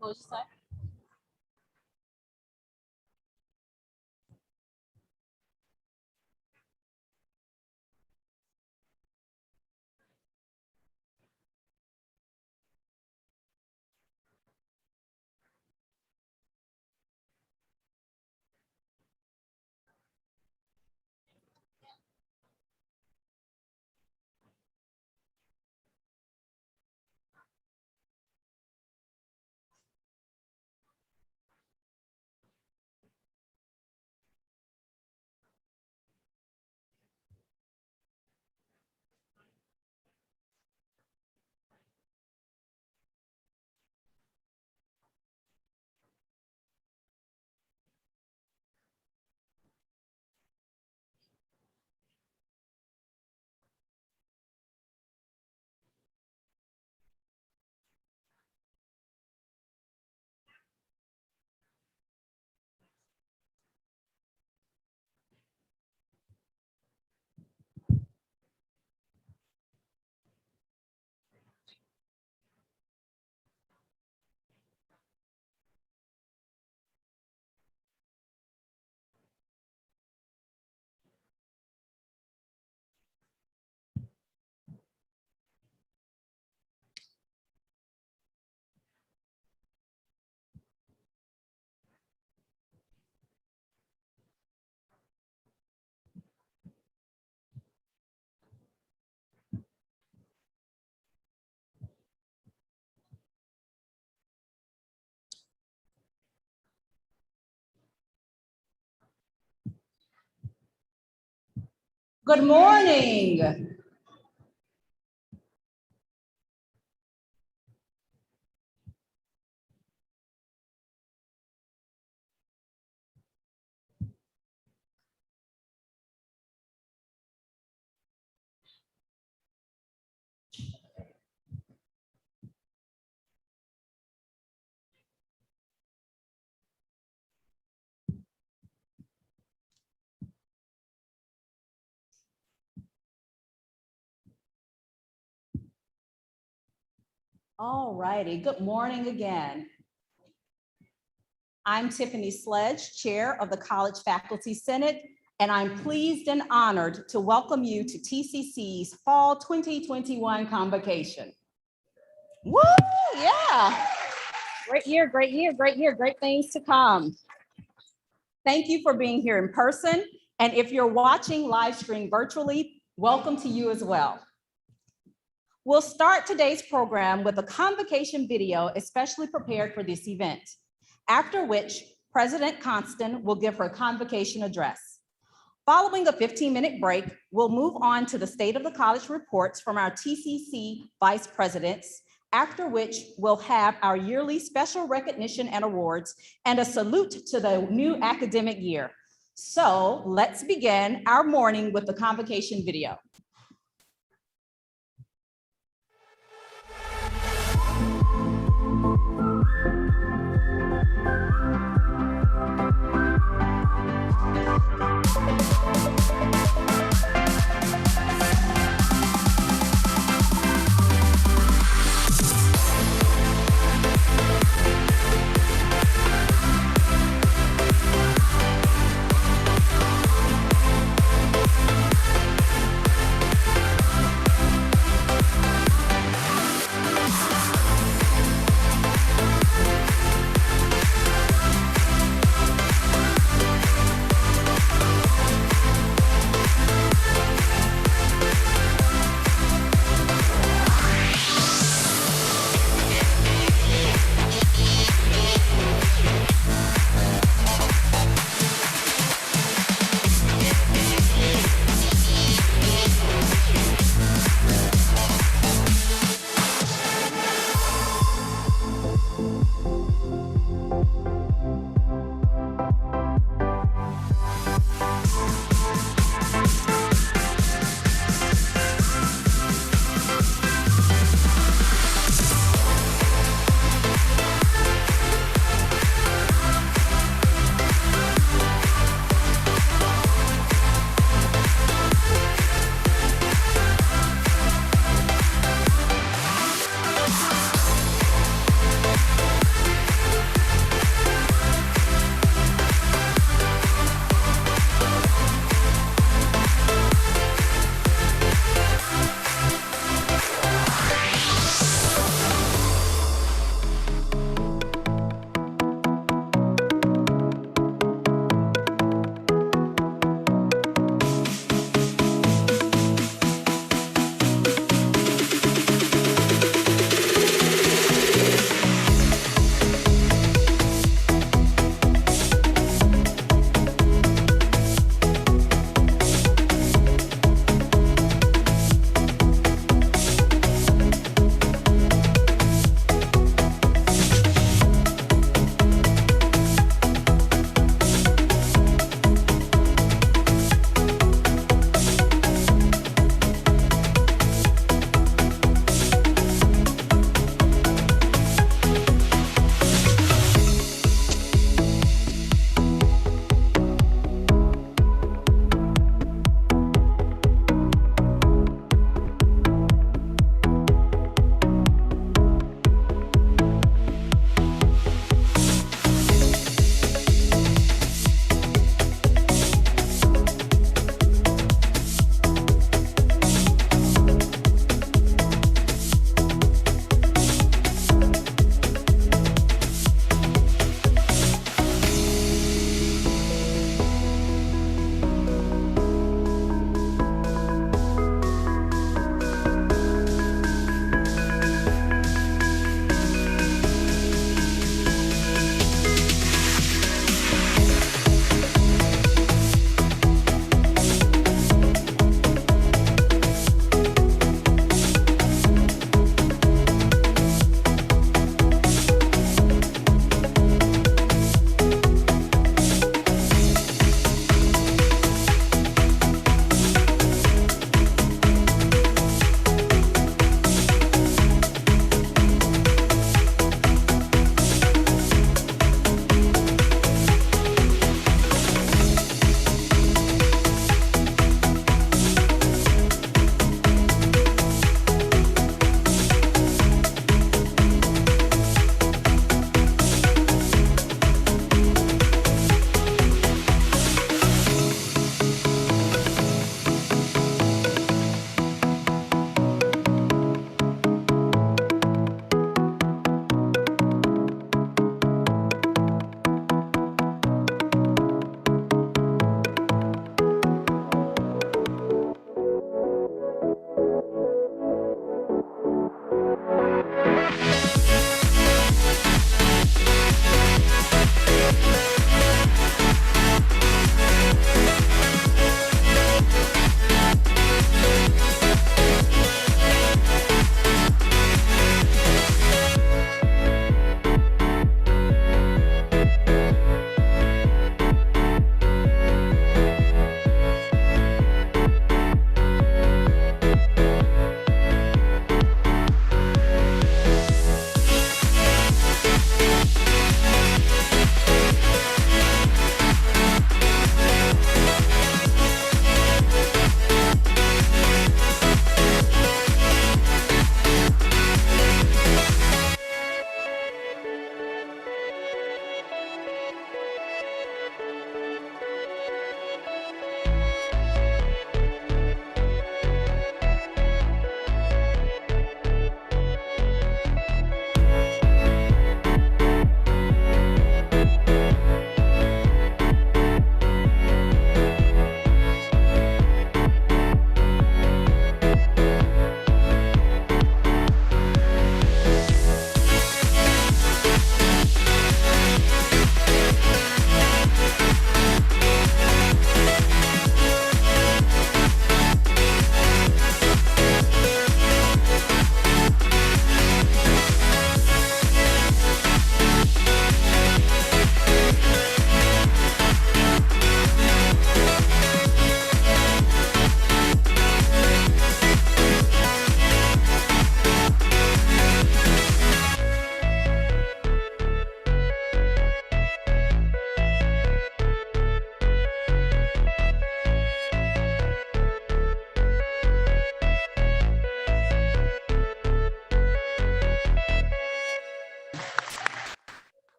Close your side. Good morning. All righty, good morning again. I'm Tiffany Sledge, Chair of the College Faculty Senate, and I'm pleased and honored to welcome you to TCC's Fall 2021 Convocation. Woo, yeah. Great year, great year, great year, great things to come. Thank you for being here in person, and if you're watching live stream virtually, welcome to you as well. We'll start today's program with a convocation video especially prepared for this event, after which President Constand will give her convocation address. Following a 15-minute break, we'll move on to the State of the College reports from our TCC Vice Presidents, after which we'll have our yearly special recognition and awards and a salute to the new academic year. So let's begin our morning with the convocation video.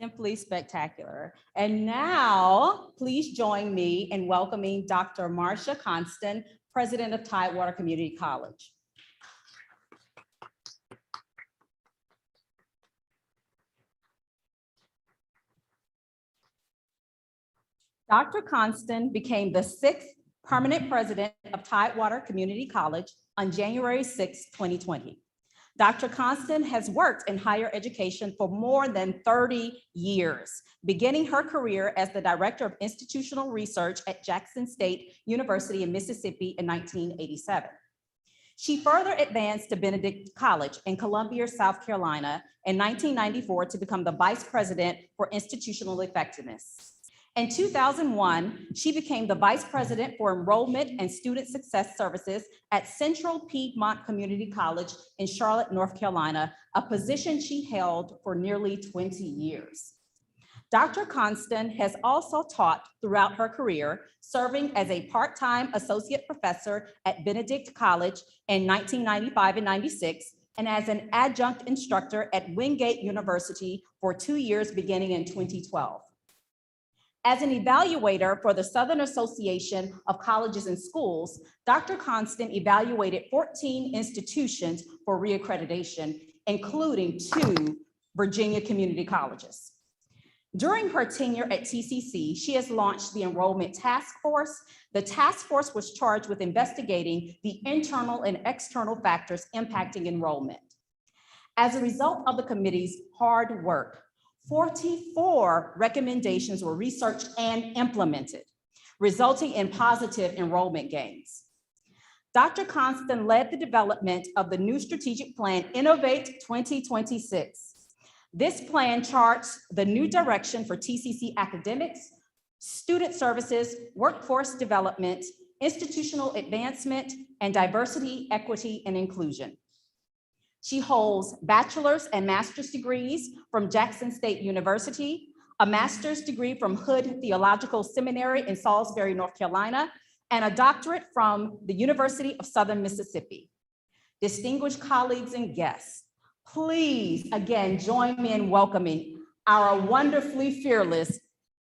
Simply spectacular. And now, please join me in welcoming Dr. Marcia Constand, President of Tidewater Community College. Dr. Constand became the 6th permanent president of Tidewater Community College on January 6, 2020. Dr. Constand has worked in higher education for more than 30 years, beginning her career as the Director of Institutional Research at Jackson State University in Mississippi in 1987. She further advanced to Benedict College in Columbia, South Carolina in 1994 to become the Vice President for Institutional Effectiveness. In 2001, she became the Vice President for Enrollment and Student Success Services at Central Piedmont Community College in Charlotte, North Carolina, a position she held for nearly 20 years. Dr. Constand has also taught throughout her career, serving as a part-time associate professor at Benedict College in 1995 and 96, and as an adjunct instructor at Wingate University for 2 years beginning in 2012. As an evaluator for the Southern Association of Colleges and Schools, Dr. Constand evaluated 14 institutions for reaccreditation, including 2 Virginia community colleges. During her tenure at TCC, she has launched the Enrollment Task Force. The task force was charged with investigating the internal and external factors impacting enrollment. As a result of the committee's hard work, 44 recommendations were researched and implemented, resulting in positive enrollment gains. Dr. Constand led the development of the new strategic plan, Innovate 2026. This plan charts the new direction for TCC academics, student services, workforce development, institutional advancement, and diversity, equity, and inclusion. She holds bachelor's and master's degrees from Jackson State University, a master's degree from Hood Theological Seminary in Salisbury, North Carolina, and a doctorate from the University of Southern Mississippi. Distinguished colleagues and guests, please again join me in welcoming our wonderfully fearless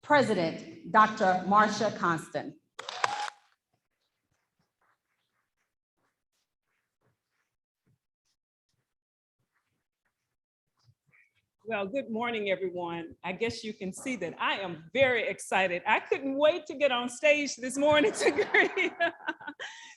President, Dr. Marcia Constand. Well, good morning, everyone. I guess you can see that I am very excited. I couldn't wait to get on stage this morning to greet.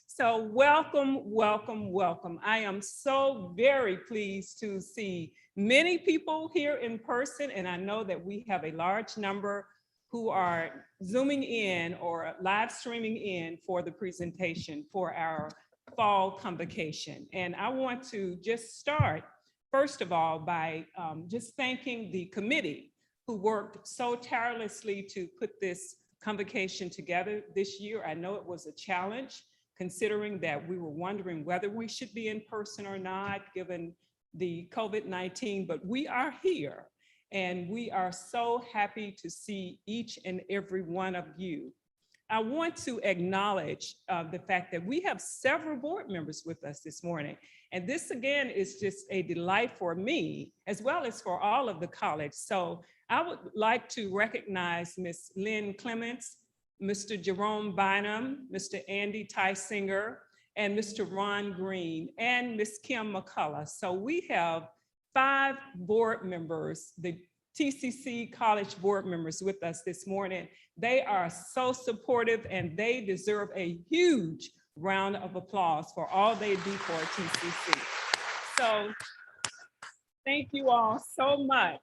So welcome, welcome, welcome. I am so very pleased to see many people here in person, and I know that we have a large number who are Zooming in or live streaming in for the presentation for our fall convocation. And I want to just start first of all, by just thanking the committee who worked so tirelessly to put this convocation together this year. I know it was a challenge, considering that we were wondering whether we should be in person or not, given the COVID-19, but we are here, and we are so happy to see each and every one of you. I want to acknowledge the fact that we have several board members with us this morning. And this again is just a delight for me, as well as for all of the college. So I would like to recognize Ms. Lynn Clements, Mr. Jerome Bynum, Mr. Andy Tysinger, and Mr. Ron Green, and Ms. Kim McCullough. So we have 5 board members, the TCC college board members with us this morning. They are so supportive, and they deserve a huge round of applause for all they do for TCC. So thank you all so much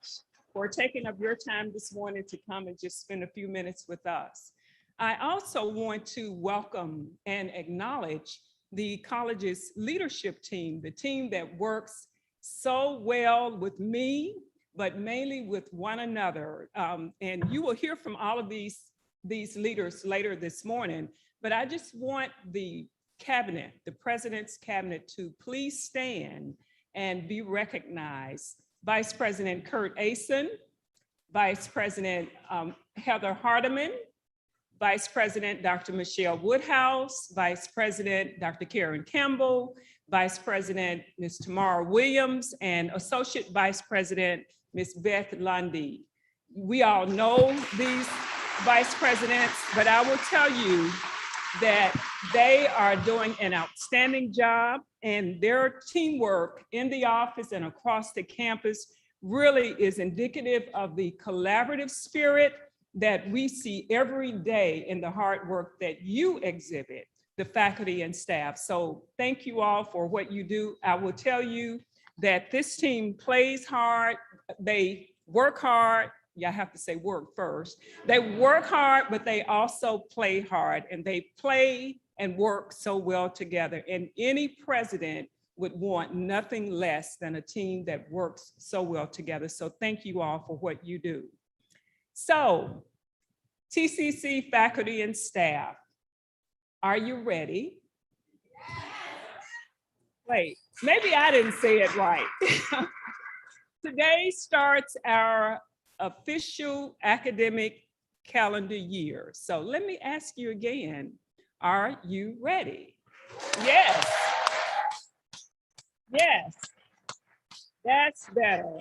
for taking up your time this morning to come and just spend a few minutes with us. I also want to welcome and acknowledge the college's leadership team, the team that works so well with me, but mainly with one another. And you will hear from all of these leaders later this morning, but I just want the cabinet, the president's cabinet, to please stand and be recognized. Vice President Kurt Asen, Vice President Heather Hardiman, Vice President Dr. Michelle Woodhouse, Vice President Dr. Karen Campbell, Vice President Ms. Tamara Williams, and Associate Vice President Ms. Beth Lundy. We all know these vice presidents, but I will tell you that they are doing an outstanding job, and their teamwork in the office and across the campus really is indicative of the collaborative spirit that we see every day in the hard work that you exhibit, the faculty and staff. So thank you all for what you do. I will tell you that this team plays hard, they work hard. Yeah, I have to say work first. They work hard, but they also play hard, and they play and work so well together. And any president would want nothing less than a team that works so well together. So thank you all for what you do. So TCC faculty and staff, are you ready? Wait, maybe I didn't say it right. Today starts our official academic calendar year. So let me ask you again, are you ready? Yes. Yes, that's better.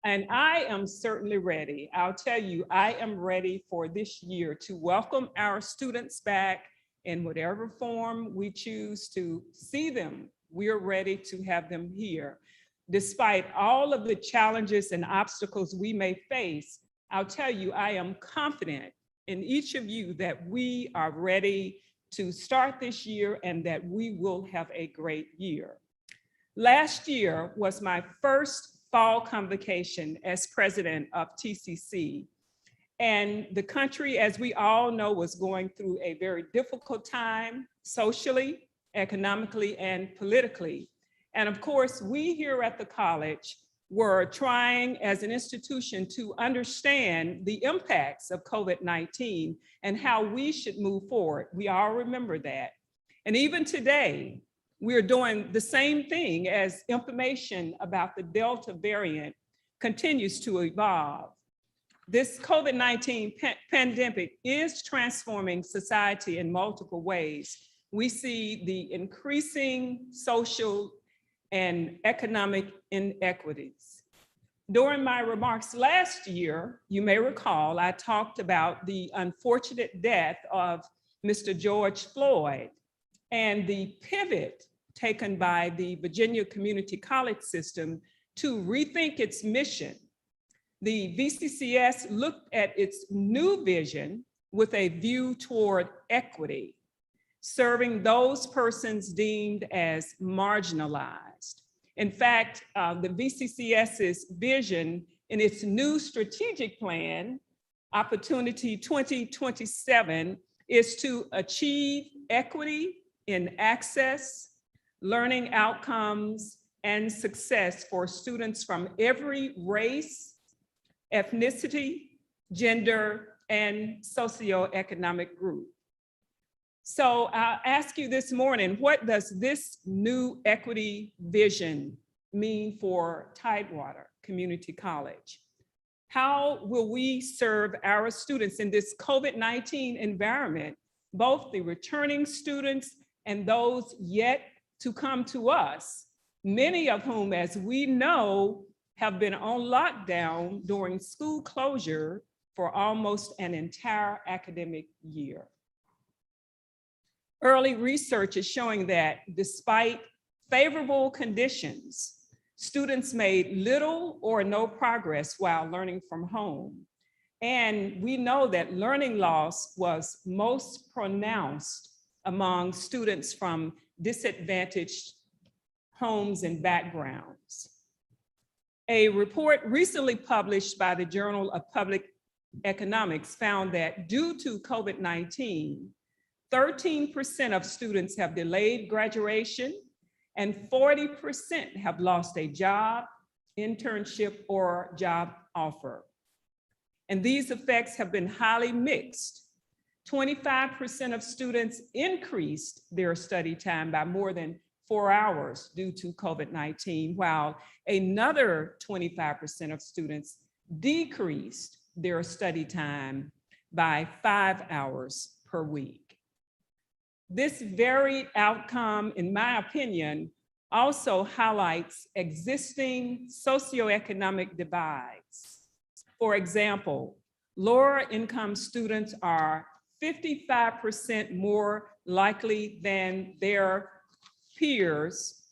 And I am certainly ready. I'll tell you, I am ready for this year to welcome our students back in whatever form we choose to see them. We're ready to have them here. Despite all of the challenges and obstacles we may face, I'll tell you, I am confident in each of you that we are ready to start this year and that we will have a great year. Last year was my first fall convocation as president of TCC. And the country, as we all know, was going through a very difficult time socially, economically, and politically. And of course, we here at the college were trying as an institution to understand the impacts of COVID-19 and how we should move forward. We all remember that. And even today, we're doing the same thing as information about the Delta variant continues to evolve. This COVID-19 pandemic is transforming society in multiple ways. We see the increasing social and economic inequities. During my remarks last year, you may recall, I talked about the unfortunate death of Mr. George Floyd and the pivot taken by the Virginia Community College system to rethink its mission. The VCCS looked at its new vision with a view toward equity, serving those persons deemed as marginalized. In fact, the VCCS's vision in its new strategic plan, Opportunity 2027, is to achieve equity in access, learning outcomes, and success for students from every race, ethnicity, gender, and socioeconomic group. So I'll ask you this morning, what does this new equity vision mean for Tidewater Community College? How will we serve our students in this COVID-19 environment, both the returning students and those yet to come to us, many of whom, as we know, have been on lockdown during school closure for almost an entire academic year. Early research is showing that despite favorable conditions, students made little or no progress while learning from home. And we know that learning loss was most pronounced among students from disadvantaged homes and backgrounds. A report recently published by the Journal of Public Economics found that due to COVID-19, 13% of students have delayed graduation and 40% have lost a job, internship, or job offer. And these effects have been highly mixed. 25% of students increased their study time by more than 4 hours due to COVID-19, while another 25% of students decreased their study time by 5 hours per week. This varied outcome, in my opinion, also highlights existing socioeconomic divides. For example, lower income students are 55% more likely than their peers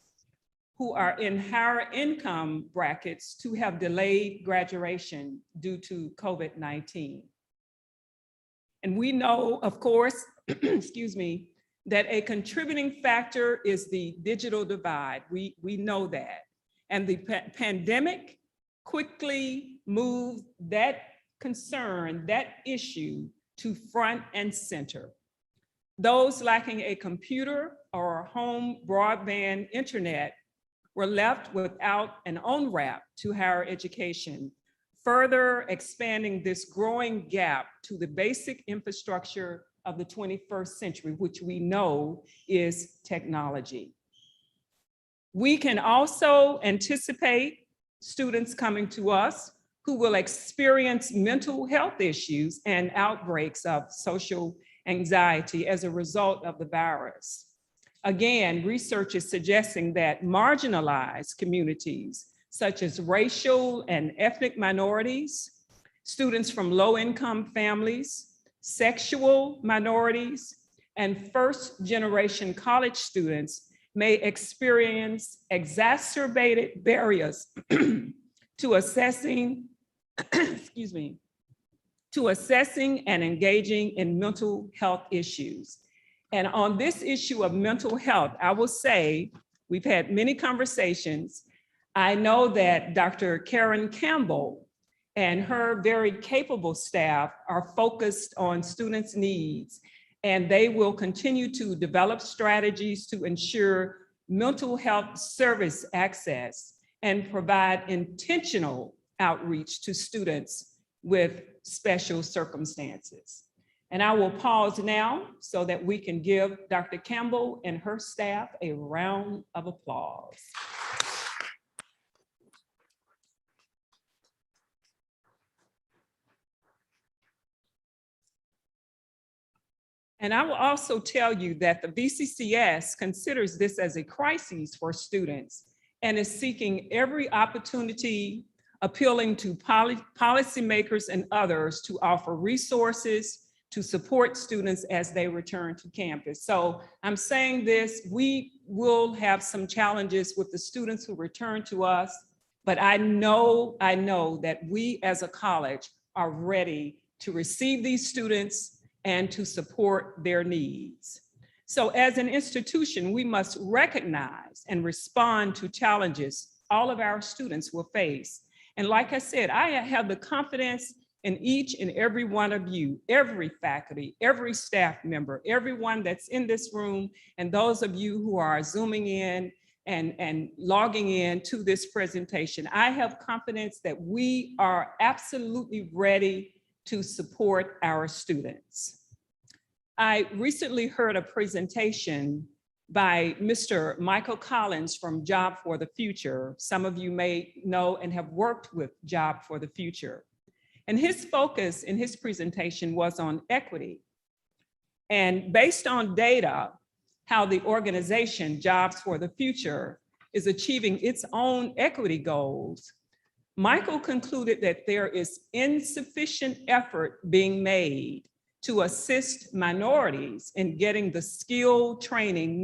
who are in higher income brackets to have delayed graduation due to COVID-19. And we know, of course, excuse me, that a contributing factor is the digital divide. We know that. And the pandemic quickly moved that concern, that issue, to front and center. Those lacking a computer or home broadband internet were left without an on-ramp to higher education, further expanding this growing gap to the basic infrastructure of the 21st century, which we know is technology. We can also anticipate students coming to us who will experience mental health issues and outbreaks of social anxiety as a result of the virus. Again, research is suggesting that marginalized communities, such as racial and ethnic minorities, students from low-income families, sexual minorities, and first-generation college students may experience exacerbated barriers to assessing, excuse me, to assessing and engaging in mental health issues. And on this issue of mental health, I will say, we've had many conversations. I know that Dr. Karen Campbell and her very capable staff are focused on students' needs, and they will continue to develop strategies to ensure mental health service access and provide intentional outreach to students with special circumstances. And I will pause now so that we can give Dr. Campbell and her staff a round of applause. And I will also tell you that the VCCS considers this as a crisis for students and is seeking every opportunity, appealing to policymakers and others to offer resources to support students as they return to campus. So I'm saying this, we will have some challenges with the students who return to us, but I know that we as a college are ready to receive these students and to support their needs. So as an institution, we must recognize and respond to challenges all of our students will face. And like I said, I have the confidence in each and every one of you, every faculty, every staff member, everyone that's in this room, and those of you who are Zooming in and logging in to this presentation. I have confidence that we are absolutely ready to support our students. I recently heard a presentation by Mr. Michael Collins from Job for the Future. Some of you may know and have worked with Job for the Future. And his focus in his presentation was on equity. And based on data, how the organization Jobs for the Future is achieving its own equity goals, Michael concluded that there is insufficient effort being made to assist minorities in getting the skill training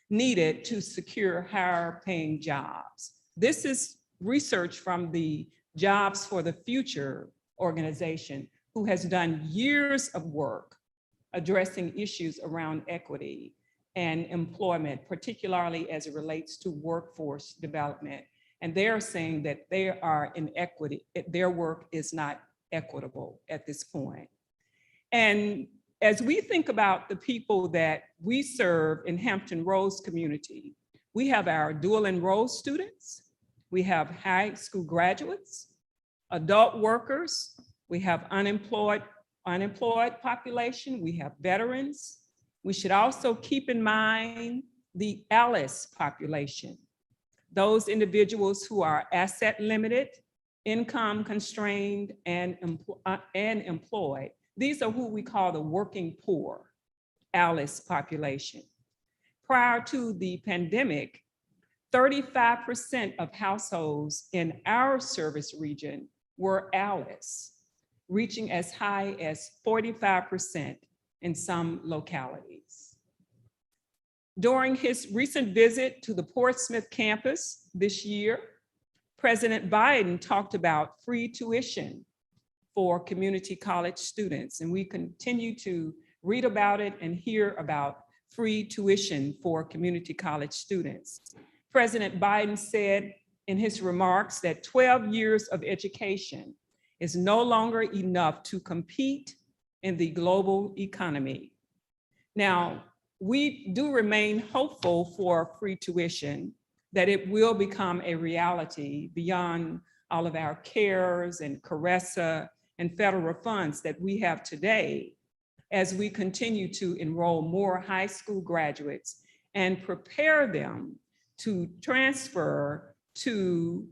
needed to secure higher paying jobs. This is research from the Jobs for the Future organization, who has done years of work addressing issues around equity and employment, particularly as it relates to workforce development. And they're saying that they are inequity, their work is not equitable at this point. And as we think about the people that we serve in Hampton Roads community, we have our dual enrolled students, we have high school graduates, adult workers, we have unemployed population, we have veterans. We should also keep in mind the ALICE population, those individuals who are asset limited, income constrained, and employed. These are who we call the working poor, ALICE population. Prior to the pandemic, 35% of households in our service region were ALICE, reaching as high as 45% in some localities. During his recent visit to the Portsmouth campus this year, President Biden talked about free tuition for community college students, and we continue to read about it and hear about free tuition for community college students. President Biden said in his remarks that 12 years of education is no longer enough to compete in the global economy. Now, we do remain hopeful for free tuition, that it will become a reality beyond all of our CARES and CARESA and federal funds that we have today, as we continue to enroll more high school graduates and prepare them to transfer to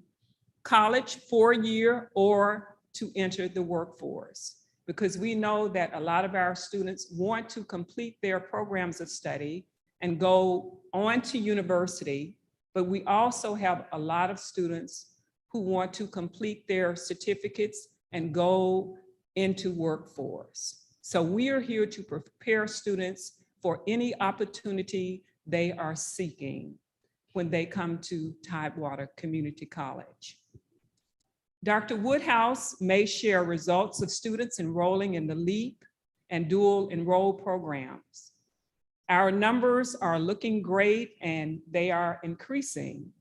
college 4-year or to enter the workforce. Because we know that a lot of our students want to complete their programs of study and go on to university, but we also have a lot of students who want to complete their certificates and go into workforce. So we are here to prepare students for any opportunity they are seeking when they come to Tidewater Community College. Dr. Woodhouse may share results of students enrolling in the LEAP and dual enroll programs. Our numbers are looking great and they are increasing,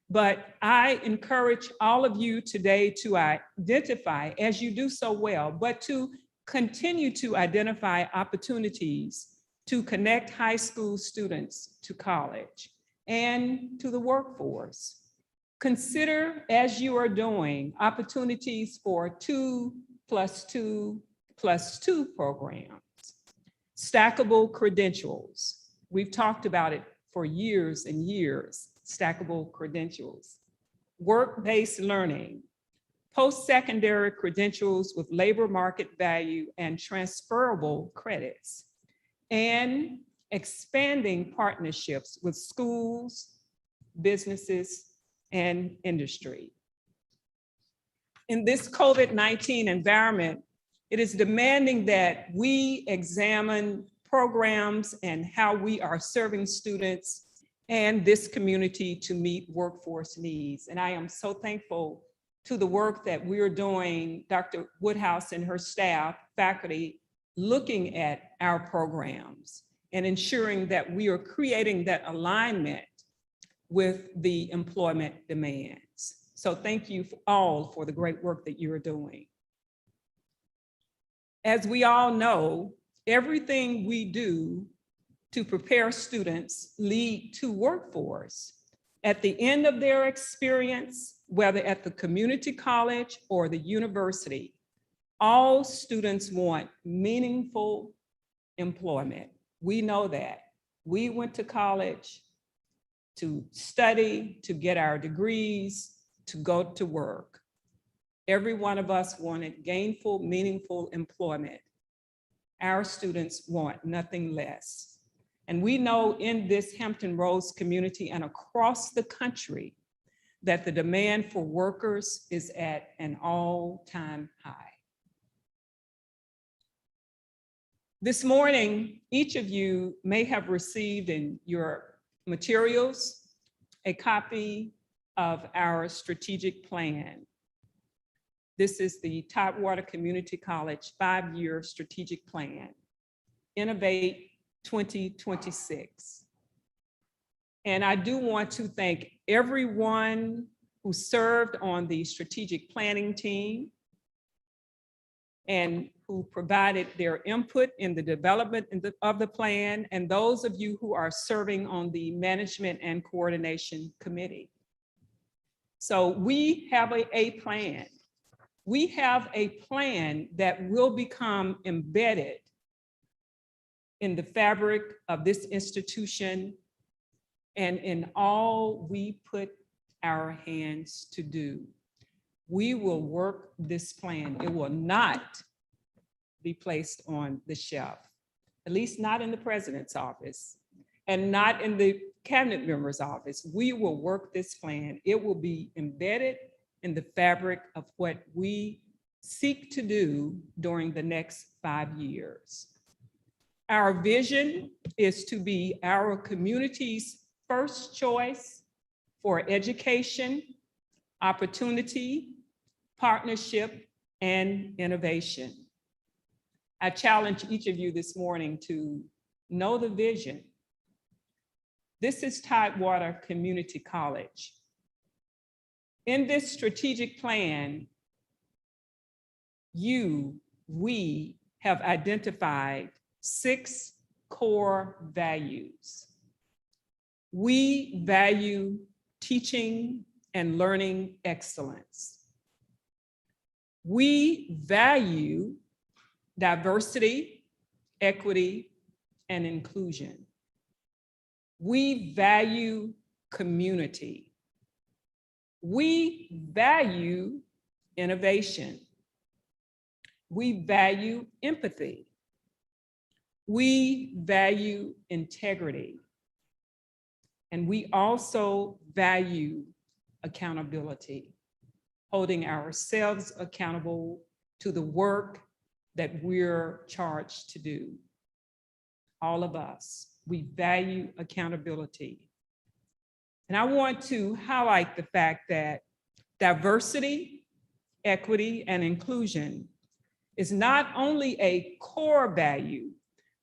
but I encourage all of you today to identify, as you do so well, but to continue to identify opportunities to connect high school students to college and to the workforce. Consider, as you are doing, opportunities for 2+2+2 programs, stackable credentials. We've talked about it for years and years, stackable credentials, work-based learning, post-secondary credentials with labor market value and transferable credits, and expanding partnerships with schools, businesses, and industry. In this COVID-19 environment, it is demanding that we examine programs and how we are serving students and this community to meet workforce needs. And I am so thankful to the work that we're doing, Dr. Woodhouse and her staff, faculty, looking at our programs and ensuring that we are creating that alignment with the employment demands. So thank you all for the great work that you are doing. As we all know, everything we do to prepare students lead to workforce. At the end of their experience, whether at the community college or the university, all students want meaningful employment. We know that. We went to college to study, to get our degrees, to go to work. Every one of us wanted gainful, meaningful employment. Our students want nothing less. And we know in this Hampton Roads community and across the country that the demand for workers is at an all-time high. This morning, each of you may have received in your materials a copy of our strategic plan. This is the Tidewater Community College 5-year strategic plan, Innovate 2026. And I do want to thank everyone who served on the strategic planning team and who provided their input in the development of the plan, and those of you who are serving on the management and coordination committee. So we have a plan. We have a plan that will become embedded in the fabric of this institution and in all we put our hands to do. We will work this plan. It will not be placed on the shelf, at least not in the president's office and not in the cabinet member's office. We will work this plan. It will be embedded in the fabric of what we seek to do during the next 5 years. Our vision is to be our community's first choice for education, opportunity, partnership, and innovation. I challenge each of you this morning to know the vision. This is Tidewater Community College. In this strategic plan, we have identified 6 core values. We value teaching and learning excellence. We value diversity, equity, and inclusion. We value community. We value innovation. We value empathy. We value integrity. And we also value accountability, holding ourselves accountable to the work that we're charged to do. All of us, we value accountability. And I want to highlight the fact that diversity, equity, and inclusion is not only a core value,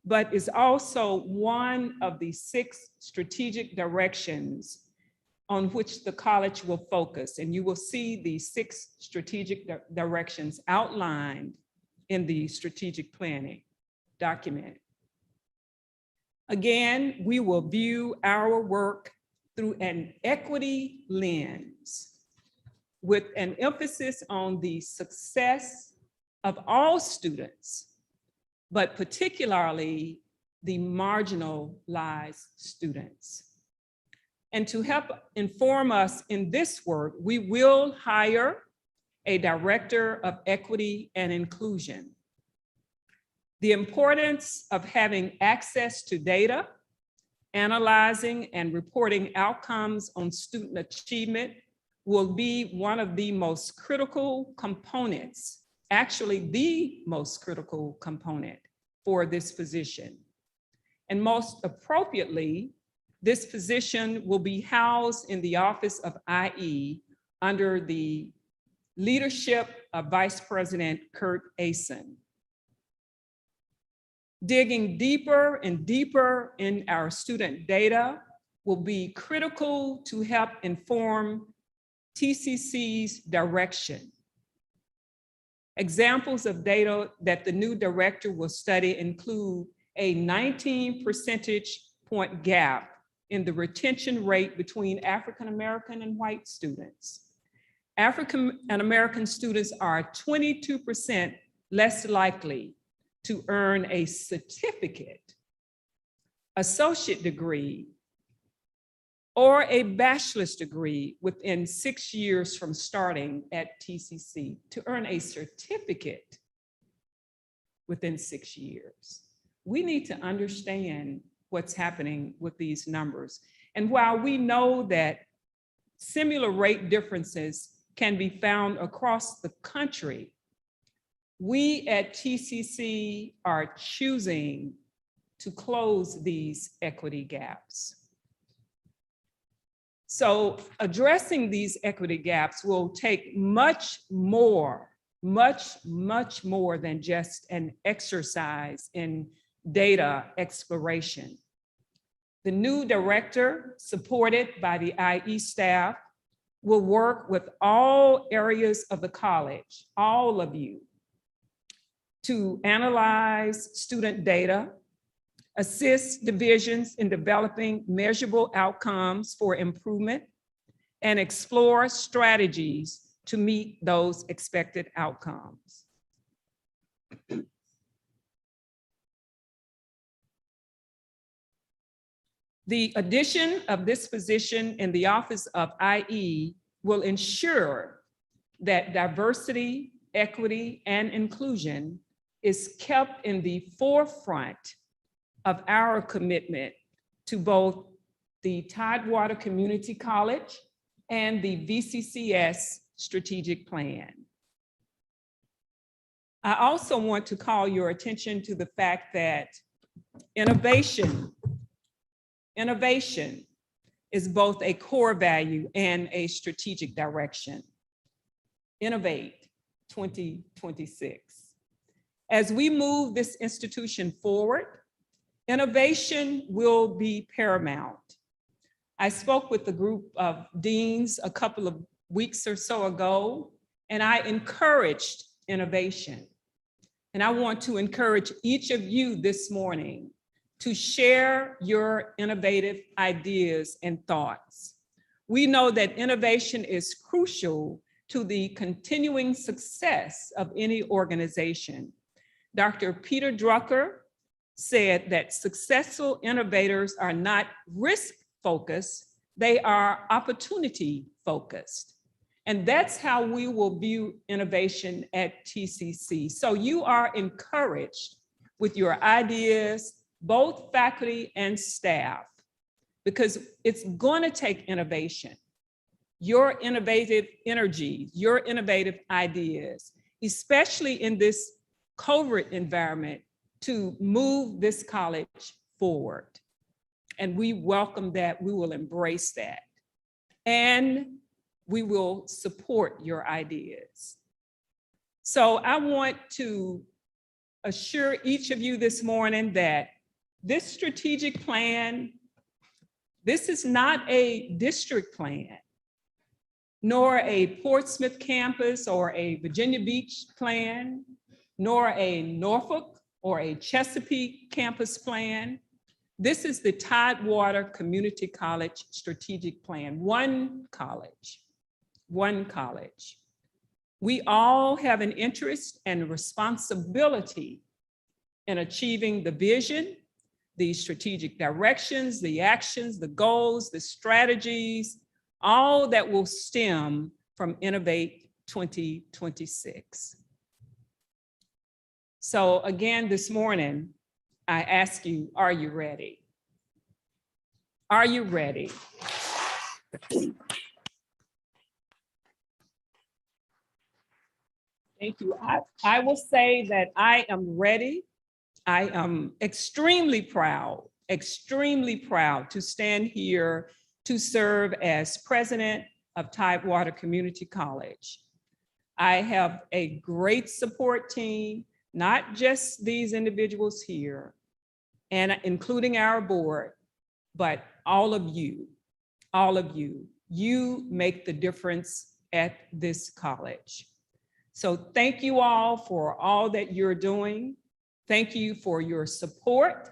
but is also one of the 6 strategic directions on which the college will focus. And you will see the 6 strategic directions outlined in the strategic planning document. Again, we will view our work through an equity lens with an emphasis on the success of all students, but particularly the marginalized students. And to help inform us in this work, we will hire a director of equity and inclusion. The importance of having access to data, analyzing and reporting outcomes on student achievement will be one of the most critical components, actually the most critical component for this position. And most appropriately, this position will be housed in the Office of IE under the leadership of Vice President Kurt Asen. Digging deeper and deeper in our student data will be critical to help inform TCC's direction. Examples of data that the new director will study include a 19 percentage point gap in the retention rate between African American and white students. African American students are 22% less likely to earn a certificate, associate degree, or a bachelor's degree within 6 years from starting at TCC. To earn a certificate within 6 years. We need to understand what's happening with these numbers. And while we know that similar rate differences can be found across the country, we at TCC are choosing to close these equity gaps. So addressing these equity gaps will take much more than just an exercise in data exploration. The new director, supported by the IE staff, will work with all areas of the college, all of you, to analyze student data, assist divisions in developing measurable outcomes for improvement, and explore strategies to meet those expected outcomes. The addition of this position in the Office of IE will ensure that diversity, equity, and inclusion is kept in the forefront of our commitment to both the Tidewater Community College and the VCCS strategic plan. I also want to call your attention to the fact that innovation is both a core value and a strategic direction. Innovate 2026. As we move this institution forward, innovation will be paramount. I spoke with a group of deans a couple of weeks or so ago, and I encouraged innovation. And I want to encourage each of you this morning to share your innovative ideas and thoughts. We know that innovation is crucial to the continuing success of any organization. Dr. Peter Drucker said that successful innovators are not risk-focused, they are opportunity-focused. And that's how we will view innovation at TCC. So you are encouraged with your ideas, both faculty and staff, because it's going to take innovation, your innovative energy, your innovative ideas, especially in this COVID environment, to move this college forward. And we welcome that, we will embrace that. And we will support your ideas. So I want to assure each of you this morning that this strategic plan, this is not a district plan, nor a Portsmouth campus or a Virginia Beach plan, nor a Norfolk or a Chesapeake campus plan. This is the Tidewater Community College Strategic Plan, one college. One college. We all have an interest and responsibility in achieving the vision, the strategic directions, the actions, the goals, the strategies, all that will stem from Innovate 2026. So again, this morning, I ask you, are you ready? Are you ready? Thank you. I will say that I am ready. I am extremely proud to stand here to serve as president of Tidewater Community College. I have a great support team, not just these individuals here, and including our board, but all of you, you make the difference at this college. So thank you all for all that you're doing. Thank you for your support,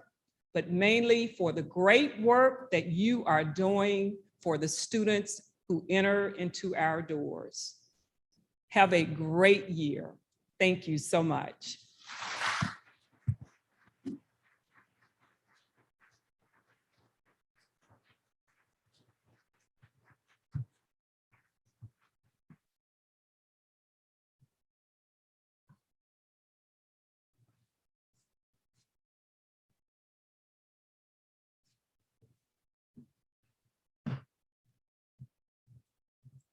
but mainly for the great work that you are doing for the students who enter into our doors. Have a great year. Thank you so much.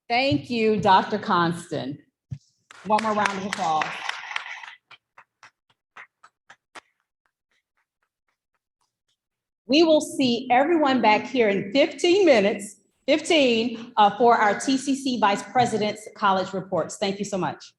Thank you, Dr. Constand. One more round of applause. We will see everyone back here in 15 minutes, for our TCC Vice President's College Reports. Thank you so much.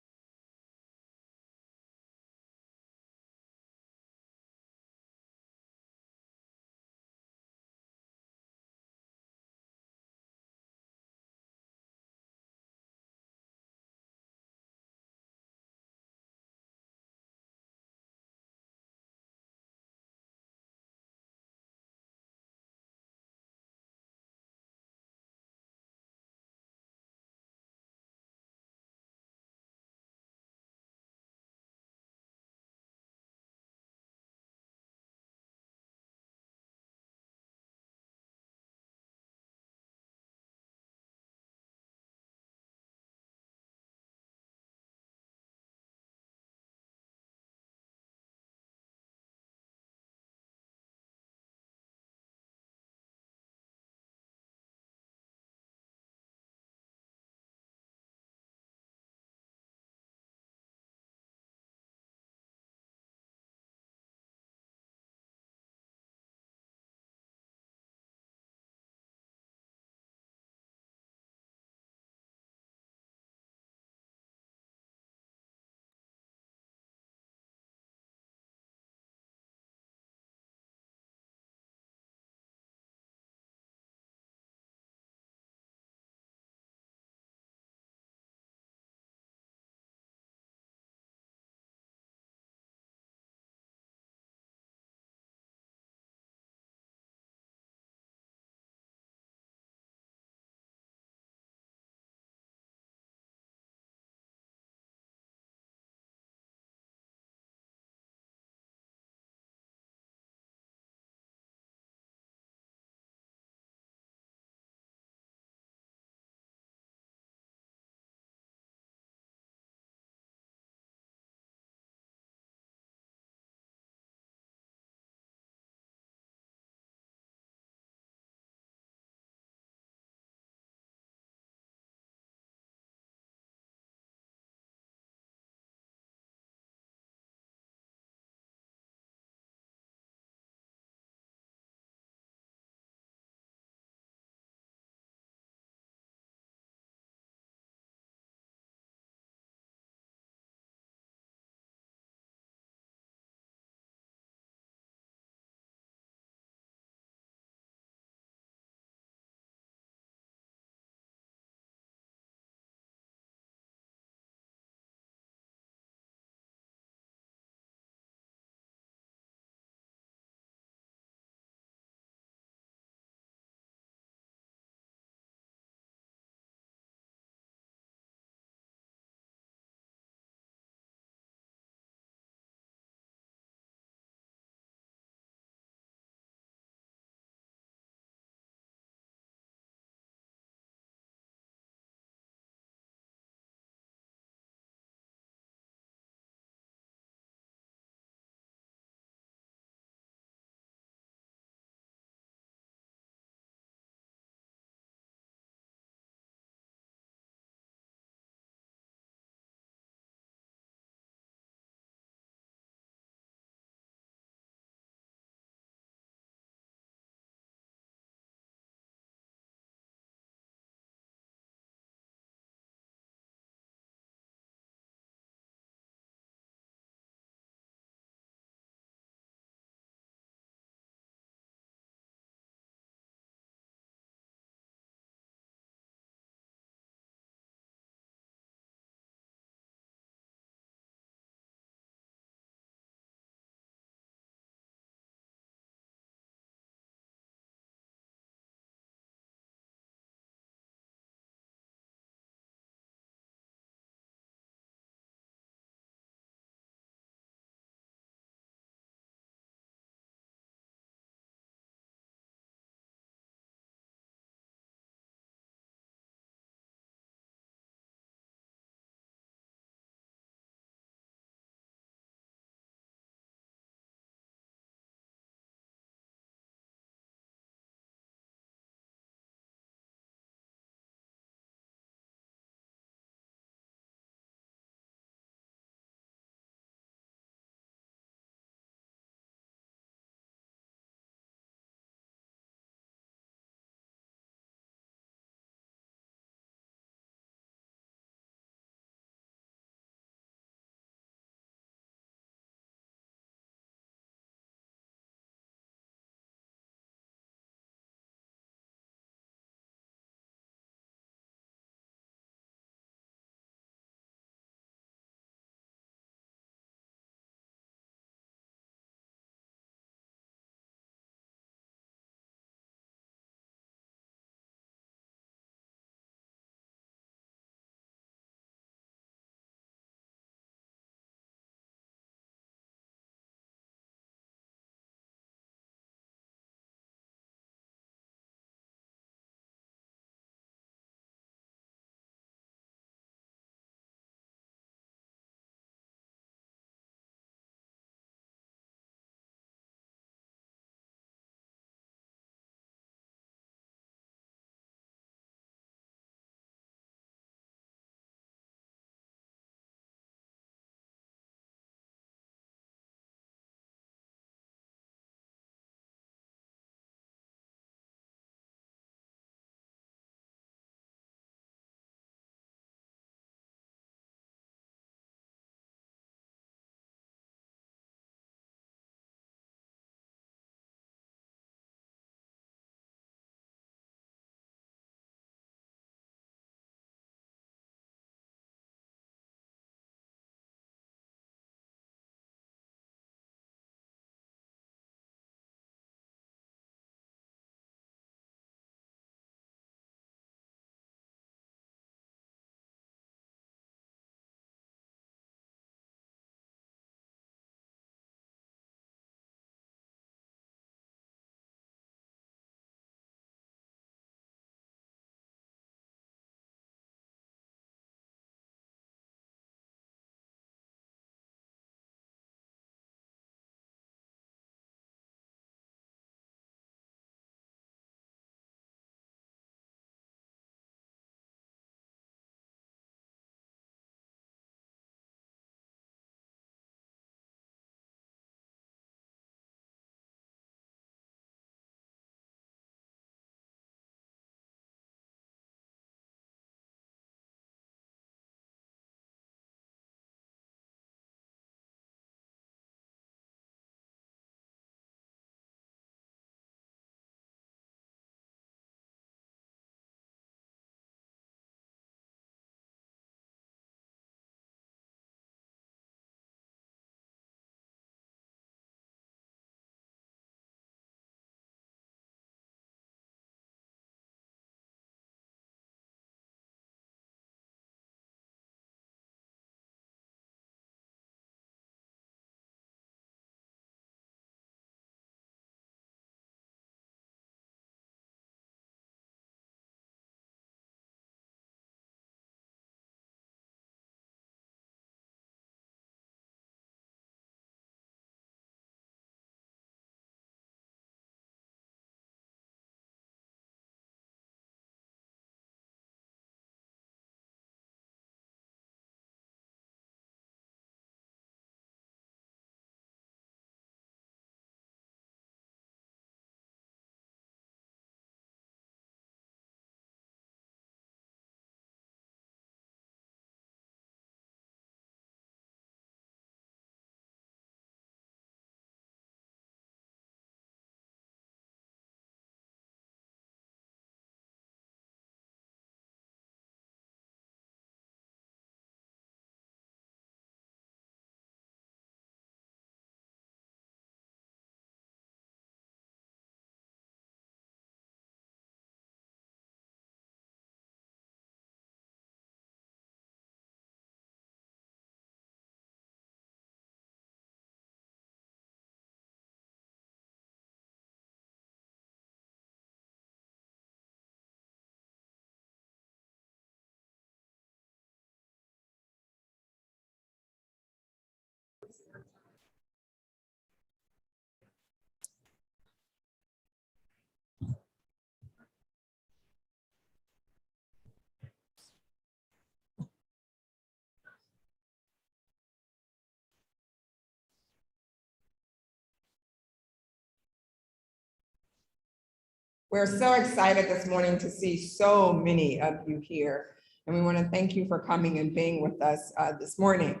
We're so excited this morning to see so many of you here, and we want to thank you for coming and being with us this morning.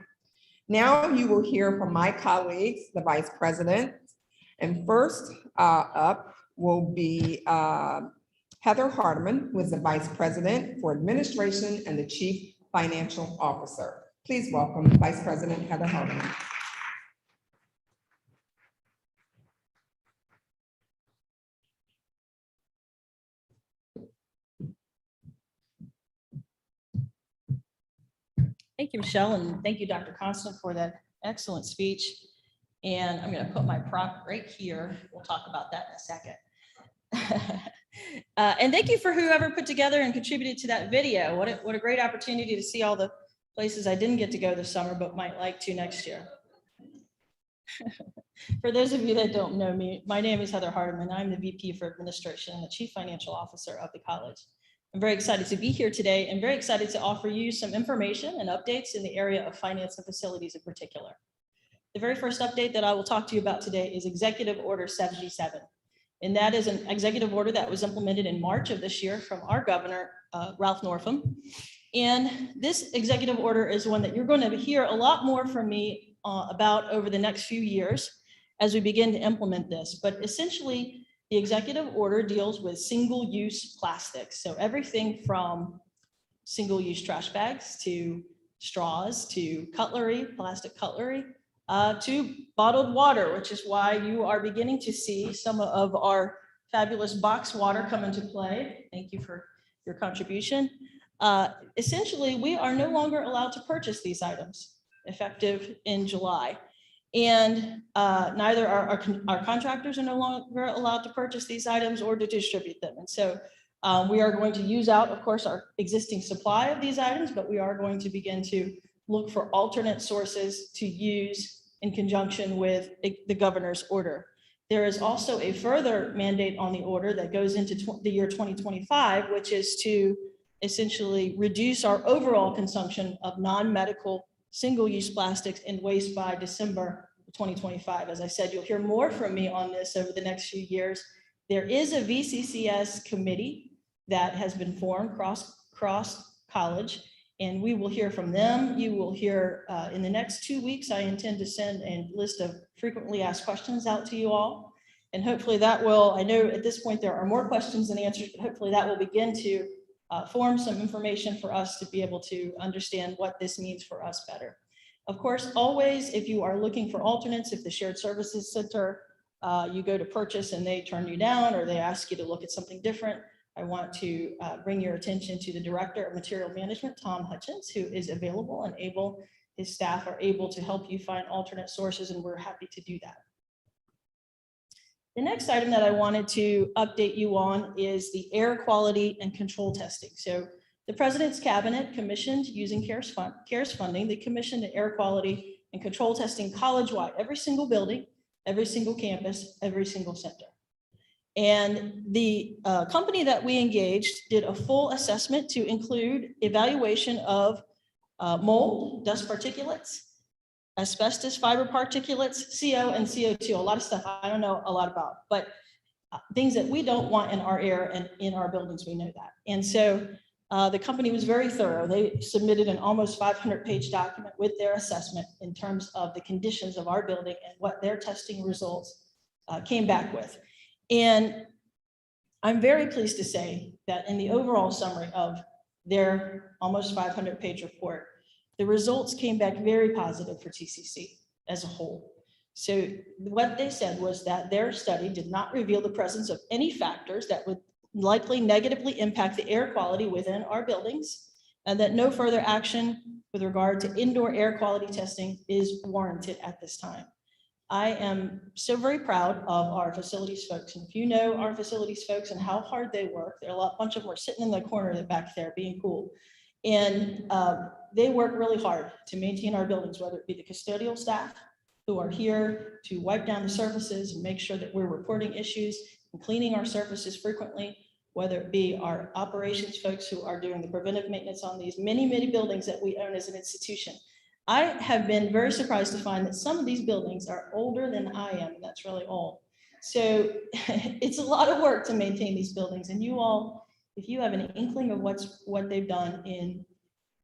Now you will hear from my colleagues, the vice president, and first up will be Heather Hardeman, who is the vice president for administration and the chief financial officer. Please welcome Vice President Heather Hardeman. Thank you, Michelle, and thank you, Dr. Constant, for that excellent speech. And I'm going to put my prop right here. We'll talk about that in a second. And thank you for whoever put together and contributed to that video. What a great opportunity to see all the places I didn't get to go this summer, but might like to next year. For those of you that don't know me, my name is Heather Hardeman. I'm the VP for Administration and the Chief Financial Officer of the college. I'm very excited to be here today and very excited to offer you some information and updates in the area of finance and facilities in particular. The very first update that I will talk to you about today is Executive Order 77. And that is an executive order that was implemented in March of this year from our governor, Ralph Northam. And this executive order is one that you're going to hear a lot more from me about over the next few years as we begin to implement this. But essentially, the executive order deals with single-use plastics. So everything from single-use trash bags to straws to cutlery, plastic cutlery, to bottled water, which is why you are beginning to see some of our fabulous box water come into play. Thank you for your contribution. Essentially, we are no longer allowed to purchase these items effective in July. And neither our contractors are no longer allowed to purchase these items or to distribute them. And so we are going to use out, of course, our existing supply of these items, but we are going to begin to look for alternate sources to use in conjunction with the governor's order. There is also a further mandate on the order that goes into the year 2025, which is to essentially reduce our overall consumption of non-medical single-use plastics and waste by December 2025. As I said, you'll hear more from me on this over the next few years. There is a VCCS committee that has been formed cross college, and we will hear from them. You will hear in the next 2 weeks, I intend to send a list of frequently asked questions out to you all. And hopefully that will, I know at this point there are more questions than answers, but hopefully that will begin to form some information for us to be able to understand what this means for us better. Of course, always, if you are looking for alternates, if the Shared Services Center, you go to purchase and they turn you down or they ask you to look at something different, I want to bring your attention to the Director of Material Management, Tom Hutchins, who is available and able, his staff are able to help you find alternate sources, and we're happy to do that. The next item that I wanted to update you on is the air quality and control testing. So the President's Cabinet commissioned, using CARES funding, they commissioned the air quality and control testing college-wide, every single building, every single campus, every single center. And the company that we engaged did a full assessment to include evaluation of mold, dust particulates, asbestos, fiber particulates, CO and CO2, a lot of stuff I don't know a lot about, but things that we don't want in our air and in our buildings, we know that. And so the company was very thorough. They submitted an almost 500-page document with their assessment in terms of the conditions of our building and what their testing results came back with. And I'm very pleased to say that in the overall summary of their almost 500-page report, the results came back very positive for TCC as a whole. So what they said was that their study did not reveal the presence of any factors that would likely negatively impact the air quality within our buildings, and that no further action with regard to indoor air quality testing is warranted at this time. I am so very proud of our facilities folks. And if you know our facilities folks and how hard they work, there are a bunch of them are sitting in the corner back there being cool. And they work really hard to maintain our buildings, whether it be the custodial staff, who are here to wipe down the surfaces and make sure that we're reporting issues and cleaning our surfaces frequently, whether it be our operations folks who are doing the preventive maintenance on these many, many buildings that we own as an institution. I have been very surprised to find that some of these buildings are older than I am, and that's really all. So it's a lot of work to maintain these buildings, and you all, if you have an inkling of what they've done in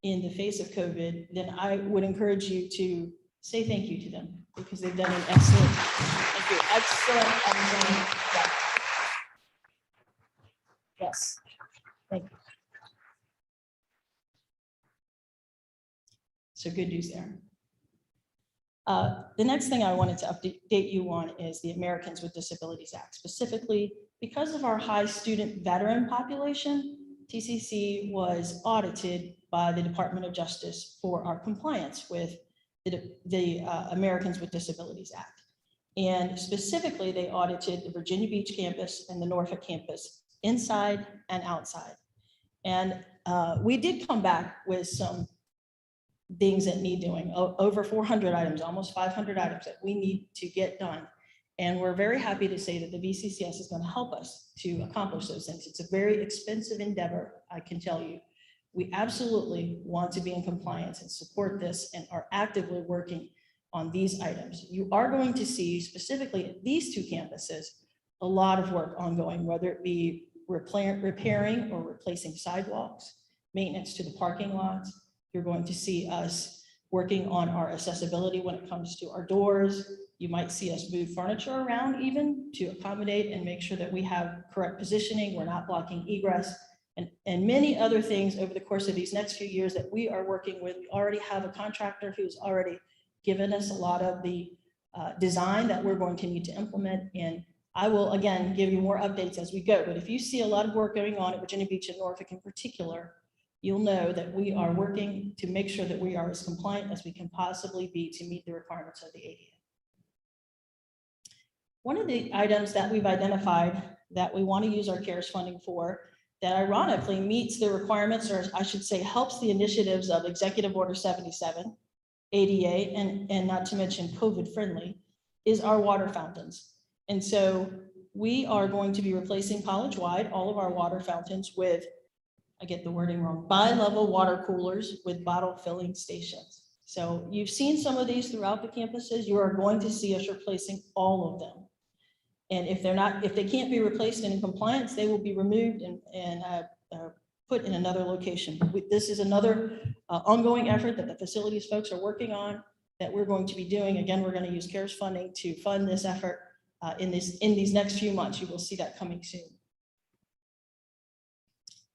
the face of COVID, then I would encourage you to say thank you to them, because they've done an excellent, thank you, excellent job. Yes, thank you. So good news there. The next thing I wanted to update you on is the Americans with Disabilities Act. Specifically, because of our high student veteran population, TCC was audited by the Department of Justice for our compliance with the Americans with Disabilities Act. And specifically, they audited the Virginia Beach campus and the Norfolk campus, inside and outside. And we did come back with some things that need doing, over 400 items, almost 500 items that we need to get done. And we're very happy to say that the VCCS is going to help us to accomplish those things. It's a very expensive endeavor, I can tell you. We absolutely want to be in compliance and support this and are actively working on these items. You are going to see, specifically at these two campuses, a lot of work ongoing, whether it be repairing or replacing sidewalks, maintenance to the parking lots. You're going to see us working on our accessibility when it comes to our doors. You might see us move furniture around even to accommodate and make sure that we have correct positioning. We're not blocking egress and many other things over the course of these next few years that we are working with. We already have a contractor who's already given us a lot of the design that we're going to need to implement. And I will, again, give you more updates as we go. But if you see a lot of work going on at Virginia Beach and Norfolk in particular, you'll know that we are working to make sure that we are as compliant as we can possibly be to meet the requirements of the ADA. One of the items that we've identified that we want to use our CARES funding for, that ironically meets the requirements, or I should say helps the initiatives of Executive Order 77, ADA, and not to mention COVID friendly, is our water fountains. And so we are going to be replacing college-wide all of our water fountains with, I get the wording wrong, bi-level water coolers with bottle filling stations. So you've seen some of these throughout the campuses. You are going to see us replacing all of them. And if they can't be replaced and in compliance, they will be removed and put in another location. This is another ongoing effort that the facilities folks are working on that we're going to be doing. Again, we're going to use CARES funding to fund this effort in these next few months. You will see that coming soon.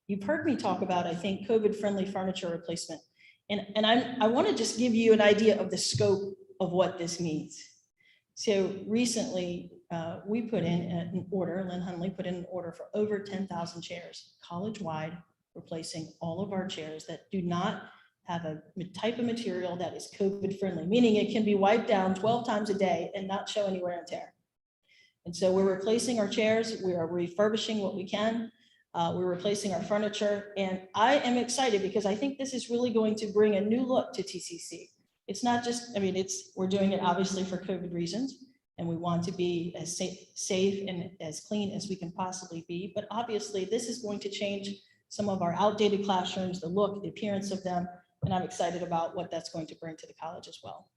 You've heard me talk about, I think, COVID-friendly furniture replacement. And I want to just give you an idea of the scope of what this means. So recently, we put in an order, Lynn Hunley put in an order for over 10,000 chairs, college-wide, replacing all of our chairs that do not have a type of material that is COVID-friendly, meaning it can be wiped down 12 times a day and not show any wear and tear. And so we're replacing our chairs, we are refurbishing what we can, we're replacing our furniture, and I am excited because I think this is really going to bring a new look to TCC. It's not just, I mean, we're doing it obviously for COVID reasons, and we want to be as safe and as clean as we can possibly be. But obviously, this is going to change some of our outdated classrooms, the look, the appearance of them, and I'm excited about what that's going to bring to the college as well.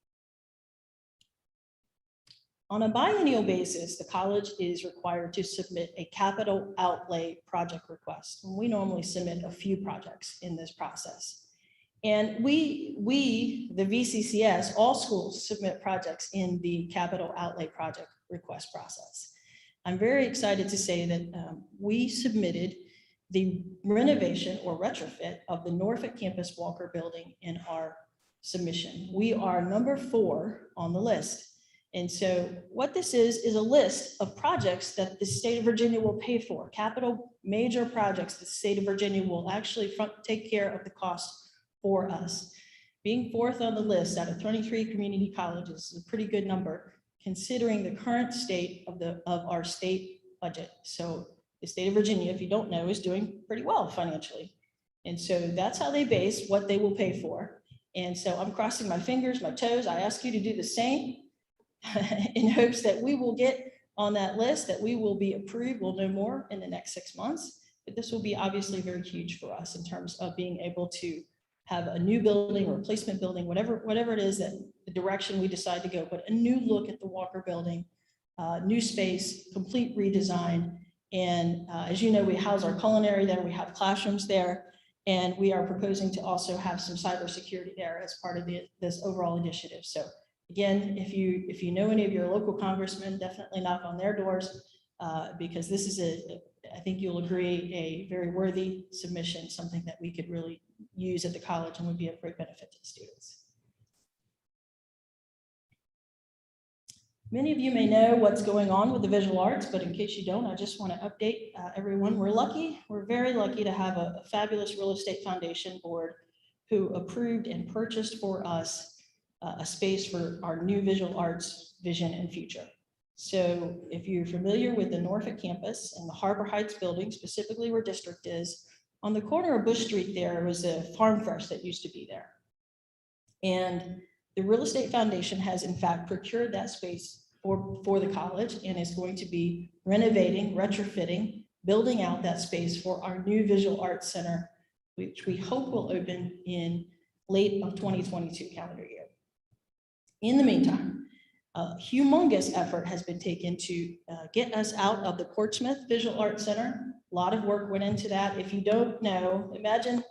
On a biennial basis, the college is required to submit a capital outlay project request. And we normally submit a few projects in this process. And we, the VCCS, all schools submit projects in the capital outlay project request process. I'm very excited to say that we submitted the renovation or retrofit of the Norfolk Campus Walker building in our submission. We are number 4 on the list. And so what this is a list of projects that the state of Virginia will pay for, capital major projects the state of Virginia will actually take care of the cost for us. Being 4th on the list out of 23 community colleges is a pretty good number, considering the current state of our state budget. So the state of Virginia, if you don't know, is doing pretty well financially. And so that's how they base what they will pay for. And so I'm crossing my fingers, my toes. I ask you to do the same. in hopes that we will get on that list, that we will be approved. We'll know more in the next 6 months, but this will be obviously very huge for us in terms of being able to have a new building or replacement building, whatever it is that the direction we decide to go, but a new look at the Walker building, new space, complete redesign. And as you know, we house our culinary there, we have classrooms there, and we are proposing to also have some cybersecurity there as part of this overall initiative. So again, if you know any of your local congressmen, definitely knock on their doors, because this is I think you'll agree, a very worthy submission, something that we could really use at the college and would be of great benefit to the students. Many of you may know what's going on with the visual arts, but in case you don't, I just want to update everyone. We're very lucky to have a fabulous real estate foundation board who approved and purchased for us a space for our new visual arts vision and future. So if you're familiar with the Norfolk campus and the Harbor Heights building, specifically where District is, on the corner of Bush Street, there was a Farm Fresh that used to be there. And the Real Estate Foundation has in fact procured that space for the college and is going to be renovating, retrofitting, building out that space for our new visual arts center, which we hope will open in late of 2022 calendar year. In the meantime, a humongous effort has been taken to get us out of the Portsmouth Visual Arts Center. A lot of work went into that. If you don't know, imagine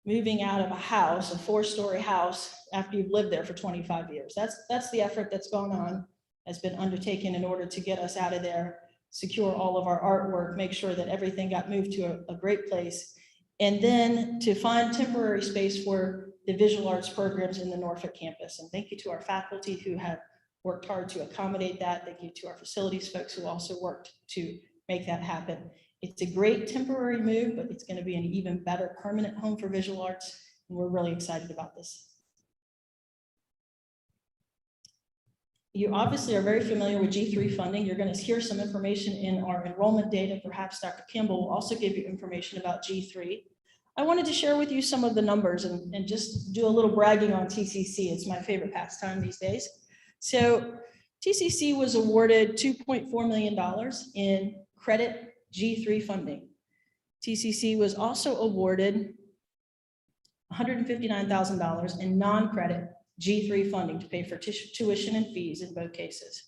moving out of a house, a 4-story house, after you've lived there for 25 years. That's the effort that's gone on, has been undertaken in order to get us out of there, secure all of our artwork, make sure that everything got moved to a great place, and then to find temporary space for the visual arts programs in the Norfolk campus. And thank you to our faculty who have worked hard to accommodate that. Thank you to our facilities folks who also worked to make that happen. It's a great temporary move, but it's going to be an even better permanent home for visual arts. And we're really excited about this. You obviously are very familiar with G3 funding. You're going to hear some information in our enrollment data. Perhaps Dr. Campbell will also give you information about G3. I wanted to share with you some of the numbers and just do a little bragging on TCC. It's my favorite pastime these days. So TCC was awarded $2.4 million in credit G3 funding. TCC was also awarded $159,000 in non-credit G3 funding to pay for tuition and fees in both cases.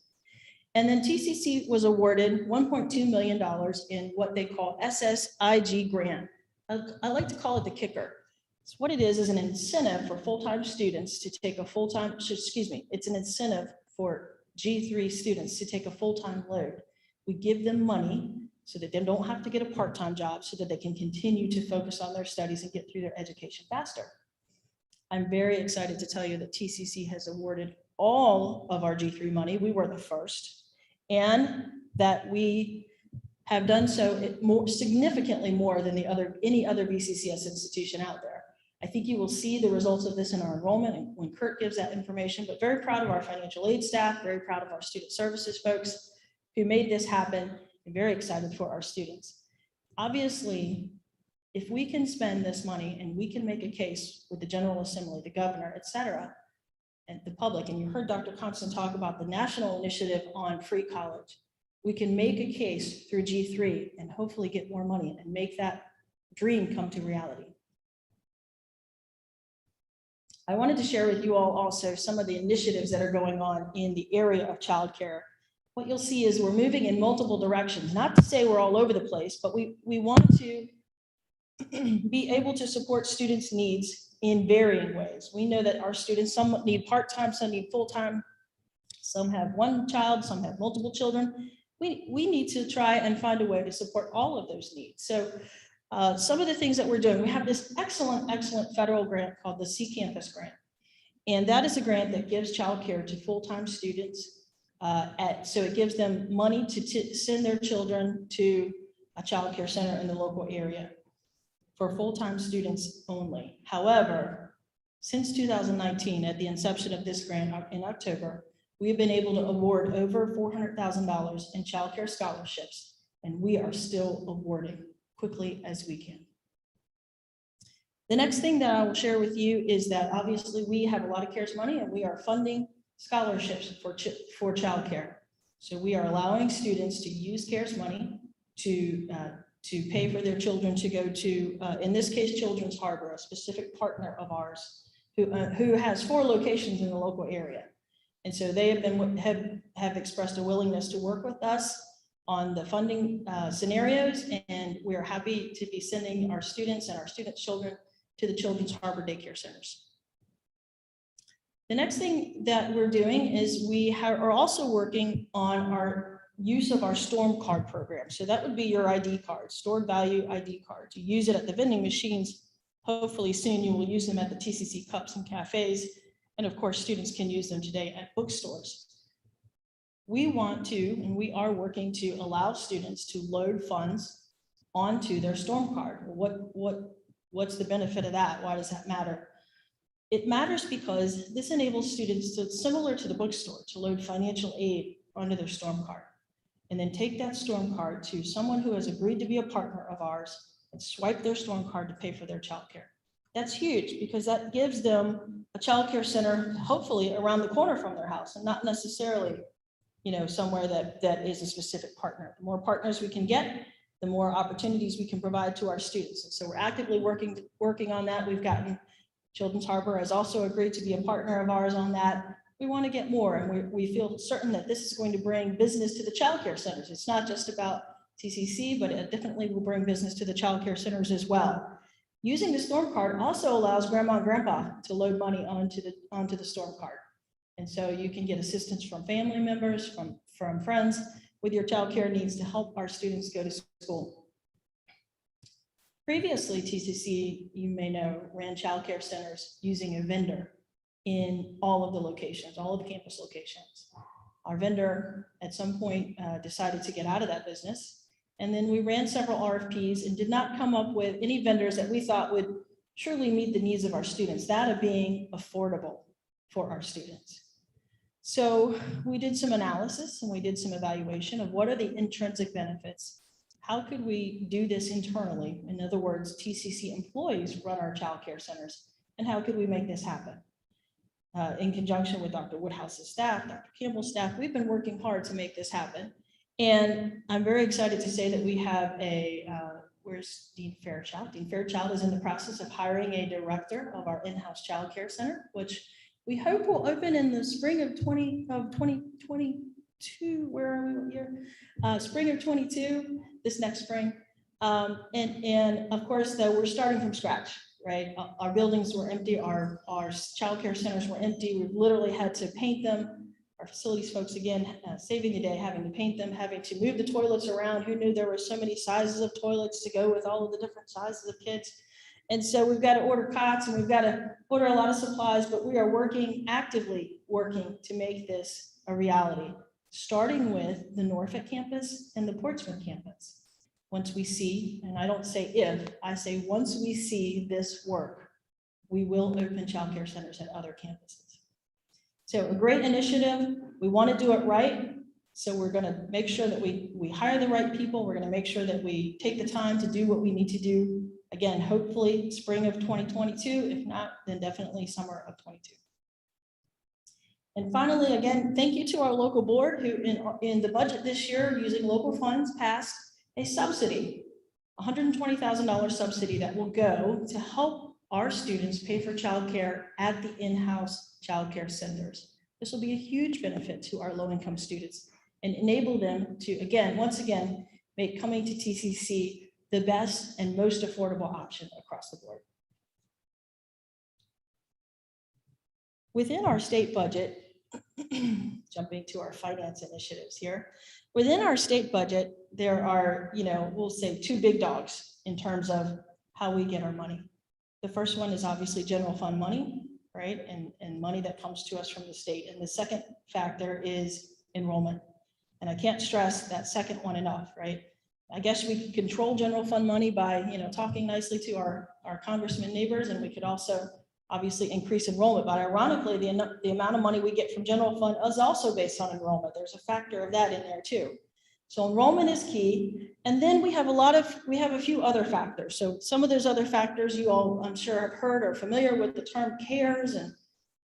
And then TCC was awarded $1.2 million in what they call SSIG grant. I like to call it the kicker. So what it is an incentive for full-time students to take a full-time, it's an incentive for G3 students to take a full-time load. We give them money so that they don't have to get a part-time job, so that they can continue to focus on their studies and get through their education faster. I'm very excited to tell you that TCC has awarded all of our G3 money. We were the first, and that we have done so significantly more than any other BCCS institution out there. I think you will see the results of this in our enrollment and when Kurt gives that information, but very proud of our financial aid staff, very proud of our student services folks who made this happen, and very excited for our students. Obviously, if we can spend this money and we can make a case with the General Assembly, the governor, et cetera, and the public, and you heard Dr. Constant talk about the national initiative on free college, we can make a case through G3 and hopefully get more money and make that dream come to reality. I wanted to share with you all also some of the initiatives that are going on in the area of childcare. What you'll see is we're moving in multiple directions, not to say we're all over the place, but we want to be able to support students' needs in varying ways. We know that our students, some need part-time, some need full-time, some have one child, some have multiple children. We need to try and find a way to support all of those needs. So some of the things that we're doing, we have this excellent federal grant called the C Campus Grant. And that is a grant that gives childcare to full-time students. So it gives them money to send their children to a childcare center in the local area for full-time students only. However, since 2019, at the inception of this grant in October, we have been able to award over $400,000 in childcare scholarships, and we are still awarding quickly as we can. The next thing that I will share with you is that obviously we have a lot of CARES money and we are funding scholarships for childcare. So we are allowing students to use CARES money to pay for their children to go to, in this case, Children's Harbor, a specific partner of ours who has 4 locations in the local area. And so they have expressed a willingness to work with us on the funding scenarios, and we are happy to be sending our students and our students' children to the Children's Harbor daycare centers. The next thing that we're doing is we are also working on our use of our storm card program. So that would be your ID card, stored value ID cards. You use it at the vending machines. Hopefully soon you will use them at the TCC cups and cafes. And of course, students can use them today at bookstores. We want to, and we are working to allow students to load funds onto their storm card. What's the benefit of that? Why does that matter? It matters because this enables students to, similar to the bookstore, to load financial aid onto their storm card, and then take that storm card to someone who has agreed to be a partner of ours and swipe their storm card to pay for their childcare. That's huge because that gives them a childcare center, hopefully around the corner from their house, and not necessarily, somewhere that is a specific partner. The more partners we can get, the more opportunities we can provide to our students. And so we're actively working on that. We've gotten Children's Harbor has also agreed to be a partner of ours on that. We want to get more, and we feel certain that this is going to bring business to the childcare centers. It's not just about TCC, but it definitely will bring business to the childcare centers as well. Using the storm card also allows grandma and grandpa to load money onto the storm card. And so you can get assistance from family members, from friends with your childcare needs to help our students go to school. Previously, TCC, you may know, ran childcare centers using a vendor in all of the locations, all of the campus locations. Our vendor at some point decided to get out of that business. And then we ran several RFPs and did not come up with any vendors that we thought would truly meet the needs of our students, that of being affordable for our students. So we did some analysis and we did some evaluation of what are the intrinsic benefits. How could we do this internally? In other words, TCC employees run our childcare centers, and how could we make this happen? In conjunction with Dr. Woodhouse's staff, Dr. Campbell's staff, we've been working hard to make this happen. And I'm very excited to say that we have where's Dean Fairchild? Dean Fairchild is in the process of hiring a director of our in-house childcare center, which we hope will open in the spring of 2022. Where are we? What year? Spring of 22, this next spring. And of course, though, we're starting from scratch, right? Our buildings were empty. Our childcare centers were empty. We've literally had to paint them. Our facilities folks, again, saving the day, having to paint them, having to move the toilets around. Who knew there were so many sizes of toilets to go with all of the different sizes of kids? And so we've got to order cots and we've got to order a lot of supplies, but we are actively working to make this a reality, starting with the Norfolk campus and the Portsmouth campus. Once we see, and I don't say if, I say once we see this work, we will open childcare centers at other campuses. So a great initiative. We want to do it right. So we're going to make sure that we hire the right people. We're going to make sure that we take the time to do what we need to do. Again, hopefully spring of 2022. If not, then definitely summer of 22. And finally, again, thank you to our local board who in the budget this year, using local funds, passed a subsidy, $120,000 subsidy that will go to help our students pay for childcare at the in-house childcare centers. This will be a huge benefit to our low-income students and enable them to, once again, make coming to TCC the best and most affordable option across the board. Within our state budget, jumping to our finance initiatives here, within our state budget, there are, we'll say 2 big dogs in terms of how we get our money. The first one is obviously general fund money, right? And money that comes to us from the state. And the second factor is enrollment. And I can't stress that second one enough, right? I guess we could control general fund money by, talking nicely to our congressman neighbors, and we could also obviously increase enrollment. But ironically, the amount of money we get from general fund is also based on enrollment. There's a factor of that in there too. So enrollment is key. And then we have a few other factors. So some of those other factors you all, I'm sure, have heard or familiar with the term CARES and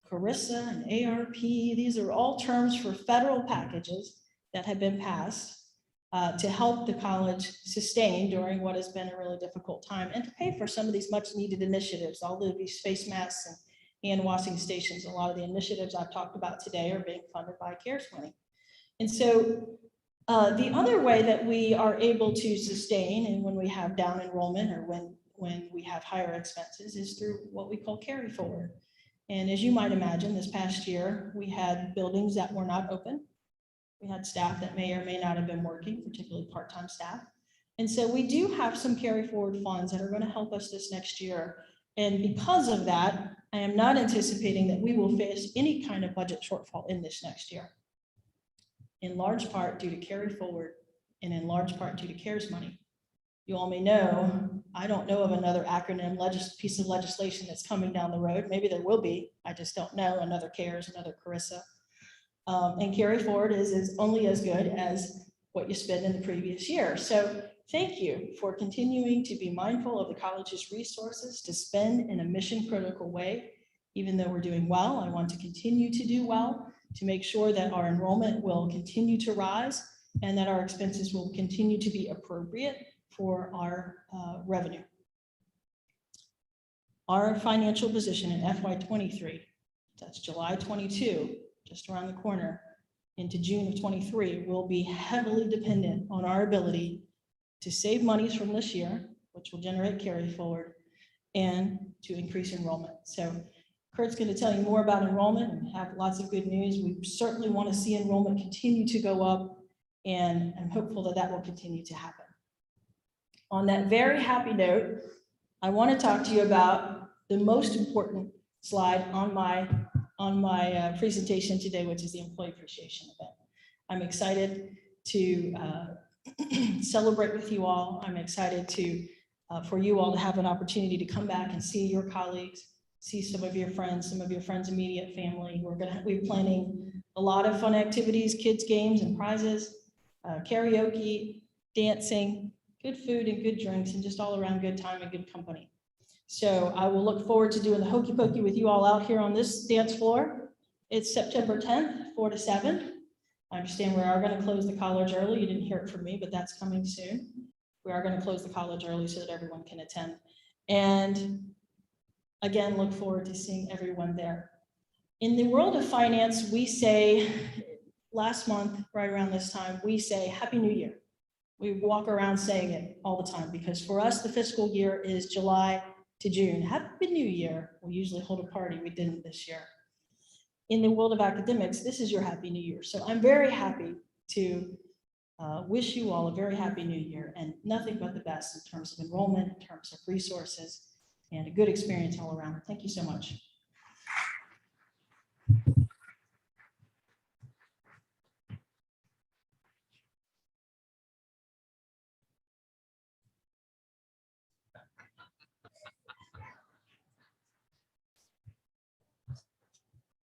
CARISA and ARP. These are all terms for federal packages that have been passed to help the college sustain during what has been a really difficult time and to pay for some of these much needed initiatives. All of these face masks and hand washing stations, a lot of the initiatives I've talked about today are being funded by CARES money. And so the other way that we are able to sustain, and when we have down enrollment or when we have higher expenses, is through what we call carry forward. And as you might imagine, this past year, we had buildings that were not open. We had staff that may or may not have been working, particularly part-time staff. And so we do have some carry forward funds that are going to help us this next year. And because of that, I am not anticipating that we will face any kind of budget shortfall in this next year. In large part due to carry forward and in large part due to CARES money. You all may know, I don't know of another acronym piece of legislation that's coming down the road. Maybe there will be, I just don't know, another CARES, another CARISA. And carry forward is only as good as what you spend in the previous year. So thank you for continuing to be mindful of the college's resources to spend in a mission critical way. Even though we're doing well, I want to continue to do well to make sure that our enrollment will continue to rise and that our expenses will continue to be appropriate for our revenue. Our financial position in FY23, that's July 22, just around the corner, into June of 23, will be heavily dependent on our ability to save monies from this year, which will generate carry forward, and to increase enrollment. So Kurt's going to tell you more about enrollment and have lots of good news. We certainly want to see enrollment continue to go up, and I'm hopeful that that will continue to happen. On that very happy note, I want to talk to you about the most important slide on my presentation today, which is the employee appreciation event. I'm excited to celebrate with you all. I'm excited for you all to have an opportunity to come back and see your colleagues, see some of your friends, immediate family. We're planning a lot of fun activities, kids games and prizes, karaoke, dancing, good food and good drinks, and just all around good time and good company. So I will look forward to doing the hokey pokey with you all out here on this dance floor. It's September 10th, 4 to 7. I understand we are going to close the college early. You didn't hear it from me, but that's coming soon. We are going to close the college early so that everyone can attend. And again, look forward to seeing everyone there. In the world of finance, we say, last month, right around this time, we say Happy New Year. We walk around saying it all the time because for us, the fiscal year is July to June. Happy New Year. We usually hold a party. We didn't this year. In the world of academics, this is your Happy New Year. So I'm very happy to wish you all a very Happy New Year and nothing but the best in terms of enrollment, in terms of resources, and a good experience all around. Thank you so much.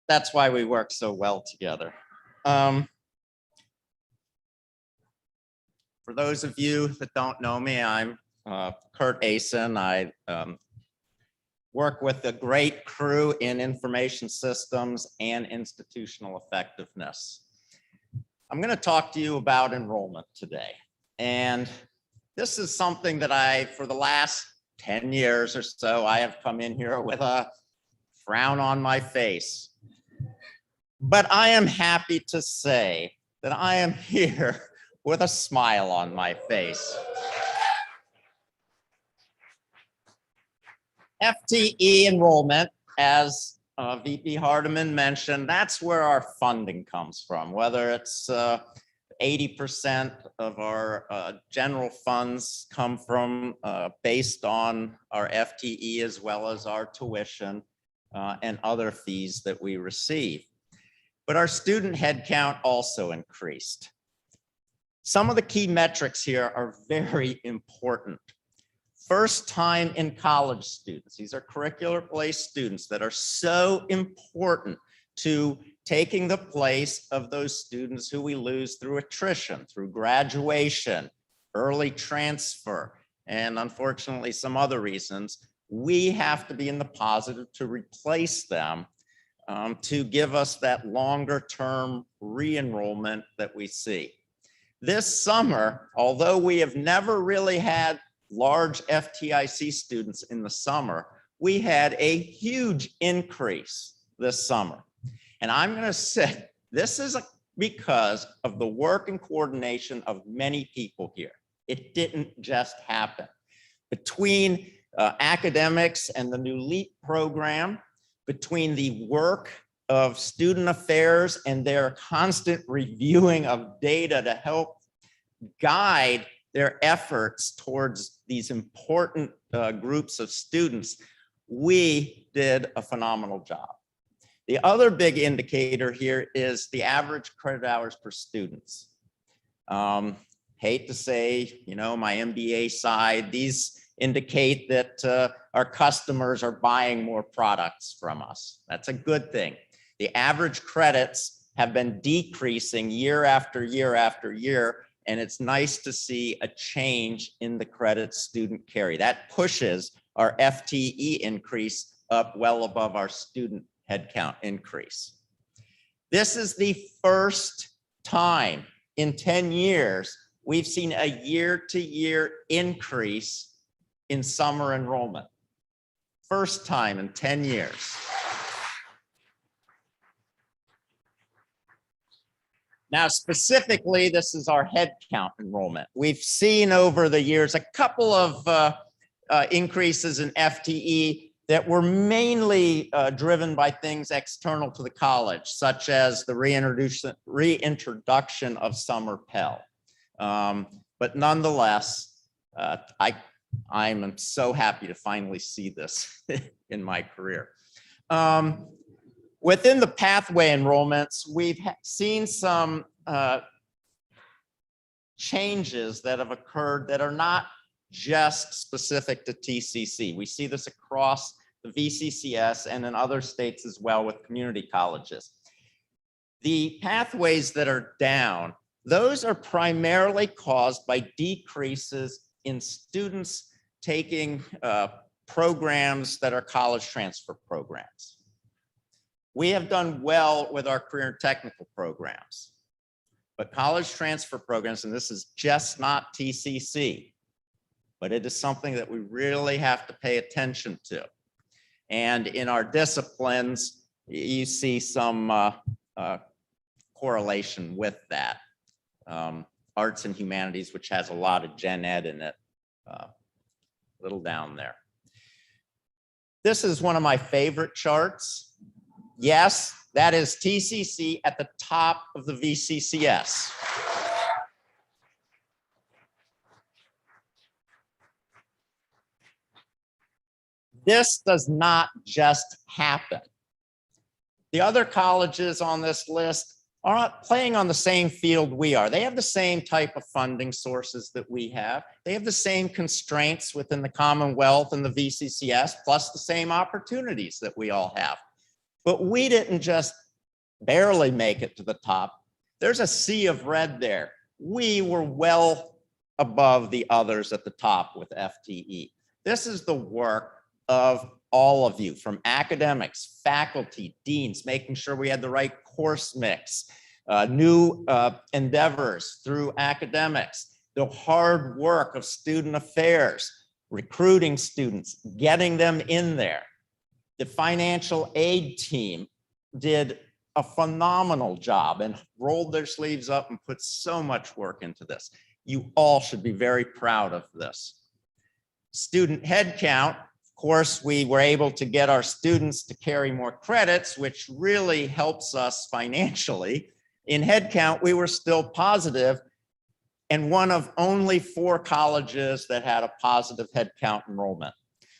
That's why we work so well together. For those of you that don't know me, I'm Kurt Asen. I work with a great crew in information systems and institutional effectiveness. I'm going to talk to you about enrollment today. And this is something that for the last 10 years or so, I have come in here with a frown on my face. But I am happy to say that I am here with a smile on my face. FTE enrollment, as VP Hardiman mentioned, that's where our funding comes from, whether it's 80% of our general funds come from based on our FTE as well as our tuition and other fees that we receive. But our student headcount also increased. Some of the key metrics here are very important. First time in college students, these are curricular-placed students that are so important to taking the place of those students who we lose through attrition, through graduation, early transfer, and unfortunately some other reasons. We have to be in the positive to replace them to give us that longer term re-enrollment that we see. This summer, although we have never really had large FTIC students in the summer, we had a huge increase this summer. And I'm going to say this is because of the work and coordination of many people here. It didn't just happen. Between academics and the new LEAP program, between the work of student affairs and their constant reviewing of data to help guide their efforts towards these important groups of students, we did a phenomenal job. The other big indicator here is the average credit hours per students. Hate to say, you know, my MBA side, these indicate that our customers are buying more products from us. That's a good thing. The average credits have been decreasing year after year after year, and it's nice to see a change in the credits student carry. That pushes our FTE increase up well above our student headcount increase. This is the first time in 10 years we've seen a year-to-year increase in summer enrollment. First time in 10 years. Now, specifically, this is our headcount enrollment. We've seen over the years a couple of increases in FTE that were mainly driven by things external to the college, such as the reintroduction of summer Pell. But nonetheless, I'm so happy to finally see this in my career. Within the pathway enrollments, we've seen some changes that have occurred that are not just specific to TCC. We see this across the VCCS and in other states as well with community colleges. The pathways that are down, those are primarily caused by decreases in students taking programs that are college transfer programs. We have done well with our career and technical programs, but college transfer programs, and this is just not TCC, but it is something that we really have to pay attention to. And in our disciplines, you see some correlation with that. Arts and humanities, which has a lot of gen ed in it, a little down there. This is one of my favorite charts. Yes, that is TCC at the top of the VCCS. This does not just happen. The other colleges on this list are not playing on the same field we are. They have the same type of funding sources that we have. They have the same constraints within the Commonwealth and the VCCS, plus the same opportunities that we all have. But we didn't just barely make it to the top. There's a sea of red there. We were well above the others at the top with FTE. This is the work of all of you, from academics, faculty, deans, making sure we had the right course mix, new endeavors through academics, the hard work of student affairs, recruiting students, getting them in there. The financial aid team did a phenomenal job and rolled their sleeves up and put so much work into this. You all should be very proud of this. Student headcount. Of course, we were able to get our students to carry more credits, which really helps us financially. In headcount, we were still positive, and one of only 4 colleges that had a positive headcount enrollment.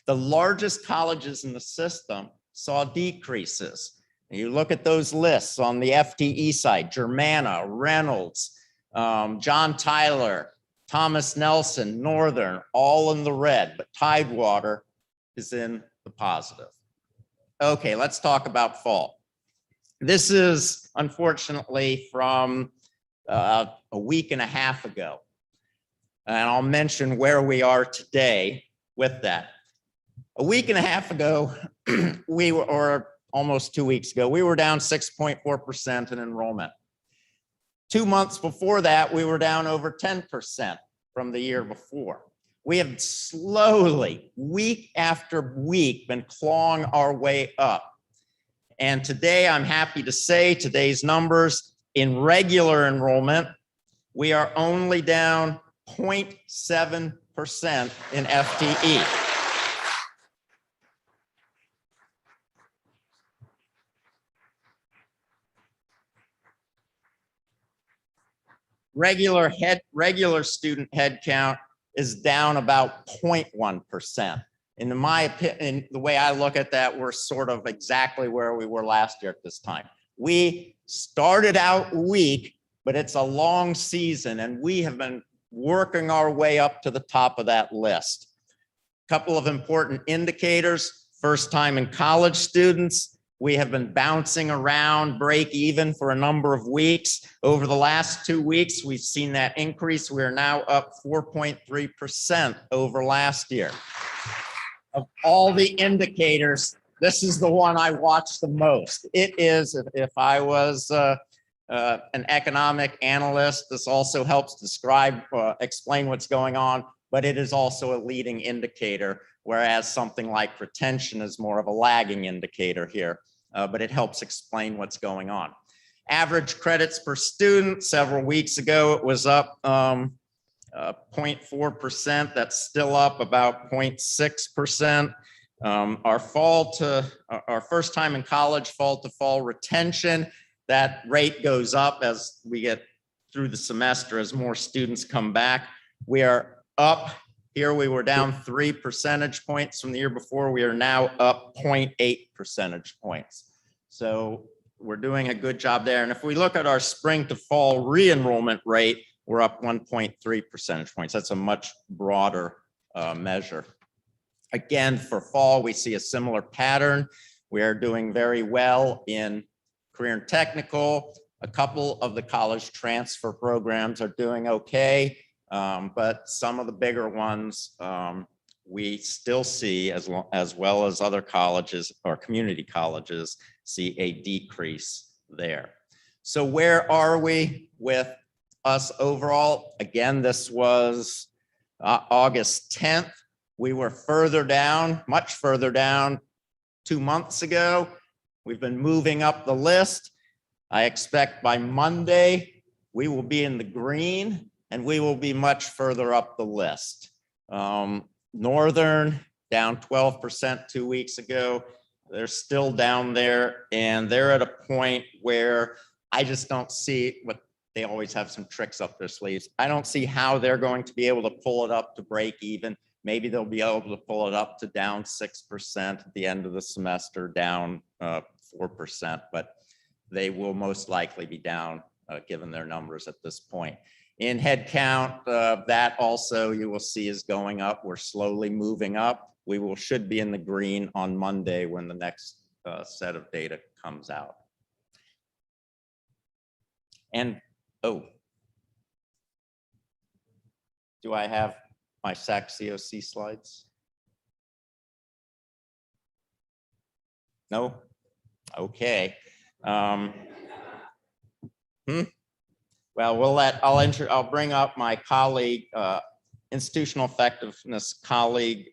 The largest colleges in the system saw decreases. And you look at those lists on the FTE side: Germanna, Reynolds, John Tyler, Thomas Nelson, Northern, all in the red, but Tidewater is in the positive. Okay, let's talk about fall. This is unfortunately from a week and a half ago. And I'll mention where we are today with that. A week and a half ago, or almost 2 weeks ago, we were down 6.4% in enrollment. 2 months before that, we were down over 10% from the year before. We have slowly, week after week, been clawing our way up. And today, I'm happy to say today's numbers in regular enrollment, we are only down 0.7% in FTE. Regular student head count is down about 0.1%. And in my opinion, the way I look at that, we're sort of exactly where we were last year at this time. We started out weak, but it's a long season, and we have been working our way up to the top of that list. A couple of important indicators: first time in college students. We have been bouncing around break even for a number of weeks. Over the last 2 weeks, we've seen that increase. We are now up 4.3% over last year. Of all the indicators, this is the one I watch the most. It is, if I was an economic analyst, this also helps describe, explain what's going on, but it is also a leading indicator, whereas something like retention is more of a lagging indicator here, but it helps explain what's going on. Average credits per student, several weeks ago, it was up 0.4%. That's still up about 0.6%. Our first time in college fall to fall retention, that rate goes up as we get through the semester, as more students come back. We are up here. We were down 3 percentage points from the year before. We are now up 0.8 percentage points. So we're doing a good job there. And if we look at our spring to fall re-enrollment rate, we're up 1.3 percentage points. That's a much broader measure. Again, for fall, we see a similar pattern. We are doing very well in career and technical. A couple of the college transfer programs are doing okay, but some of the bigger ones we still see, as well as other colleges or community colleges, see a decrease there. So where are we with us overall? Again, this was August 10th. We were further down, much further down 2 months ago. We've been moving up the list. I expect by Monday, we will be in the green and we will be much further up the list. Northern, down 12% 2 weeks ago. They're still down there, and they're at a point where I just don't see what they always have some tricks up their sleeves. I don't see how they're going to be able to pull it up to break even. Maybe they'll be able to pull it up to down 6% at the end of the semester, down 4%, but they will most likely be down given their numbers at this point. In head count, that also you will see is going up. We're slowly moving up. We should be in the green on Monday when the next set of data comes out. And, oh, do I have my SAC COC slides? No? Okay. Well, I'll bring up my colleague, institutional effectiveness colleague,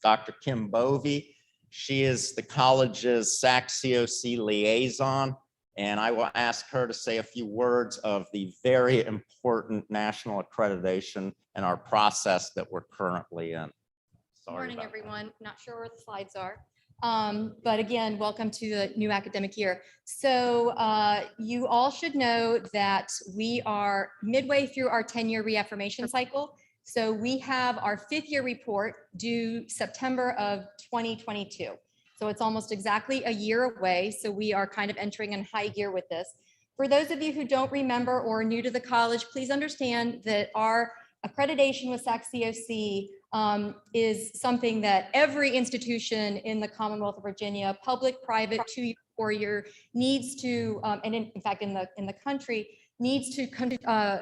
Dr. Kim Bovey. She is the college's SAC COC liaison, and I will ask her to say a few words of the very important national accreditation and our process that we're currently in. Good morning, everyone. Not sure where the slides are. But again, welcome to the new academic year. So you all should know that we are midway through our 10-year reaffirmation cycle. So we have our 5th year report due September of 2022. So it's almost exactly a year away. So we are kind of entering in high gear with this. For those of you who don't remember or are new to the college, please understand that our accreditation with SAC COC is something that every institution in the Commonwealth of Virginia, public, private, 2-year, 4-year, needs to, and in fact in the country, needs to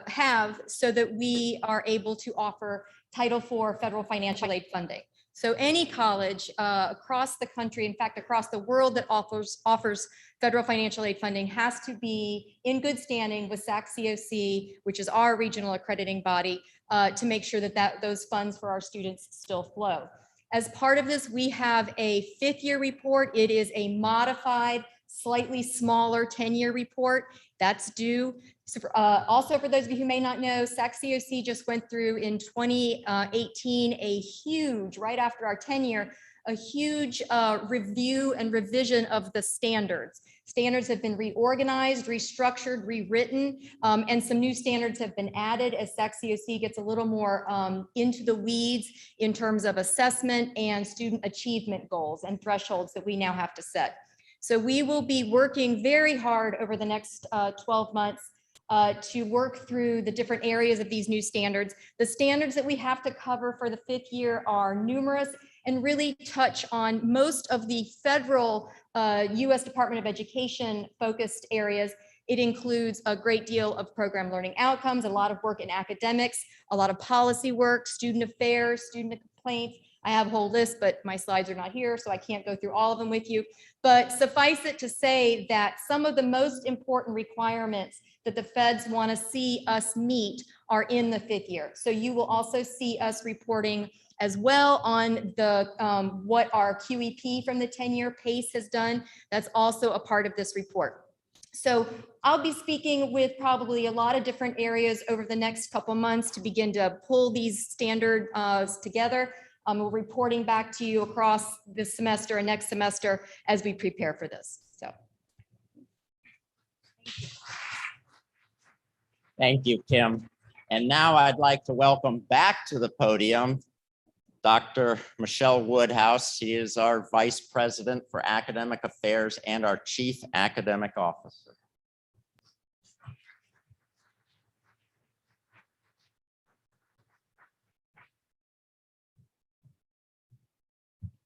have so that we are able to offer Title IV federal financial aid funding. So any college across the country, in fact, across the world that offers federal financial aid funding has to be in good standing with SAC-COC, which is our regional accrediting body, to make sure that those funds for our students still flow. As part of this, we have a 5th-year report. It is a modified, slightly smaller 10-year report that's due. So also, for those of you who may not know, SAC-COC just went through in 2018 a huge, right after our 10-year, a huge review and revision of the standards. Standards have been reorganized, restructured, rewritten, and some new standards have been added as SAC-COC gets a little more into the weeds in terms of assessment and student achievement goals and thresholds that we now have to set. So we will be working very hard over the next 12 months to work through the different areas of these new standards. The standards that we have to cover for the 5th year are numerous and really touch on most of the federal U.S. Department of Education focused areas. It includes a great deal of program learning outcomes, a lot of work in academics, a lot of policy work, student affairs, student complaints. I have a whole list, but my slides are not here, so I can't go through all of them with you. But suffice it to say that some of the most important requirements that the feds want to see us meet are in the 5th year. So you will also see us reporting as well on the what our QEP from the 10-year PACE has done. That's also a part of this report. So I'll be speaking with probably a lot of different areas over the next couple months to begin to pull these standards together. We're reporting back to you across this semester and next semester as we prepare for this. So. Thank you, Kim. And now I'd like to welcome back to the podium Dr. Michelle Woodhouse. She is our Vice President for Academic Affairs and our Chief Academic Officer.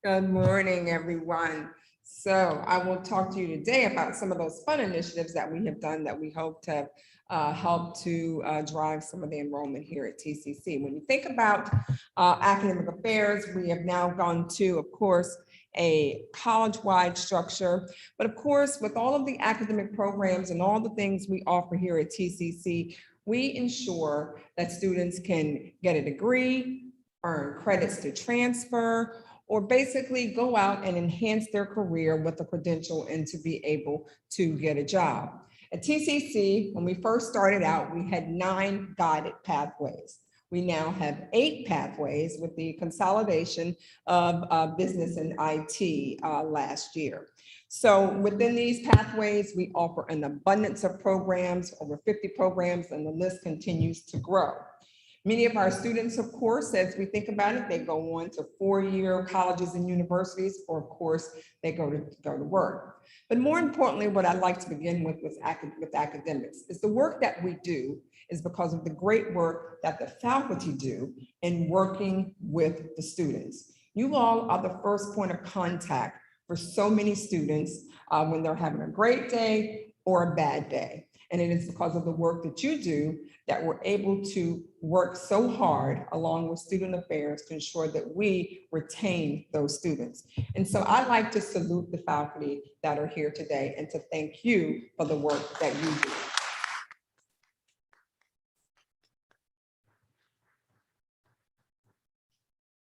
Good morning, everyone. So I will talk to you today about some of those fun initiatives that we have done that we hope to help to drive some of the enrollment here at TCC. When you think about academic affairs, we have now gone to, of course, a college-wide structure. But of course, with all of the academic programs and all the things we offer here at TCC, we ensure that students can get a degree, earn credits to transfer, or basically go out and enhance their career with a credential and to be able to get a job. At TCC, when we first started out, we had 9 guided pathways. We now have 8 pathways with the consolidation of business and IT last year. So within these pathways, we offer an abundance of programs, over 50 programs, and the list continues to grow. Many of our students, of course, as we think about it, they go on to 4-year colleges and universities, or of course, they go to work. But more importantly, what I'd like to begin with academics is the work that we do is because of the great work that the faculty do in working with the students. You all are the first point of contact for so many students when they're having a great day or a bad day. And it is because of the work that you do that we're able to work so hard along with student affairs to ensure that we retain those students. And so I'd like to salute the faculty that are here today and to thank you for the work that you do.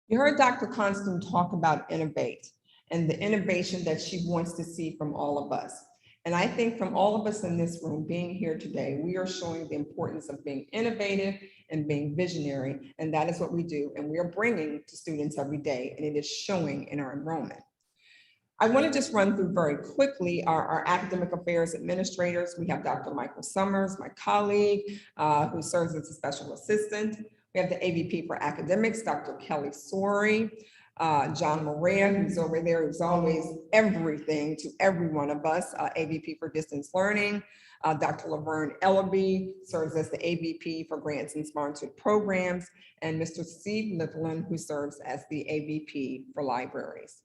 You heard Dr. Constand talk about innovate and the innovation that she wants to see from all of us. And I think from all of us in this room being here today, we are showing the importance of being innovative and being visionary. And that is what we do. And we are bringing to students every day, and it is showing in our enrollment. I want to just run through very quickly our academic affairs administrators. We have Dr. Michael Summers, my colleague, who serves as a special assistant. We have the AVP for academics, Dr. Kelly Sorey. John Maria, who's over there, who's always everything to every one of us, AVP for distance learning. Dr. Laverne Ellaby serves as the AVP for grants and sponsored programs, and Mr. Steve Lithlin, who serves as the AVP for libraries.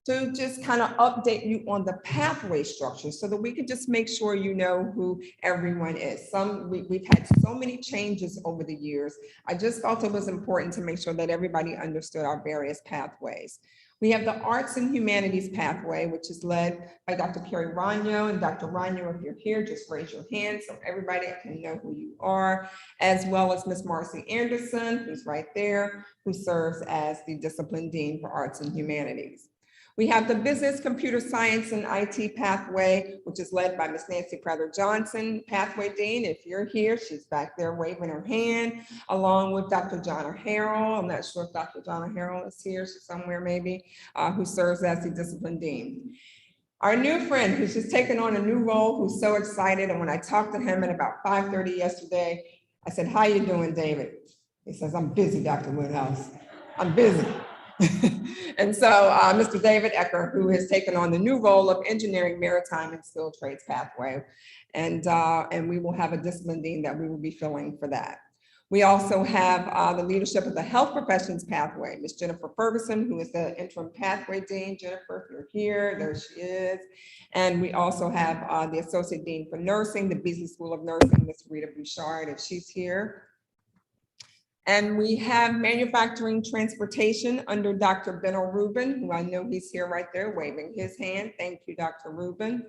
to just kind of update you on the pathway structure so that we can just make sure you know who everyone is. We've had so many changes over the years. I just felt it was important to make sure that everybody understood our various pathways. We have the Arts and Humanities pathway, which is led by Dr. Carrie Ragno. And Dr. Ragno, if you're here, just raise your hand so everybody can know who you are, as well as Ms. Marcia Anderson, who's right there, who serves as the Discipline Dean for Arts and Humanities. We have the Business, Computer Science, and IT pathway, which is led by Ms. Nancy Prather Johnson, Pathway Dean. If you're here, she's back there waving her hand, along with Dr. Jonna Harrell. I'm not sure if Dr. Jonna Harrell is here, she's somewhere maybe, who serves as the Discipline Dean. Our new friend who's just taken on a new role, who's so excited. And when I talked to him at about 5:30 yesterday, I said, "How you doing, David?" He says, "I'm busy, Dr. Woodhouse. I'm busy." And so Mr. David Ecker, who has taken on the new role of Engineering, Maritime, and Skilled Trades pathway. And we will have a discipline dean that we will be filling for that. We also have the leadership of the Health Professions pathway, Ms. Jennifer Ferguson, who is the interim pathway dean. Jennifer, if you're here, there she is. And we also have the associate dean for nursing, the Beasley School of Nursing, Ms. Rita Bouchard, if she's here. And we have manufacturing transportation under Dr. Benno Rubin, who I know he's here right there waving his hand. Thank you, Dr. Rubin.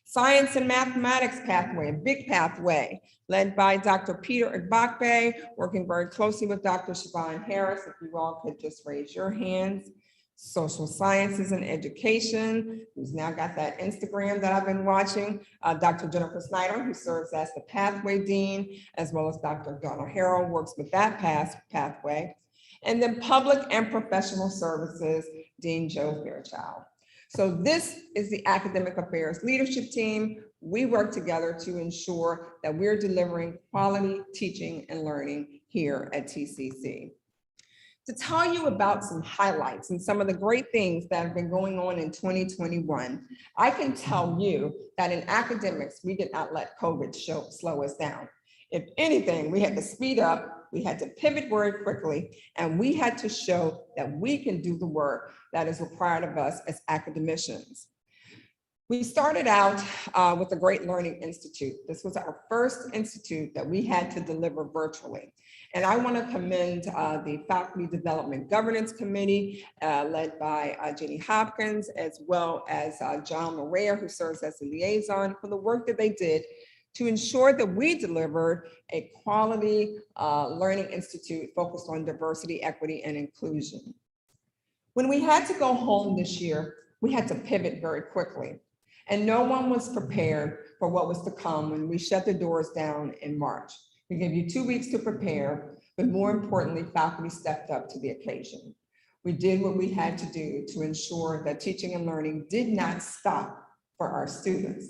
Science and mathematics pathway, a big pathway led by Dr. Peter Agbakbe, working very closely with Dr. Siobhan Harris. If you all could just raise your hands. Social sciences and education, who's now got that Instagram that I've been watching. Dr. Jennifer Snyder, who serves as the pathway dean, as well as Dr. Donna Harrell, works with that pathway. And then public and professional services, Dean Joe Fairchild. So this is the academic affairs leadership team. We work together to ensure that we're delivering quality teaching and learning here at TCC. To tell you about some highlights and some of the great things that have been going on in 2021, I can tell you that in academics, we did not let COVID slow us down. If anything, we had to speed up, we had to pivot very quickly, and we had to show that we can do the work that is required of us as academicians. We started out with the Great Learning Institute. This was our first institute that we had to deliver virtually. And I want to commend the Faculty Development Governance Committee led by Jenny Hopkins, as well as John Morea, who serves as the liaison, for the work that they did to ensure that we delivered a quality learning institute focused on diversity, equity, and inclusion. When we had to go home this year, we had to pivot very quickly. And no one was prepared for what was to come when we shut the doors down in March. We gave you 2 weeks to prepare, but more importantly, faculty stepped up to the occasion. We did what we had to do to ensure that teaching and learning did not stop for our students.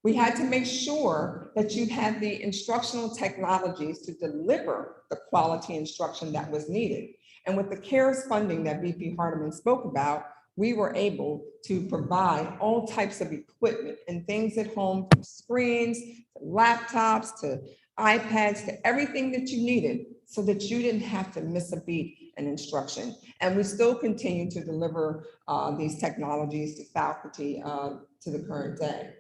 We had to make sure that you had the instructional technologies to deliver the quality instruction that was needed. And with the CARES funding that VP Hardeman spoke about, we were able to provide all types of equipment and things at home, from screens, to laptops, to iPads, to everything that you needed so that you didn't have to miss a beat in instruction. And we still continue to deliver these technologies to faculty to the current day.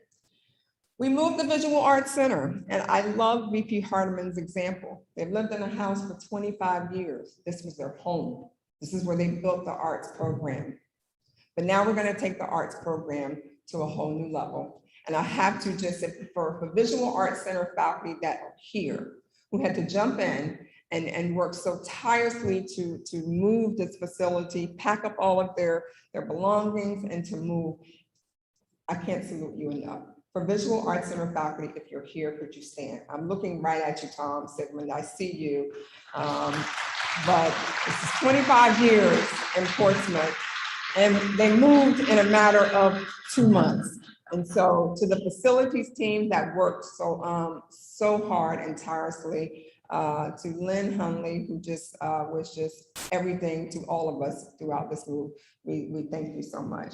We moved the Visual Arts Center, and I love VP Hardeman's example. They've lived in a house for 25 years. This was their home. This is where they built the arts program. But now we're going to take the arts program to a whole new level. And I have to just, for Visual Arts Center faculty that are here, who had to jump in and work so tirelessly to move this facility, pack up all of their belongings and to move, I can't salute you enough. For Visual Arts Center faculty, if you're here, could you stand? I'm looking right at you, Tom Sigmund, I see you. But this is 25 years in Portsmouth, and they moved in a matter of 2 months. And so to the facilities team that worked so hard and tirelessly, to Lynn Hunley, who just was just everything to all of us throughout this move, we thank you so much.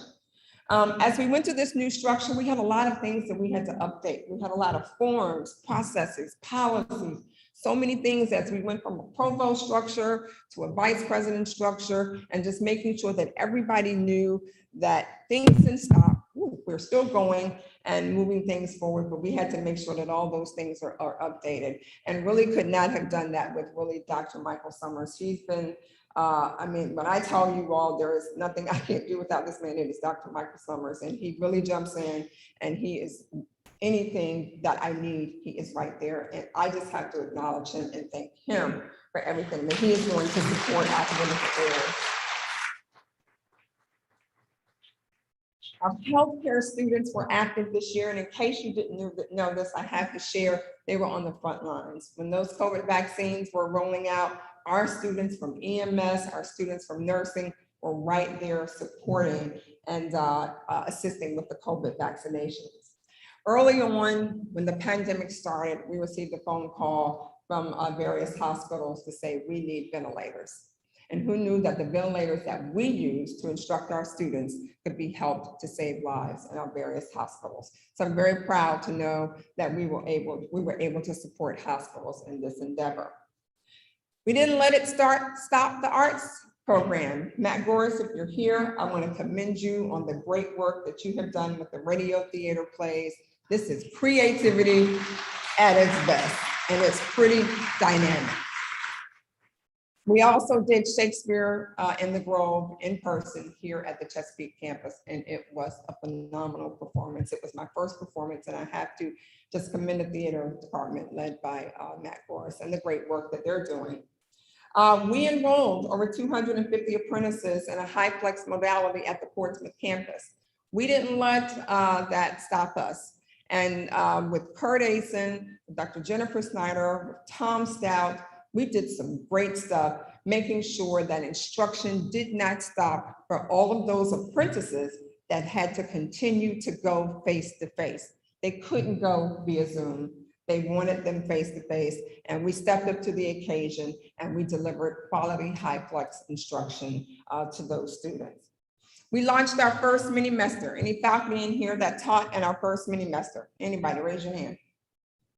As we went to this new structure, we had a lot of things that we had to update. We had a lot of forms, processes, policies, So many things as we went from a provost structure to a vice president structure, and just making sure that everybody knew that things didn't stop. We're still going and moving things forward, but we had to make sure that all those things are updated, and really could not have done that with really Dr. Michael Summers. He's been, I mean, when I tell you all, there is nothing I can't do without this man. It is Dr. Michael Summers, and he really jumps in, and he is anything that I need, he is right there. And I just have to acknowledge him and thank him for everything that he is doing to support academic affairs. Our healthcare students were active this year, and in case you didn't know this, I have to share, they were on the front lines. When those COVID vaccines were rolling out, our students from EMS, our students from nursing were right there supporting and assisting with the COVID vaccinations. Early on, when the pandemic started, we received a phone call from various hospitals to say we need ventilators. And who knew that the ventilators that we use to instruct our students could be helped to save lives in our various hospitals. So I'm very proud to know that we were able to support hospitals in this endeavor. We didn't let it stop the arts program. Matt Goris, if you're here, I want to commend you on the great work that you have done with the radio theater plays. This is creativity at its best, and it's pretty dynamic. We also did Shakespeare in the Grove in person here at the Chesapeake campus, and it was a phenomenal performance. It was my first performance, and I have to just commend the theater department led by Matt Goris and the great work that they're doing. We enrolled over 250 apprentices in a high flex modality at the Portsmouth campus. We didn't let that stop us. And with Kurt Asen, Dr. Jennifer Snyder, with Tom Stout, we did some great stuff, making sure that instruction did not stop for all of those apprentices that had to continue to go face to face. They couldn't go via Zoom. They wanted them face to face, and we stepped up to the occasion and we delivered quality high flex instruction to those students. We launched our first mini-mester. Any faculty in here that taught in our first mini-mester? Anybody, raise your hand.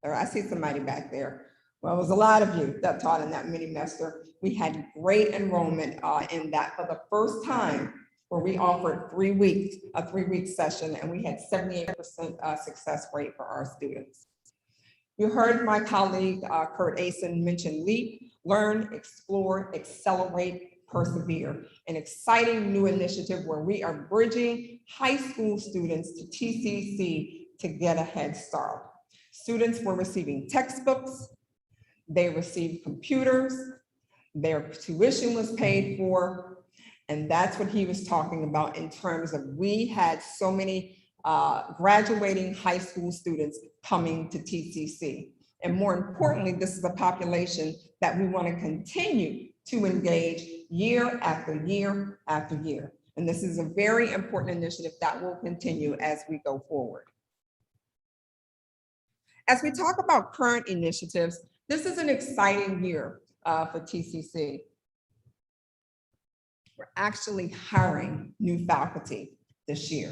Or I see somebody back there. Well, it was a lot of you that taught in that mini-mester. We had great enrollment in that for the first time, where we offered 3 weeks, a 3-week session, and we had 78% success rate for our students. You heard my colleague, Kurt Asen, mention LEAP, Learn, Explore, Accelerate, Persevere, an exciting new initiative where we are bridging high school students to TCC to get a head start. Students were receiving textbooks, they received computers, their tuition was paid for, and that's what he was talking about in terms of we had so many graduating high school students coming to TCC. And more importantly, this is a population that we want to continue to engage year after year after year. And this is a very important initiative that will continue as we go forward. As we talk about current initiatives, this is an exciting year for TCC. We're actually hiring new faculty this year.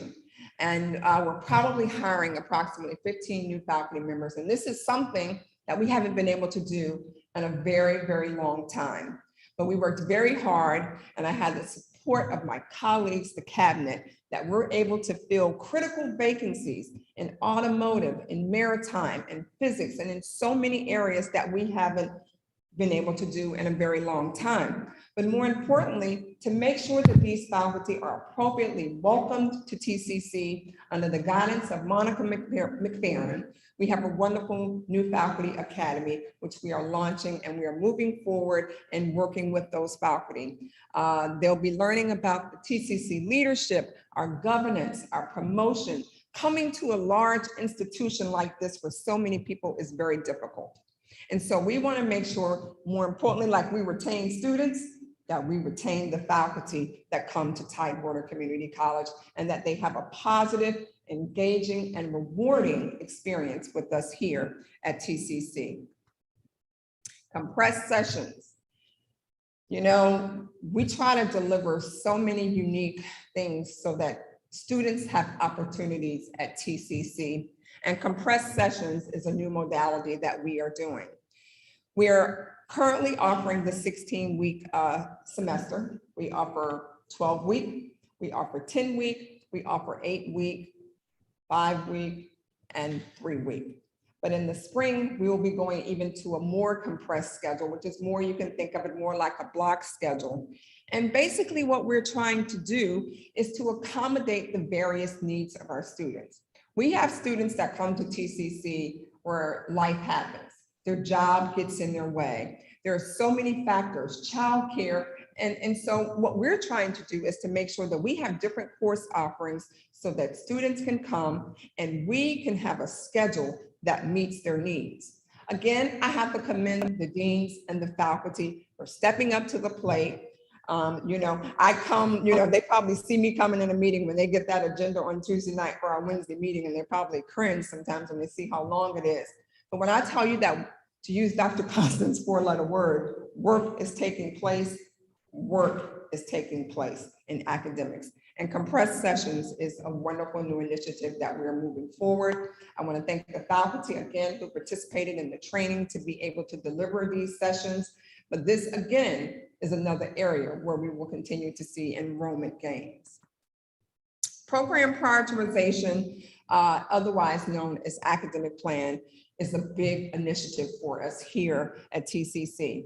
And we're probably hiring approximately 15 new faculty members. And this is something that we haven't been able to do in a very, very long time. But we worked very hard, and I had the support of my colleagues, the cabinet, that we're able to fill critical vacancies in automotive, in maritime, in physics, and in so many areas that we haven't been able to do in a very long time. But more importantly, to make sure that these faculty are appropriately welcomed to TCC under the guidance of Monica McFerrin. We have a wonderful new faculty academy, which we are launching, and we are moving forward and working with those faculty. They'll be learning about the TCC leadership, our governance, our promotion. Coming to a large institution like this for so many people is very difficult. And so we want to make sure, more importantly, like we retain students, that we retain the faculty that come to Tidewater Community College, and that they have a positive, engaging, and rewarding experience with us here at TCC. Compressed sessions. You know, we try to deliver so many unique things so that students have opportunities at TCC, and compressed sessions is a new modality that we are doing. We're currently offering the 16-week semester. We offer 12-week, we offer 10-week, we offer 8-week, 5-week, and 3-week. But in the spring, we will be going even to a more compressed schedule, which is more, you can think of it more like a block schedule. And basically what we're trying to do is to accommodate the various needs of our students. We have students that come to TCC where life happens. Their job gets in their way. There are so many factors, childcare. And so what we're trying to do is to make sure that we have different course offerings so that students can come and we can have a schedule that meets their needs. Again, I have to commend the deans and the faculty for stepping up to the plate. I come, they probably see me coming in a meeting when they get that agenda on Tuesday night for our Wednesday meeting, and they probably cringe sometimes when they see how long it is. But when I tell you that, to use Dr. Constand's four-letter word, work is taking place, work is taking place in academics. And Compressed Sessions is a wonderful new initiative that we're moving forward. I want to thank the faculty again who participated in the training to be able to deliver these sessions. But this again is another area where we will continue to see enrollment gains. Program prioritization, otherwise known as academic plan, is a big initiative for us here at TCC.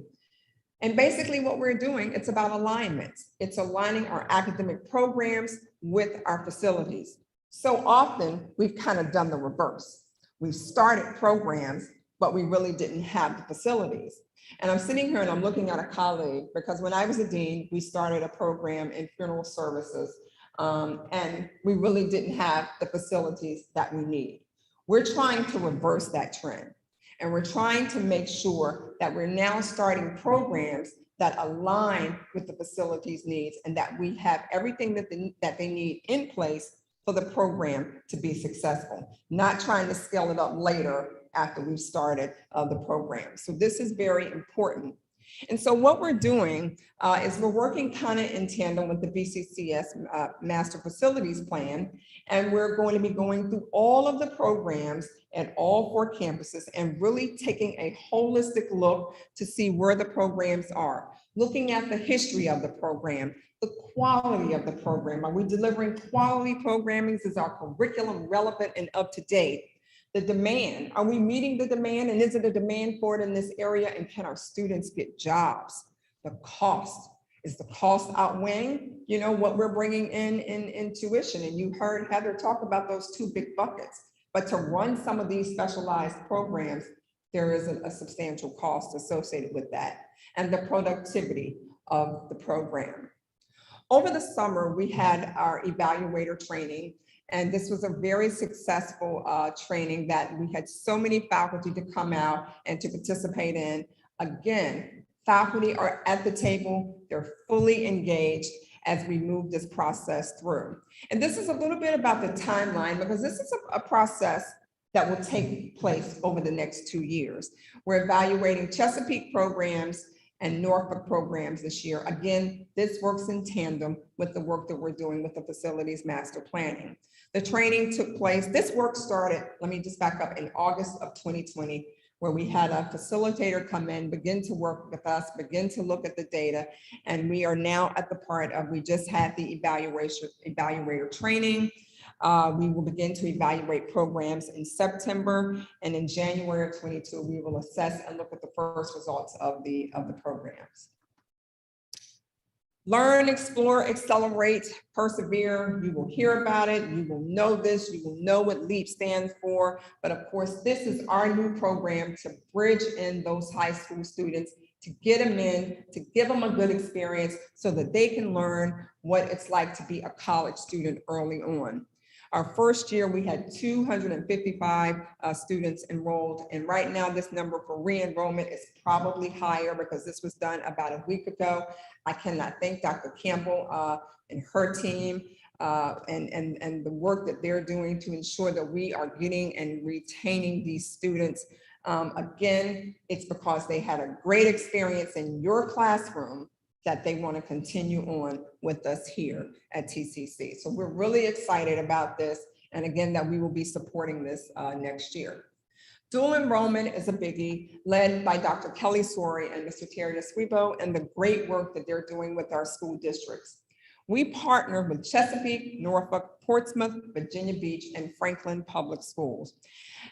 And basically what we're doing, it's about alignment. It's aligning our academic programs with our facilities. So often we've kind of done the reverse. We've started programs, but we really didn't have the facilities. And I'm sitting here and I'm looking at a colleague because when I was a dean, we started a program in funeral services and we really didn't have the facilities that we need. We're trying to reverse that trend. And we're trying to make sure that we're now starting programs that align with the facilities needs and that we have everything that they need in place for the program to be successful, not trying to scale it up later after we've started the program. So this is very important. And so what we're doing is we're working kind of in tandem with the BCCS Master Facilities Plan, and we're going to be going through all of the programs at all 4 campuses and really taking a holistic look to see where the programs are, looking at the history of the program, the quality of the program. Are we delivering quality programming? Is our curriculum relevant and up to date? The demand, are we meeting the demand, and is it a demand for it in this area, and can our students get jobs? The cost, is the cost outweighing, what we're bringing in tuition? And you heard Heather talk about those 2 big buckets, but to run some of these specialized programs, there is a substantial cost associated with that, and the productivity of the program. Over the summer, we had our Evaluator Training, and this was a very successful training that we had so many faculty to come out and to participate in. Again, faculty are at the table, they're fully engaged as we move this process through. And this is a little bit about the timeline because this is a process that will take place over the next 2 years. We're evaluating Chesapeake programs and Norfolk programs this year. Again, this works in tandem with the work that we're doing with the Facilities Master Planning. The training took place, this work started, let me just back up, in August of 2020, where we had a facilitator come in, begin to work with us, begin to look at the data. And we are now at the part of, we just had the evaluator training. We will begin to evaluate programs in September, and in January of 22, we will assess and look at the first results of the programs. Learn, explore, accelerate, persevere. You will hear about it. You will know this. You will know what LEAP stands for. But of course, this is our new program to bridge in those high school students, to get them in, to give them a good experience so that they can learn what it's like to be a college student early on. Our first year, we had 255 students enrolled. And right now, this number for re-enrollment is probably higher because this was done about a week ago. I cannot thank Dr. Campbell and her team and the work that they're doing to ensure that we are getting and retaining these students. Again, it's because they had a great experience in your classroom that they want to continue on with us here at TCC. So we're really excited about this. And again, that we will be supporting this next year. Dual enrollment is a biggie, led by Dr. Kelly Sori and Mr. Terry DeSwibo, and the great work that they're doing with our school districts. We partner with Chesapeake, Norfolk, Portsmouth, Virginia Beach, and Franklin Public Schools.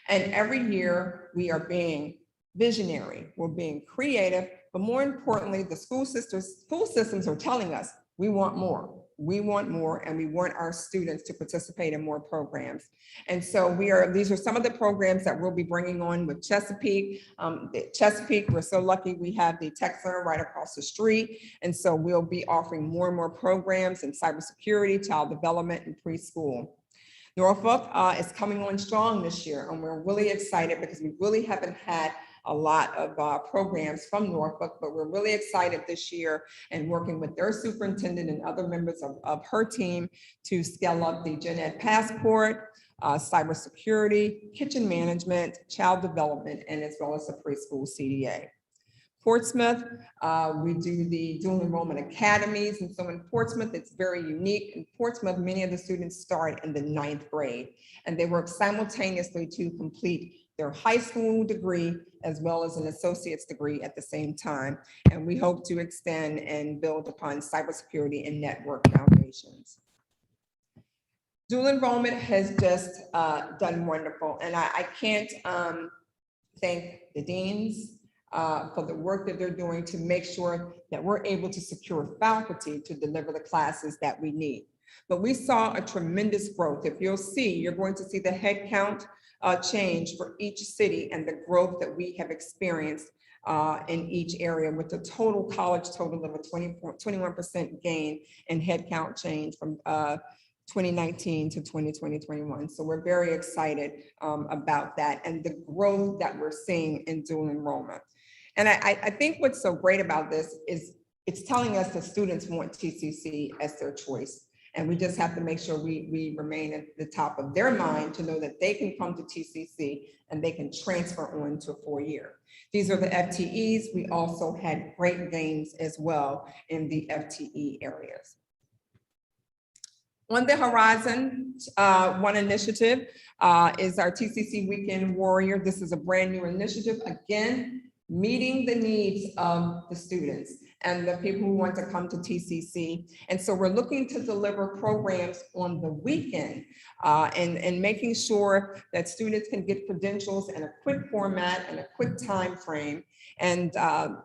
And every year we are being visionary, we're being creative, but more importantly, the school systems are telling us we want more. We want more, and we want our students to participate in more programs. And so these are some of the programs that we'll be bringing on with Chesapeake. Chesapeake, we're so lucky we have the tech center right across the street. And so we'll be offering more and more programs in cybersecurity, child development, and preschool. Norfolk is coming on strong this year, and we're really excited because we really haven't had a lot of programs from Norfolk, but we're really excited this year and working with their superintendent and other members of her team to scale up the Gen Ed Passport, cybersecurity, kitchen management, child development, and as well as the preschool CDA. Portsmouth, we do the dual enrollment academies. And so in Portsmouth, it's very unique. In Portsmouth, many of the students start in the 9th grade, and they work simultaneously to complete their high school degree as well as an associate's degree at the same time. And we hope to extend and build upon cybersecurity and network foundations. Dual enrollment has just done wonderful. And I can't thank the deans for the work that they're doing to make sure that we're able to secure faculty to deliver the classes that we need. But we saw a tremendous growth. If you'll see, you're going to see the head count change for each city and the growth that we have experienced in each area, with the total college total of a 21% gain in head count change from 2019 to 2020-21. So we're very excited about that and the growth that we're seeing in dual enrollment. And I think what's so great about this is it's telling us that students want TCC as their choice. And we just have to make sure we remain at the top of their mind to know that they can come to TCC and they can transfer on to a 4-year. These are the FTEs. We also had great gains as well in the FTE areas. On the horizon, one initiative is our Tcc Weekend Warrior. This is a brand new initiative, again, meeting the needs of the students and the people who want to come to TCC. And so we're looking to deliver programs on the weekend and making sure that students can get credentials in a quick format and a quick time frame. And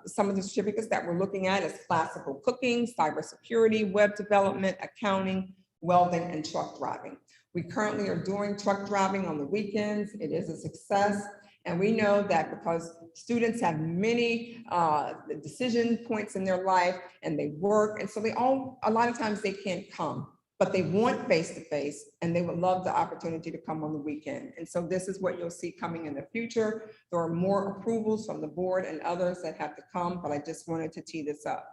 some of the certificates that we're looking at is classical cooking, cybersecurity, web development, accounting, welding, and truck driving. We currently are doing truck driving on the weekends. It is a success. And we know that because students have many decision points in their life and they work. And so a lot of times they can't come, but they want face-to-face and they would love the opportunity to come on the weekend. And so this is what you'll see coming in the future. There are more approvals from the board and others that have to come, but I just wanted to tee this up.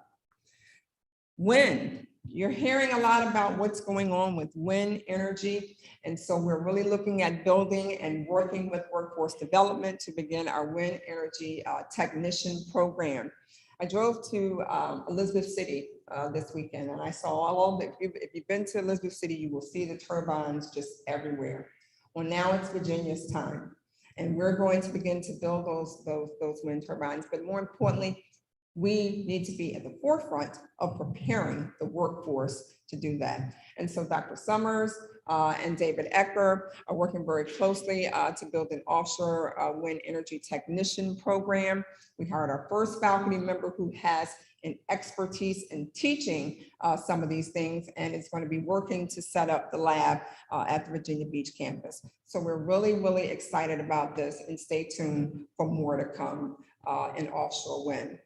Wind. You're hearing a lot about what's going on with wind energy. And so we're really looking at building and working with workforce development to begin our wind energy technician program. I drove to Elizabeth City this weekend and I saw all of it. If you've been to Elizabeth City, you will see the turbines just everywhere. Well, now it's Virginia's time. And we're going to begin to build those wind turbines. But more importantly, we need to be at the forefront of preparing the workforce to do that. And so Dr. Summers and David Ecker are working very closely to build an offshore wind energy technician program. We hired our first faculty member who has an expertise in teaching some of these things and is going to be working to set up the lab at the Virginia Beach campus. So we're really, really excited about this, and stay tuned for more to come in offshore wind.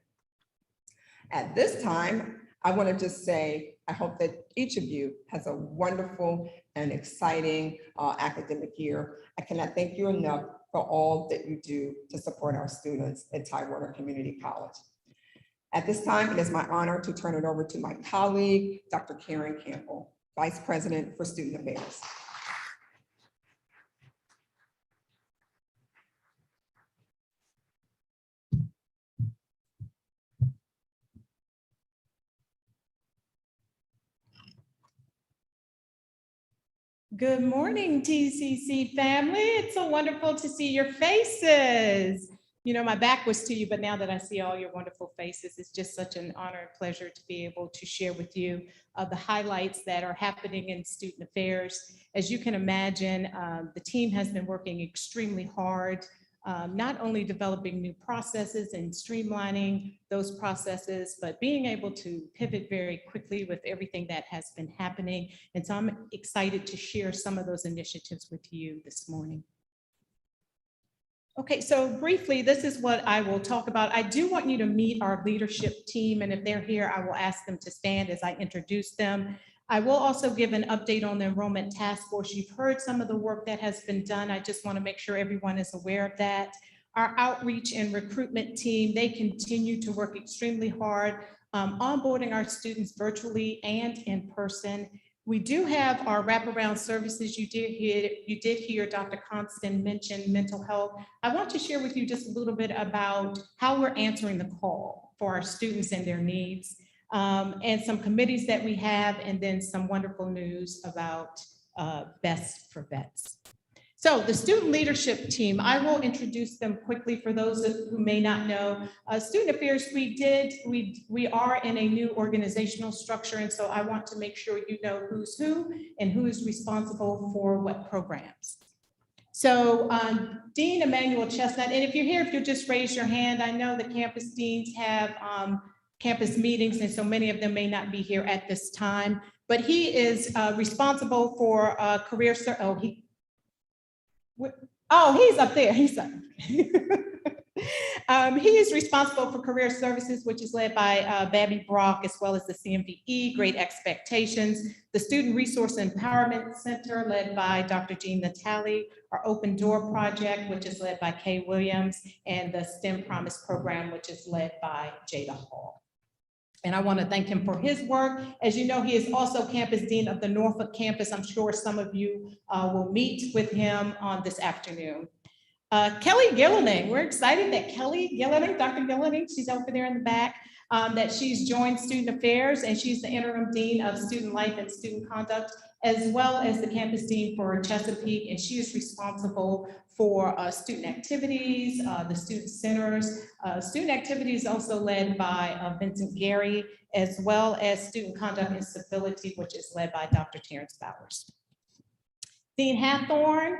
At this time, I want to just say, I hope that each of you has a wonderful and exciting academic year. I cannot thank you enough for all that you do to support our students at Tidewater Community College. At this time, it is my honor to turn it over to my colleague, Dr. Karen Campbell, Vice President for Student Affairs. Good morning, TCC family. It's so wonderful to see your faces. You know, my back was to you, but now that I see all your wonderful faces, it's just such an honor and pleasure to be able to share with you the highlights that are happening in student affairs. As you can imagine, the team has been working extremely hard, not only developing new processes and streamlining those processes, but being able to pivot very quickly with everything that has been happening. And so I'm excited to share some of those initiatives with you this morning. Okay, so briefly, this is what I will talk about. I do want you to meet our leadership team, and if they're here, I will ask them to stand as I introduce them. I will also give an update on the Enrollment Task Force. You've heard some of the work that has been done. I just want to make sure everyone is aware of that. Our outreach and recruitment team, they continue to work extremely hard, onboarding our students virtually and in person. We do have our wraparound services. You did hear Dr. Constand mention mental health. I want to share with you just a little bit about how we're answering the call for our students and their needs, and some committees that we have, and then some wonderful news about Best for Vets. So the student leadership team, I will introduce them quickly for those who may not know. Student affairs, we are in a new organizational structure, and so I want to make sure you know who's who and who is responsible for what programs. So Dean Emmanuel Chestnut, and if you're here, if you'll just raise your hand. I know the campus deans have campus meetings, and so many of them may not be here at this time, but he is responsible for career, he's up there, he's up. He is responsible for career services, which is led by Babby Brock, as well as the CMVE, Great Expectations, the Student Resource Empowerment Center, led by Dr. Jean Natali, our Open Door Project, which is led by Kay Williams, and the STEM Promise Program, which is led by Jada Hall. And I want to thank him for his work. As you know, he is also campus dean of the Norfolk campus. I'm sure some of you will meet with him on this afternoon. Kelly Gillening, we're excited that Kelly Gillening, Dr. Gillening, she's over there in the back, that she's joined Student Affairs, and she's the interim dean of Student Life and Student Conduct, as well as the campus dean for Chesapeake, and she is responsible for student activities, the student centers. Student activities also led by Vincent Gary, as well as student conduct and civility, which is led by Dr. Terrence Bowers. Dean Hathorn,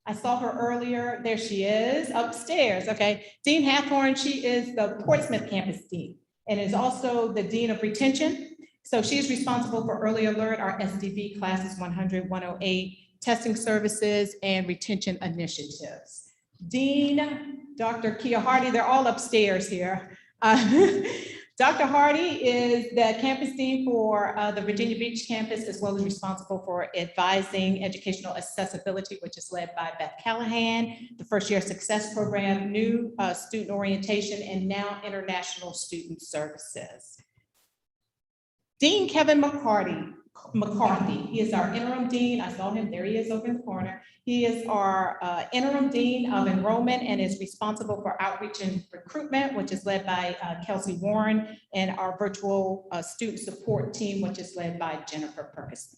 I saw her earlier. There she is, upstairs. Okay, Dean Hathorn, she is the Portsmouth campus dean and is also the dean of retention. So she is responsible for early alert, our SDV classes 100, 108, testing services, and retention initiatives. Dean, Dr. Kia Hardy, they're all upstairs here. Dr. Hardy is the campus dean for the Virginia Beach campus, as well as responsible for advising educational accessibility, which is led by Beth Callahan, the First Year Success Program, new student orientation, and now international student services. Dean Kevin McCarthy, he is our interim dean. I saw him, there he is over in the corner. He is our interim dean of enrollment and is responsible for outreach and recruitment, which is led by Kelsey Warren, and our virtual student support team, which is led by Jennifer Perkins.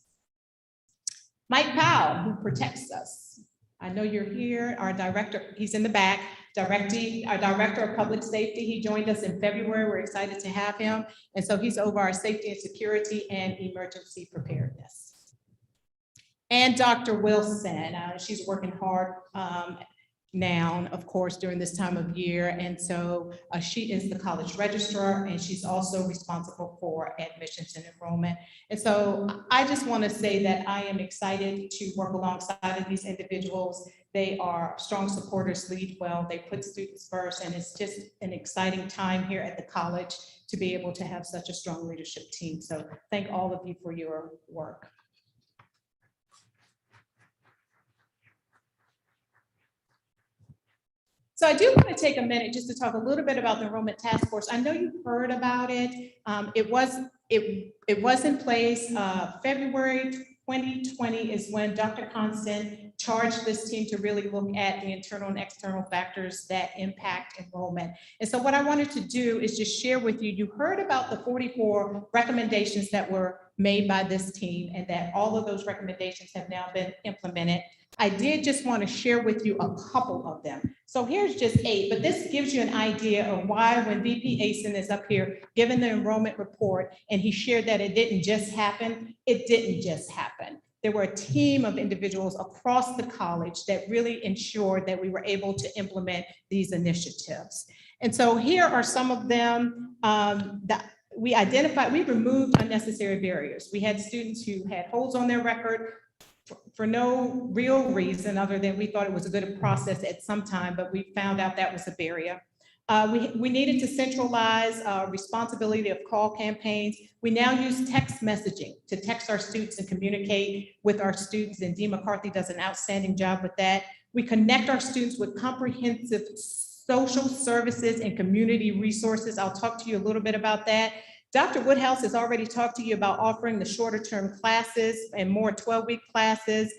Mike Powell, who protects us. I know you're here, our director, he's in the back, our director of public safety. He joined us in February. We're excited to have him. And so he's over our safety and security and emergency preparedness. And Dr. Wilson, she's working hard now, of course, during this time of year. And so she is the college registrar, and she's also responsible for admissions and enrollment. And so I just want to say that I am excited to work alongside of these individuals. They are strong supporters, lead well, they put students first, and it's just an exciting time here at the college to be able to have such a strong leadership team. So thank all of you for your work. So I do want to take a minute just to talk a little bit about the Enrollment Task Force. I know you've heard about it. It was in place February 2020 is when Dr. Constand charged this team to really look at the internal and external factors that impact enrollment. And so what I wanted to do is just share with you, you heard about the 44 recommendations that were made by this team and that all of those recommendations have now been implemented. I did just want to share with you a couple of them. So here's just 8, but this gives you an idea of why when VP Asen is up here giving the enrollment report and he shared that it didn't just happen, it didn't just happen. There were a team of individuals across the college that really ensured that we were able to implement these initiatives. And so here are some of them that we identified. We removed unnecessary barriers. We had students who had holds on their record for no real reason other than we thought it was a good process at some time, but we found out that was a barrier. We needed to centralize responsibility of call campaigns. We now use text messaging to text our students and communicate with our students, and Dee McCarthy does an outstanding job with that. We connect our students with comprehensive social services and community resources. I'll talk to you a little bit about that. Dr. Woodhouse has already talked to you about offering the shorter term classes and more 12-week classes.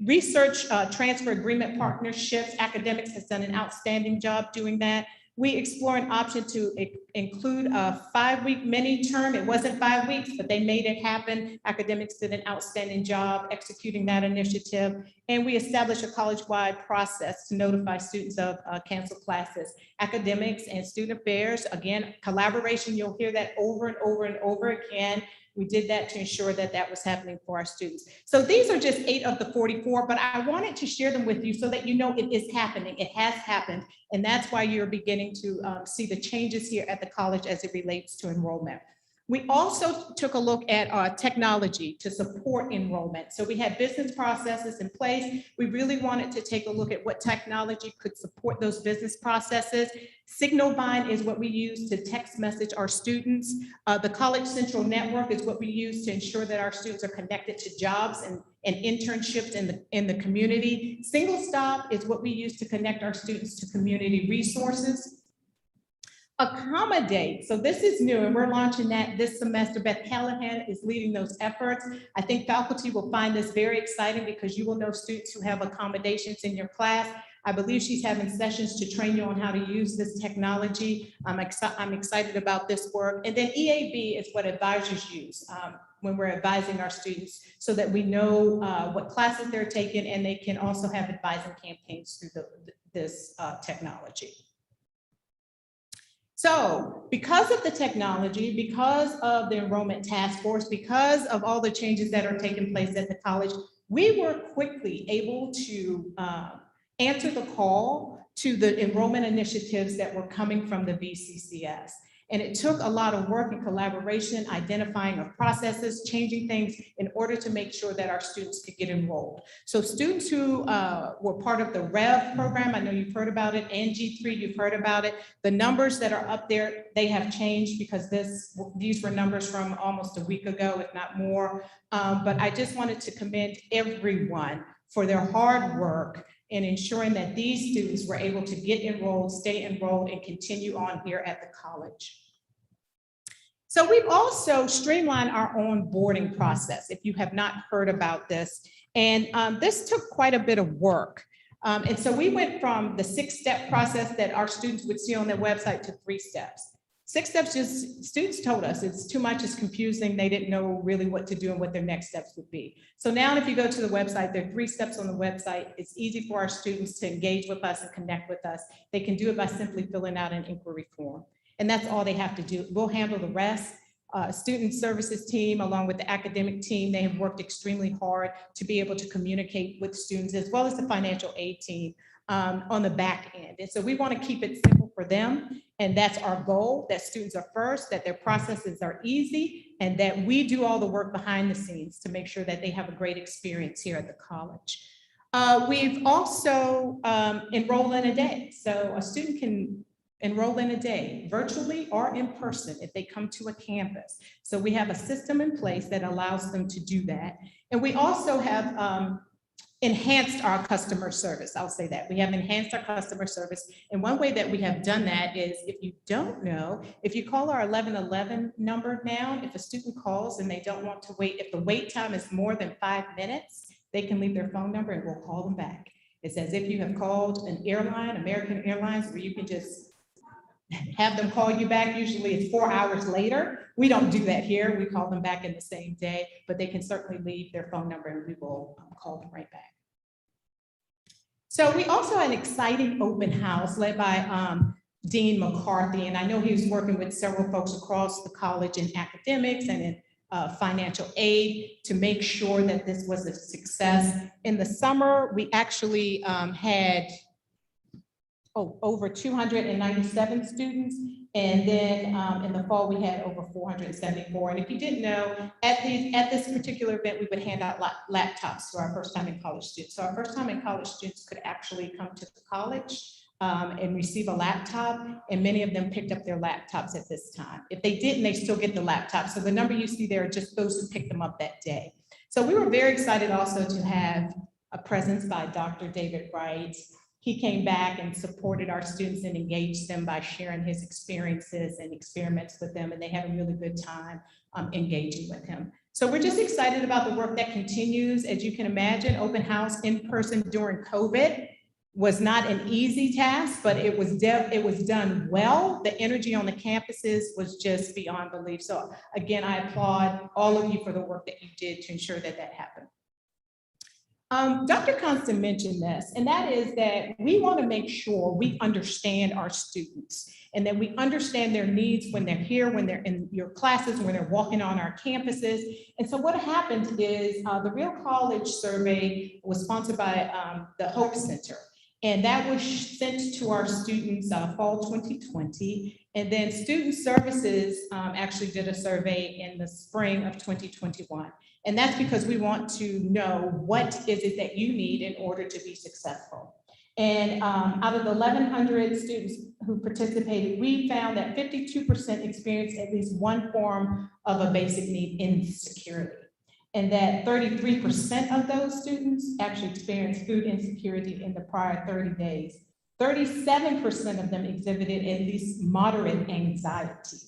Research transfer agreement partnerships. Academics has done an outstanding job doing that. We explore an option to include a 5-week mini term. It wasn't 5 weeks, but they made it happen. Academics did an outstanding job executing that initiative. And we established a college-wide process to notify students of canceled classes. Academics and student affairs, again, collaboration, you'll hear that over and over and over again. We did that to ensure that that was happening for our students. So these are just 8 of the 44, but I wanted to share them with you so that you know it is happening. It has happened. And that's why you're beginning to see the changes here at the college as it relates to enrollment. We also took a look at technology to support enrollment. So we had business processes in place. We really wanted to take a look at what technology could support those business processes. Signalbind is what we use to text message our students. The College Central Network is what we use to ensure that our students are connected to jobs and internships in the community. Single Stop is what we use to connect our students to community resources. Accommodate, so this is new and we're launching that this semester. Beth Callahan is leading those efforts. I think faculty will find this very exciting because you will know students who have accommodations in your class. I believe she's having sessions to train you on how to use this technology. I'm excited about this work. And then EAB is what advisors use when we're advising our students so that we know what classes they're taking, and they can also have advising campaigns through this technology. So because of the technology, because of the enrollment task force, because of all the changes that are taking place at the college, we were quickly able to answer the call to the enrollment initiatives that were coming from the VCCS. And it took a lot of work and collaboration, identifying of processes, changing things in order to make sure that our students could get enrolled. So students who were part of the REV program, I know you've heard about it, and G3, you've heard about it. The numbers that are up there, they have changed because these were numbers from almost a week ago, if not more. But I just wanted to commend everyone for their hard work in ensuring that these students were able to get enrolled, stay enrolled, and continue on here at the college. So we've also streamlined our onboarding process, if you have not heard about this. And this took quite a bit of work. And so we went from the 6-step process that our students would see on their website to 3 steps. 6 steps, just students told us it's too much, it's confusing. They didn't know really what to do and what their next steps would be. So now if you go to the website, there are 3 steps on the website. It's easy for our students to engage with us and connect with us. They can do it by simply filling out an inquiry form. And that's all they have to do. We'll handle the rest. Student services team, along with the academic team, they have worked extremely hard to be able to communicate with students, as well as the financial aid team on the back end. And so we want to keep it simple for them. And that's our goal, that students are first, that their processes are easy, and that we do all the work behind the scenes to make sure that they have a great experience here at the college. We've also enrolled in a day. So a student can enroll in a day, virtually or in person, if they come to a campus. So we have a system in place that allows them to do that. And we also have enhanced our customer service. I'll say that. We have enhanced our customer service. And one way that we have done that is, if you don't know, if you call our 1111 number now, if a student calls and they don't want to wait, if the wait time is more than 5 minutes, they can leave their phone number and we'll call them back. It's as if you have called an airline, American Airlines, where you can just have them call you back. Usually it's 4 hours later. We don't do that here. We call them back in the same day, but they can certainly leave their phone number and we will call them right back. So we also had an exciting open house led by Dean McCarthy, and I know he was working with several folks across the college in academics and in financial aid to make sure that this was a success. In the summer, we actually had over 297 students. And then in the fall, we had over 474. And if you didn't know, at this particular event, we would hand out laptops to our first time in college students. So our first time in college students could actually come to the college and receive a laptop. And many of them picked up their laptops at this time. If they didn't, they still get the laptop. So the number you see there are just those who picked them up that day. So we were very excited also to have a presence by Dr. David Wright. He came back and supported our students and engaged them by sharing his experiences and experiments with them, and they had a really good time engaging with him. So we're just excited about the work that continues. As you can imagine, open house in person during COVID was not an easy task, but it was done well. The energy on the campuses was just beyond belief. So again, I applaud all of you for the work that you did to ensure that that happened. Dr. Constant mentioned this, and that is that we want to make sure we understand our students and that we understand their needs when they're here, when they're in your classes, when they're walking on our campuses. And so what happened is the Real College survey was sponsored by the Hope Center. And that was sent to our students fall 2020. And then Student Services actually did a survey in the spring of 2021. And that's because we want to know what is it that you need in order to be successful. And out of the 1,100 students who participated, we found that 52% experienced at least one form of a basic need insecurity. And that 33% of those students actually experienced food insecurity in the prior 30 days. 37% of them exhibited at least moderate anxiety.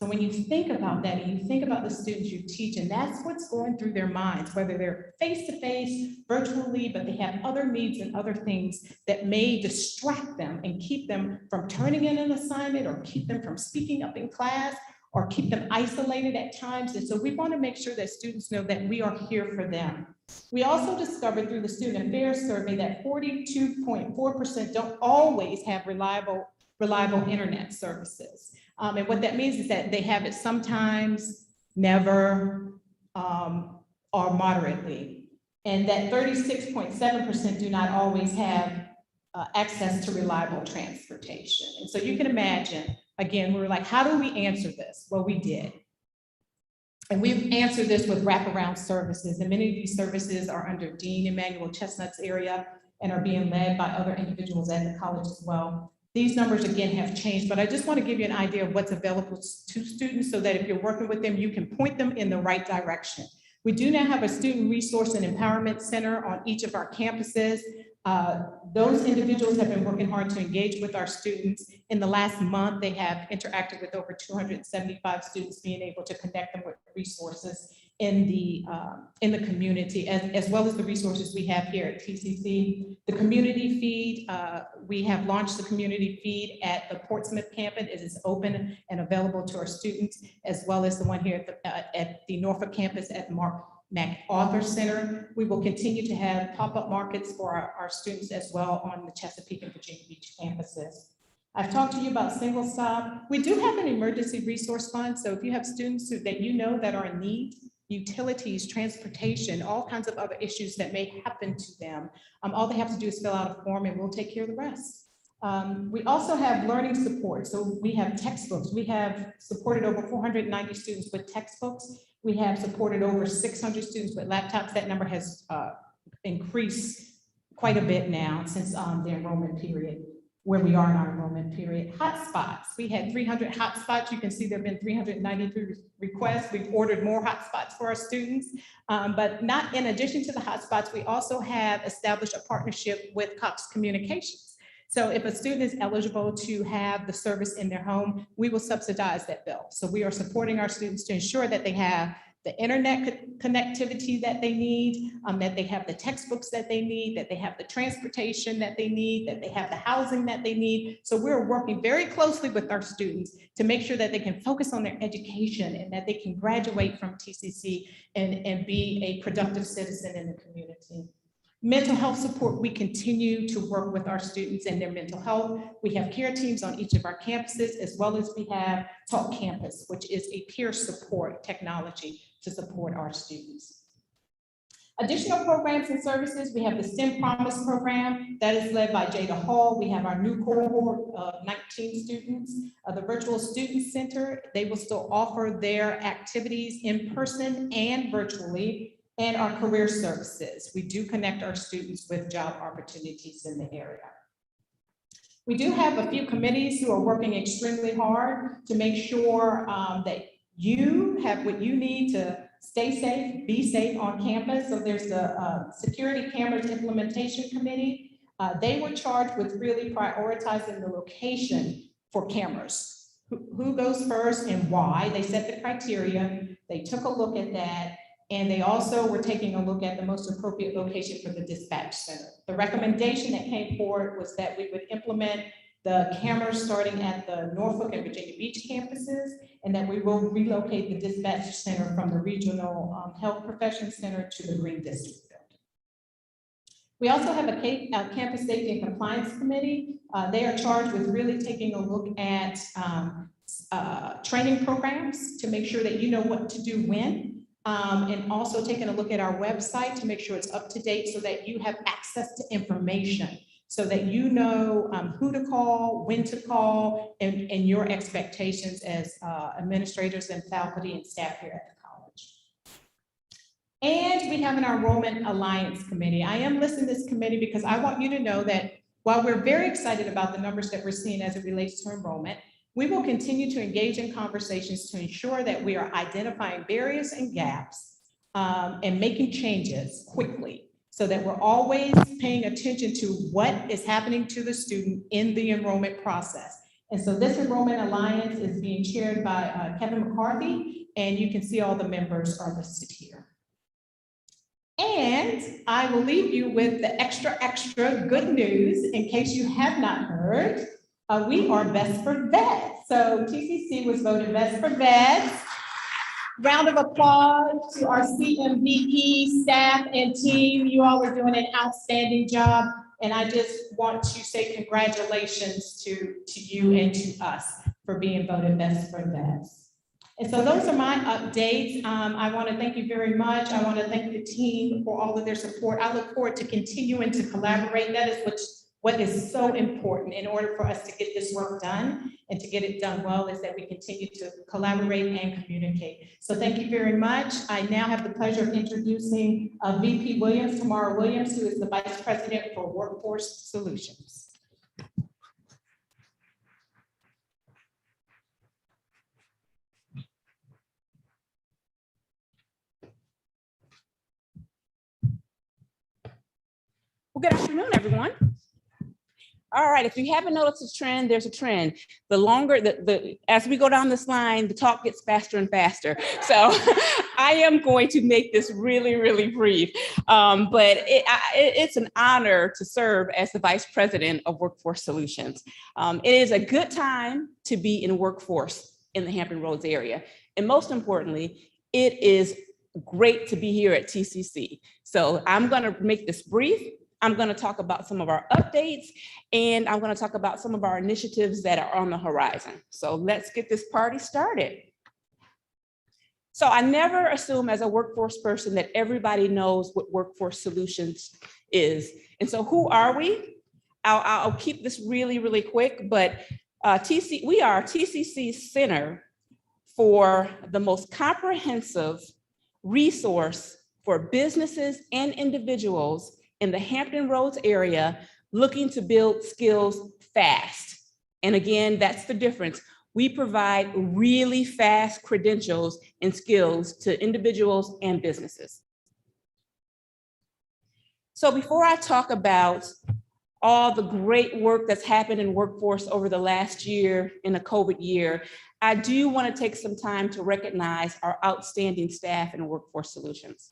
So when you think about that and you think about the students you teach, and that's what's going through their minds, whether they're face-to-face, virtually, but they have other needs and other things that may distract them and keep them from turning in an assignment or keep them from speaking up in class or keep them isolated at times. And so we want to make sure that students know that we are here for them. We also discovered through the Student Affairs Survey that 42.4% don't always have reliable internet services. And what that means is that they have it sometimes, never, or moderately. And that 36.7% do not always have access to reliable transportation. And so you can imagine, again, we were like, how do we answer this? Well, we did. And we've answered this with wraparound services. And many of these services are under Dean Emmanuel Chestnut's area and are being led by other individuals at the college as well. These numbers, again, have changed, but I just want to give you an idea of what's available to students so that if you're working with them, you can point them in the right direction. We do now have a Student Resource and Empowerment Center on each of our campuses. Those individuals have been working hard to engage with our students. In the last month, they have interacted with over 275 students, being able to connect them with resources in the community, as well as the resources we have here at TCC. The community feed, we have launched the community feed at the Portsmouth campus. It is open and available to our students, as well as the one here at the Norfolk campus at MacArthur Center. We will continue to have pop-up markets for our students as well on the Chesapeake and Virginia Beach campuses. I've talked to you about single stop. We do have an emergency resource fund. So if you have students that you know that are in need, utilities, transportation, all kinds of other issues that may happen to them, all they have to do is fill out a form and we'll take care of the rest. We also have learning support. So we have textbooks. We have supported over 490 students with textbooks. We have supported over 600 students with laptops. That number has increased quite a bit now since the enrollment period, where we are in our enrollment period. Hotspots, we had 300 hotspots. You can see there have been 393 requests. We've ordered more hotspots for our students, but not in addition to the hotspots, we also have established a partnership with Cox Communications. So if a student is eligible to have the service in their home, we will subsidize that bill. So we are supporting our students to ensure that they have the internet connectivity that they need, that they have the textbooks that they need, that they have the transportation that they need, that they have the housing that they need. So we're working very closely with our students to make sure that they can focus on their education and that they can graduate from TCC and be a productive citizen in the community. Mental health support, we continue to work with our students and their mental health. We have care teams on each of our campuses, as well as we have Talk Campus, which is a peer support technology to support our students. Additional programs and services, we have the STEM Promise program that is led by Jada Hall. We have our new cohort of 19 students. The Virtual Student Center, they will still offer their activities in person and virtually, and our career services. We do connect our students with job opportunities in the area. We do have a few committees who are working extremely hard to make sure that you have what you need to stay safe, be safe on campus. So there's the Security Cameras Implementation Committee. They were charged with really prioritizing the location for cameras. Who goes first and why? They set the criteria. They took a look at that. And they also were taking a look at the most appropriate location for the dispatch center. The recommendation that came forward was that we would implement the cameras starting at the Norfolk and Virginia Beach campuses, and that we will relocate the dispatch center from the Regional Health Profession Center to the Green District building. We also have a Campus Safety and Compliance Committee. They are charged with really taking a look at training programs to make sure that you know what to do when. And also taking a look at our website to make sure it's up to date so that you have access to information, so that you know who to call, when to call, and your expectations as administrators and faculty and staff here at the college. And we have an Enrollment Alliance Committee. I am listing this committee because I want you to know that while we're very excited about the numbers that we're seeing as it relates to enrollment, we will continue to engage in conversations to ensure that we are identifying barriers and gaps and making changes quickly so that we're always paying attention to what is happening to the student in the enrollment process. And so this Enrollment Alliance is being chaired by Kevin McCarthy, and you can see all the members are listed here. And I will leave you with the extra good news in case you have not heard. We are Best for Vets. So TCC was voted Best for Vets. Round of applause to our CMVE staff and team. You all are doing an outstanding job. And I just want to say congratulations to you and to us for being voted Best for Vets. And so those are my updates. I want to thank you very much. I want to thank the team for all of their support. I look forward to continuing to collaborate. That is what is so important in order for us to get this work done and to get it done well, is that we continue to collaborate and communicate. So thank you very much. I now have the pleasure of introducing VP Williams, Tamara Williams, who is the Vice President for Workforce Solutions. Well, good afternoon, everyone. All right, if you haven't noticed a trend, there's a trend. The longer, as we go down this line, the talk gets faster and faster. So I am going to make this really, really brief. But it's an honor to serve as the Vice President of Workforce Solutions. It is a good time to be in workforce in the Hampton Roads area. And most importantly, it is great to be here at TCC. So I'm gonna make this brief. I'm going to talk about some of our updates, and I'm going to talk about some of our initiatives that are on the horizon. So let's get this party started. So I never assume as a workforce person that everybody knows what Workforce Solutions is. And so who are we? I'll keep this really, really quick, but we are TCC's center for the most comprehensive resource for businesses and individuals in the Hampton Roads area looking to build skills fast. And again, that's the difference. We provide really fast credentials and skills to individuals and businesses. So before I talk about all the great work that's happened in workforce over the last year in a COVID year, I do want to take some time to recognize our outstanding staff in Workforce Solutions.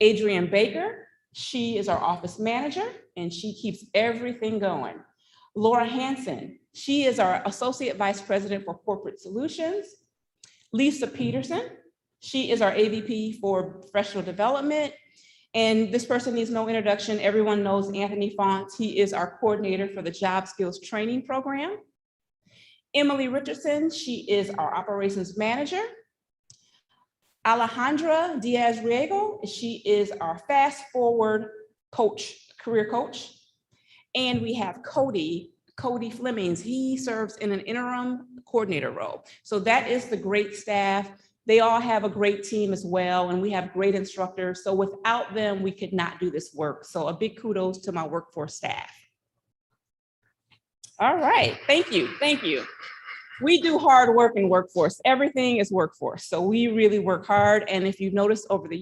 Adrienne Baker, she is our office manager and she keeps everything going. Laura Hansen, she is our Associate Vice President for Corporate Solutions. Lisa Peterson, she is our AVP for Professional Development. And this person needs no introduction. Everyone knows Anthony Fonts. He is our coordinator for the Job Skills Training Program. Emily Richardson, she is our operations manager. Alejandra Diaz-Riego, she is our fast forward coach, career coach. And we have Cody Flemings. He serves in an interim coordinator role. So that is the great staff. They all have a great team as well, and we have great instructors. So without them, we could not do this work. So a big kudos to my workforce staff. All right, thank you. We do hard work in workforce. Everything is workforce. So we really work hard. And if you've noticed over the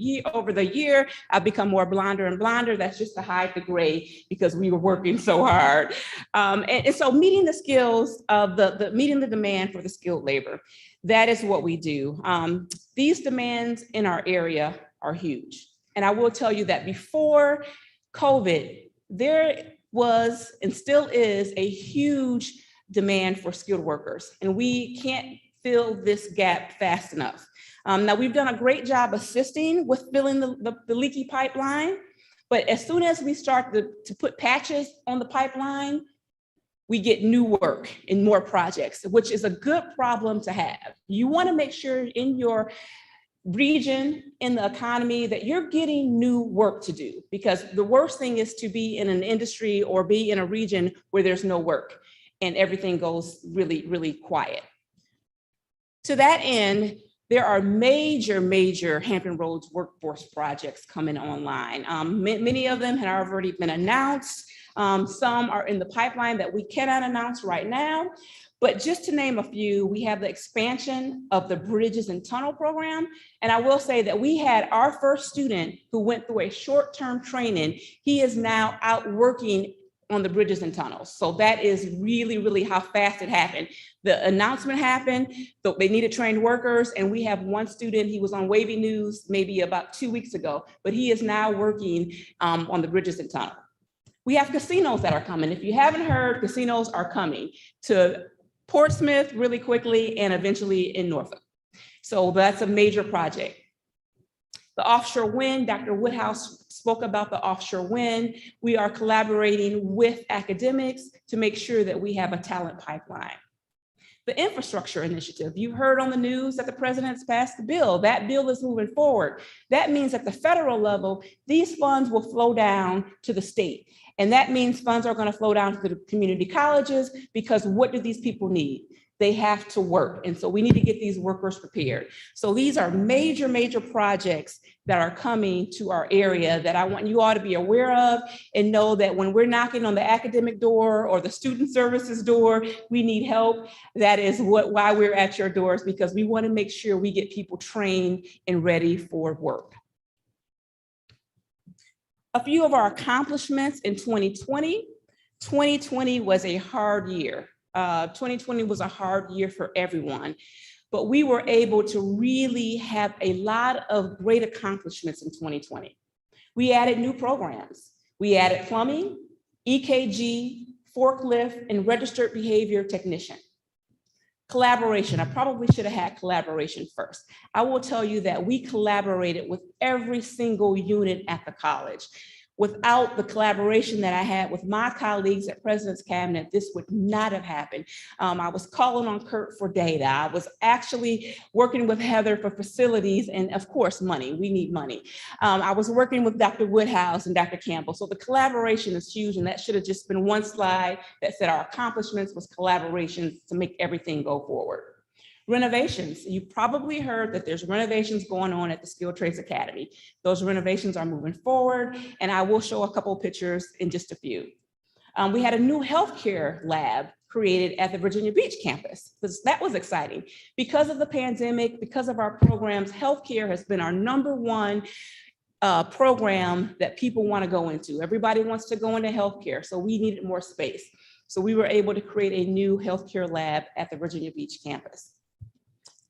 year, I've become more blonder and blonder. That's just to hide the gray because we were working so hard. And so meeting the skills of meeting the demand for the skilled labor, that is what we do. These demands in our area are huge. And I will tell you that before COVID, there was and still is a huge demand for skilled workers, and we can't fill this gap fast enough. Now, we've done a great job assisting with filling the leaky pipeline, but as soon as we start to put patches on the pipeline, we get new work and more projects, which is a good problem to have. You want to make sure in your region, in the economy, that you're getting new work to do, because the worst thing is to be in an industry or be in a region where there's no work and everything goes really, really quiet. To that end, there are major Hampton Roads workforce projects coming online. Many of them had already been announced. Some are in the pipeline that we cannot announce right now. But just to name a few, we have the expansion of the Bridges and Tunnel program. And I will say that we had our first student who went through a short-term training. He is now out working on the bridges and tunnels. So that is really how fast it happened. The announcement happened, so they needed trained workers, and we have one student, he was on Wavy News maybe about 2 weeks ago, but he is now working on the bridges and tunnel. We have casinos that are coming. If you haven't heard, casinos are coming to Portsmouth really quickly and eventually in Norfolk. So that's a major project. The offshore wind, Dr. Woodhouse spoke about the offshore wind. We are collaborating with academics to make sure that we have a talent pipeline. The infrastructure initiative, you heard on the news that the president's passed the bill. That bill is moving forward. That means at the federal level, these funds will flow down to the state. And that means funds are going to flow down to the community colleges, because what do these people need? They have to work. And so we need to get these workers prepared. So these are major projects that are coming to our area that I want you all to be aware of, and know that when we're knocking on the academic door or the student services door, we need help. That is why we're at your doors, because we want to make sure we get people trained and ready for work. A few of our accomplishments in 2020. 2020 was a hard year. 2020 was a hard year for everyone, but we were able to really have a lot of great accomplishments in 2020. We added new programs. We added plumbing, EKG, forklift, and registered behavior technician. Collaboration, I probably should have had collaboration first. I will tell you that we collaborated with every single unit at the college. Without the collaboration that I had with my colleagues at President's Cabinet, this would not have happened. I was calling on Kurt for data. I was actually working with Heather for facilities and, of course, money. We need money. I was working with Dr. Woodhouse and Dr. Campbell. So the collaboration is huge, and that should have just been one slide that said our accomplishments was collaboration to make everything go forward. Renovations, you probably heard that there's renovations going on at the Skilled Trades Academy. Those renovations are moving forward, and I will show a couple of pictures in just a few. We had a new healthcare lab created at the Virginia Beach campus. That was exciting. Because of the pandemic, because of our programs, healthcare has been our #1 program that people want to go into. Everybody wants to go into healthcare, so we needed more space. So we were able to create a new healthcare lab at the Virginia Beach campus.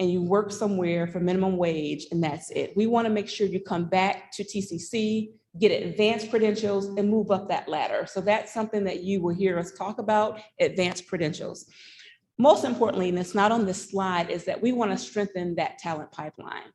and you work somewhere for minimum wage and that's it. We want to make sure you come back to TCC, get advanced credentials and move up that ladder. So that's something that you will hear us talk about, advanced credentials. Most importantly, and it's not on this slide, is that we want to strengthen that talent pipeline.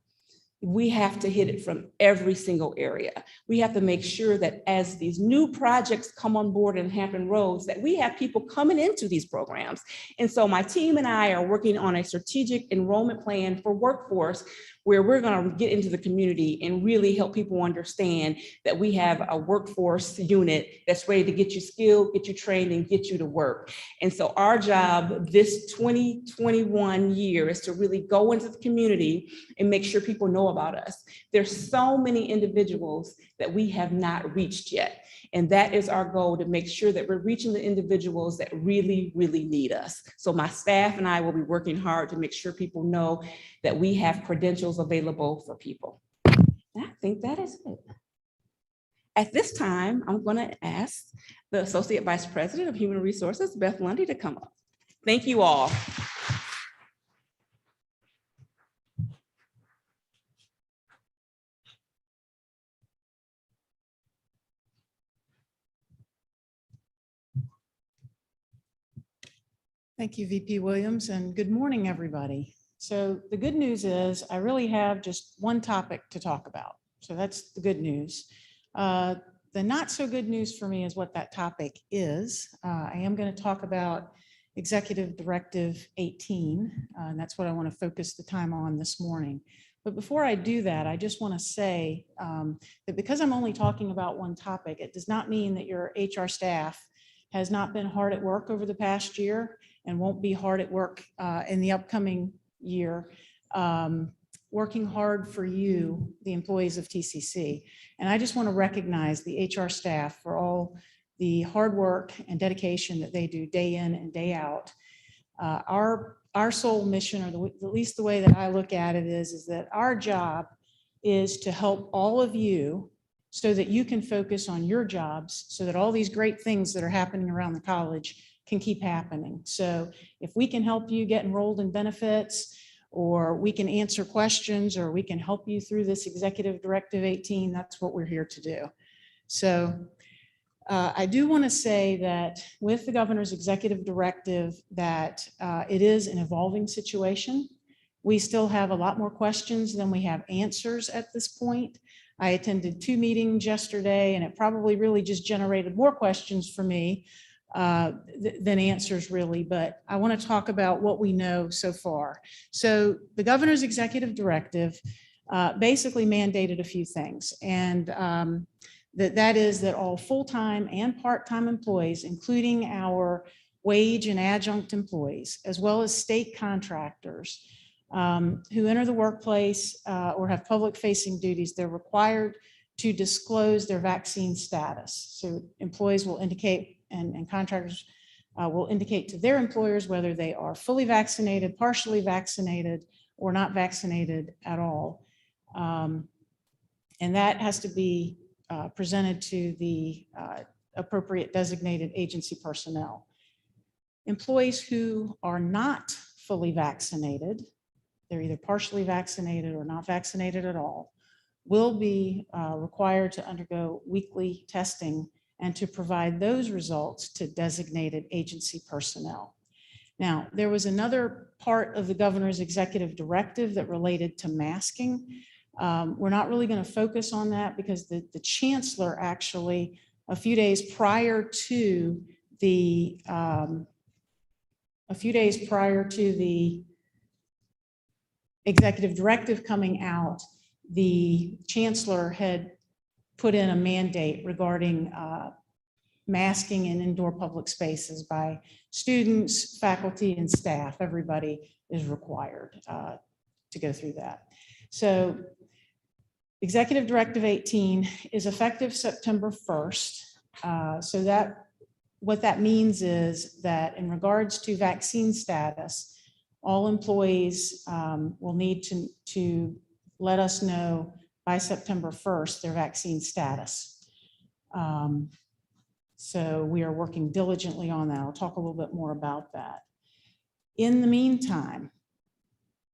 We have to hit it from every single area. We have to make sure that as these new projects come on board in Hampton Roads, that we have people coming into these programs. And so my team and I are working on a strategic enrollment plan for workforce where we're going to get into the community and really help people understand that we have a workforce unit that's ready to get you skilled, get you trained, and get you to work. And so our job this 2021 year is to really go into the community and make sure people know about us. There's so many individuals that we have not reached yet. And that is our goal, to make sure that we're reaching the individuals that really, really need us. So my staff and I will be working hard to make sure people know that we have credentials available for people. I think that is it. At this time, I'm going to ask the Associate Vice President of Human Resources, Beth Lundy, to come up. Thank you all. Thank you, VP Williams, and good morning, everybody. So the good news is I really have just one topic to talk about. So that's the good news. The not so good news for me is what that topic is. I am going to talk about Executive Directive 18, and that's what I want to focus the time on this morning. But before I do that, I just want to say that because I'm only talking about one topic, it does not mean that your HR staff has not been hard at work over the past year and won't be hard at work in the upcoming year, working hard for you, the employees of TCC. And I just want to recognize the HR staff for all the hard work and dedication that they do day in and day out. Our sole mission, or at least the way that I look at it, is that our job is to help all of you so that you can focus on your jobs, so that all these great things that are happening around the college can keep happening. So if we can help you get enrolled in benefits, or we can answer questions, or we can help you through this Executive Directive 18, that's what we're here to do. So I do want to say that with the governor's executive directive that it is an evolving situation. We still have a lot more questions than we have answers at this point. I attended 2 meetings yesterday, and it probably really just generated more questions for me than answers really, but I want to talk about what we know so far. So the governor's executive directive basically mandated a few things, and that is that all full-time and part-time employees, including our wage and adjunct employees, as well as state contractors who enter the workplace or have public-facing duties, they're required to disclose their vaccine status. So employees will indicate and contractors will indicate to their employers whether they are fully vaccinated, partially vaccinated, or not vaccinated at all. And that has to be presented to the appropriate designated agency personnel. Employees who are not fully vaccinated, they're either partially vaccinated or not vaccinated at all, will be required to undergo weekly testing and to provide those results to designated agency personnel. Now, there was another part of the governor's executive directive that related to masking. We're not really going to focus on that because the chancellor actually, a few days prior to the executive directive coming out, the chancellor had put in a mandate regarding masking in indoor public spaces by students, faculty, and staff. Everybody is required to go through that. So Executive Directive 18 is effective September 1st. So that what that means is that in regards to vaccine status, all employees will need to let us know by September 1st their vaccine status. So we are working diligently on that. I'll talk a little bit more about that. In the meantime,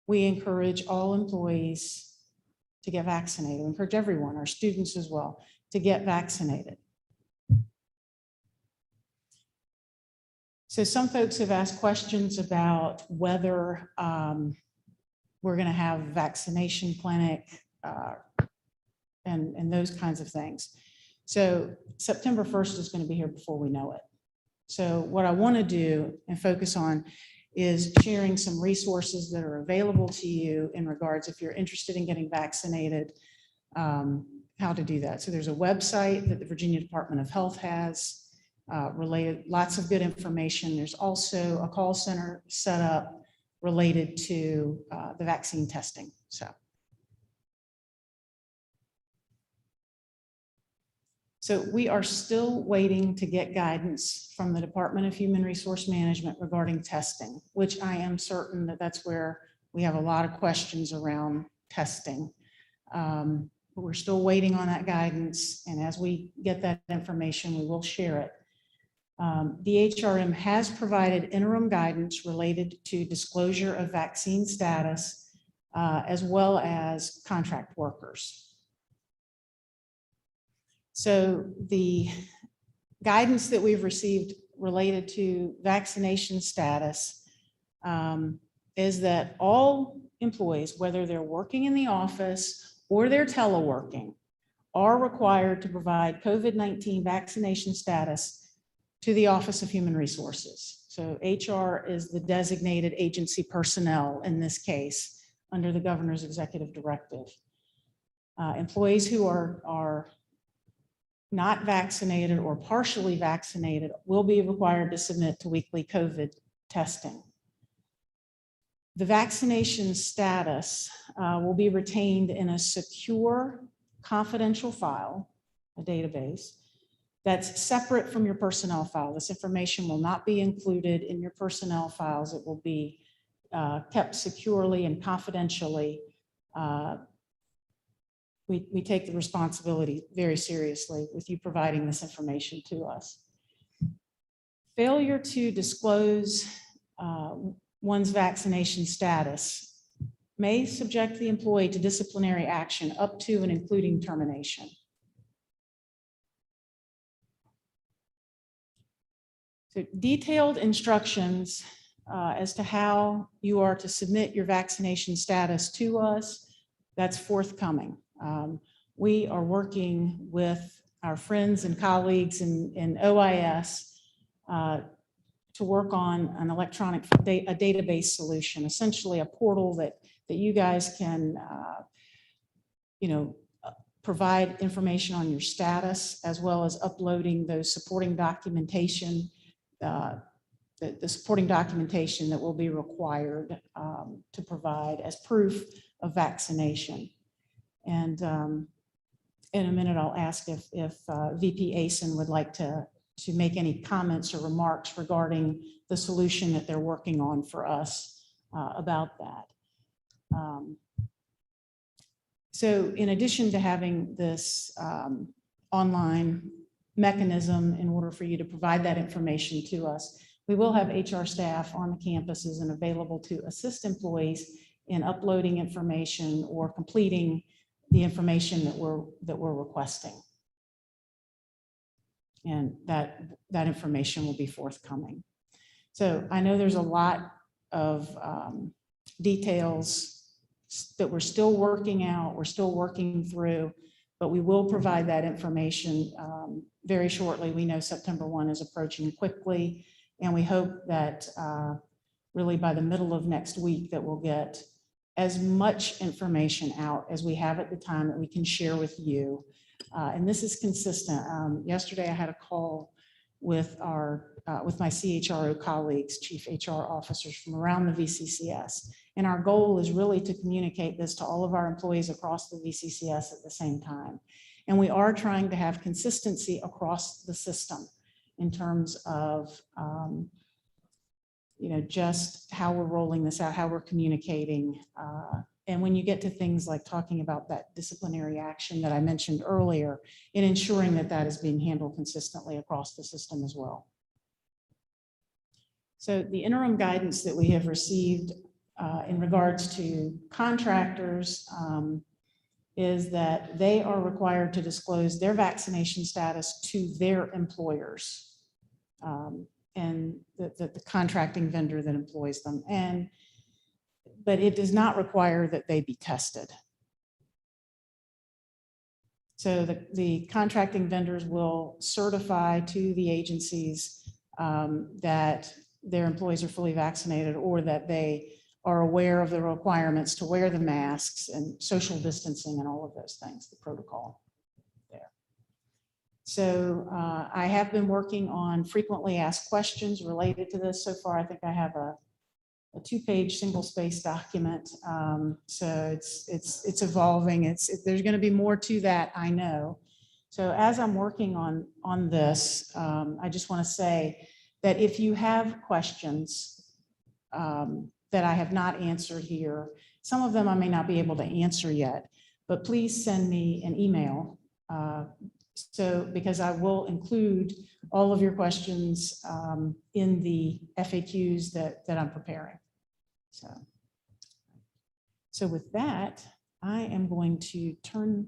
we encourage all employees to get vaccinated. We encourage everyone, our students as well, to get vaccinated. So some folks have asked questions about whether we're going to have a vaccination clinic and those kinds of things. So September 1st is going to be here before we know it. So what I want to do and focus on is sharing some resources that are available to you in regards, if you're interested in getting vaccinated, how to do that. So there's a website that the Virginia Department of Health has related, lots of good information. There's also a call center set up related to the vaccine testing. So we are still waiting to get guidance from the Department of Human Resource Management regarding testing, which I am certain that that's where we have a lot of questions around testing. But we're still waiting on that guidance. And as we get that information, we will share it. The HRM has provided interim guidance related to disclosure of vaccine status, as well as contract workers. So the guidance that we've received related to vaccination status is that all employees, whether they're working in the office or they're teleworking, are required to provide COVID-19 vaccination status to the Office of Human Resources. So HR is the designated agency personnel in this case under the governor's executive directive. Employees who are not vaccinated or partially vaccinated will be required to submit to weekly COVID testing. The vaccination status will be retained in a secure, confidential file, a database, that's separate from your personnel file. This information will not be included in your personnel files. It will be kept securely and confidentially. We take the responsibility very seriously with you providing this information to us. Failure to disclose one's vaccination status may subject the employee to disciplinary action up to and including termination. So detailed instructions as to how you are to submit your vaccination status to us, that's forthcoming. We are working with our friends and colleagues in OIS to work on an electronic a database solution, essentially a portal that you guys can provide information on your status, as well as uploading those supporting documentation, the supporting documentation that will be required to provide as proof of vaccination. And in a minute, I'll ask if VP Asen would like to make any comments or remarks regarding the solution that they're working on for us about that. So in addition to having this online mechanism in order for you to provide that information to us, we will have HR staff on the campuses and available to assist employees in uploading information or completing the information that we're requesting. And that information will be forthcoming. So I know there's a lot of details that we're still working out, we're still working through, but we will provide that information very shortly. We know September 1 is approaching quickly, and we hope that really by the middle of next week that we'll get as much information out as we have at the time that we can share with you. And this is consistent. Yesterday I had a call with my CHRO colleagues, chief HR officers from around the VCCS. And our goal is really to communicate this to all of our employees across the VCCS at the same time. And we are trying to have consistency across the system in terms of just how we're rolling this out, how we're communicating. And when you get to things like talking about that disciplinary action that I mentioned earlier, in ensuring that that is being handled consistently across the system as well. So the interim guidance that we have received in regards to contractors is that they are required to disclose their vaccination status to their employers and the contracting vendor that employs them. But it does not require that they be tested. So the contracting vendors will certify to the agencies that their employees are fully vaccinated or that they are aware of the requirements to wear the masks and social distancing and all of those things, the protocol there. So I have been working on frequently asked questions related to this. So far, I think I have a 2-page single-space document. So it's evolving. There's going to be more to that, I know. So as I'm working on this, I just want to say that if you have questions that I have not answered here, some of them I may not be able to answer yet, but please send me an email. Because I will include all of your questions in the FAQs that I'm preparing. So with that, I am going to turn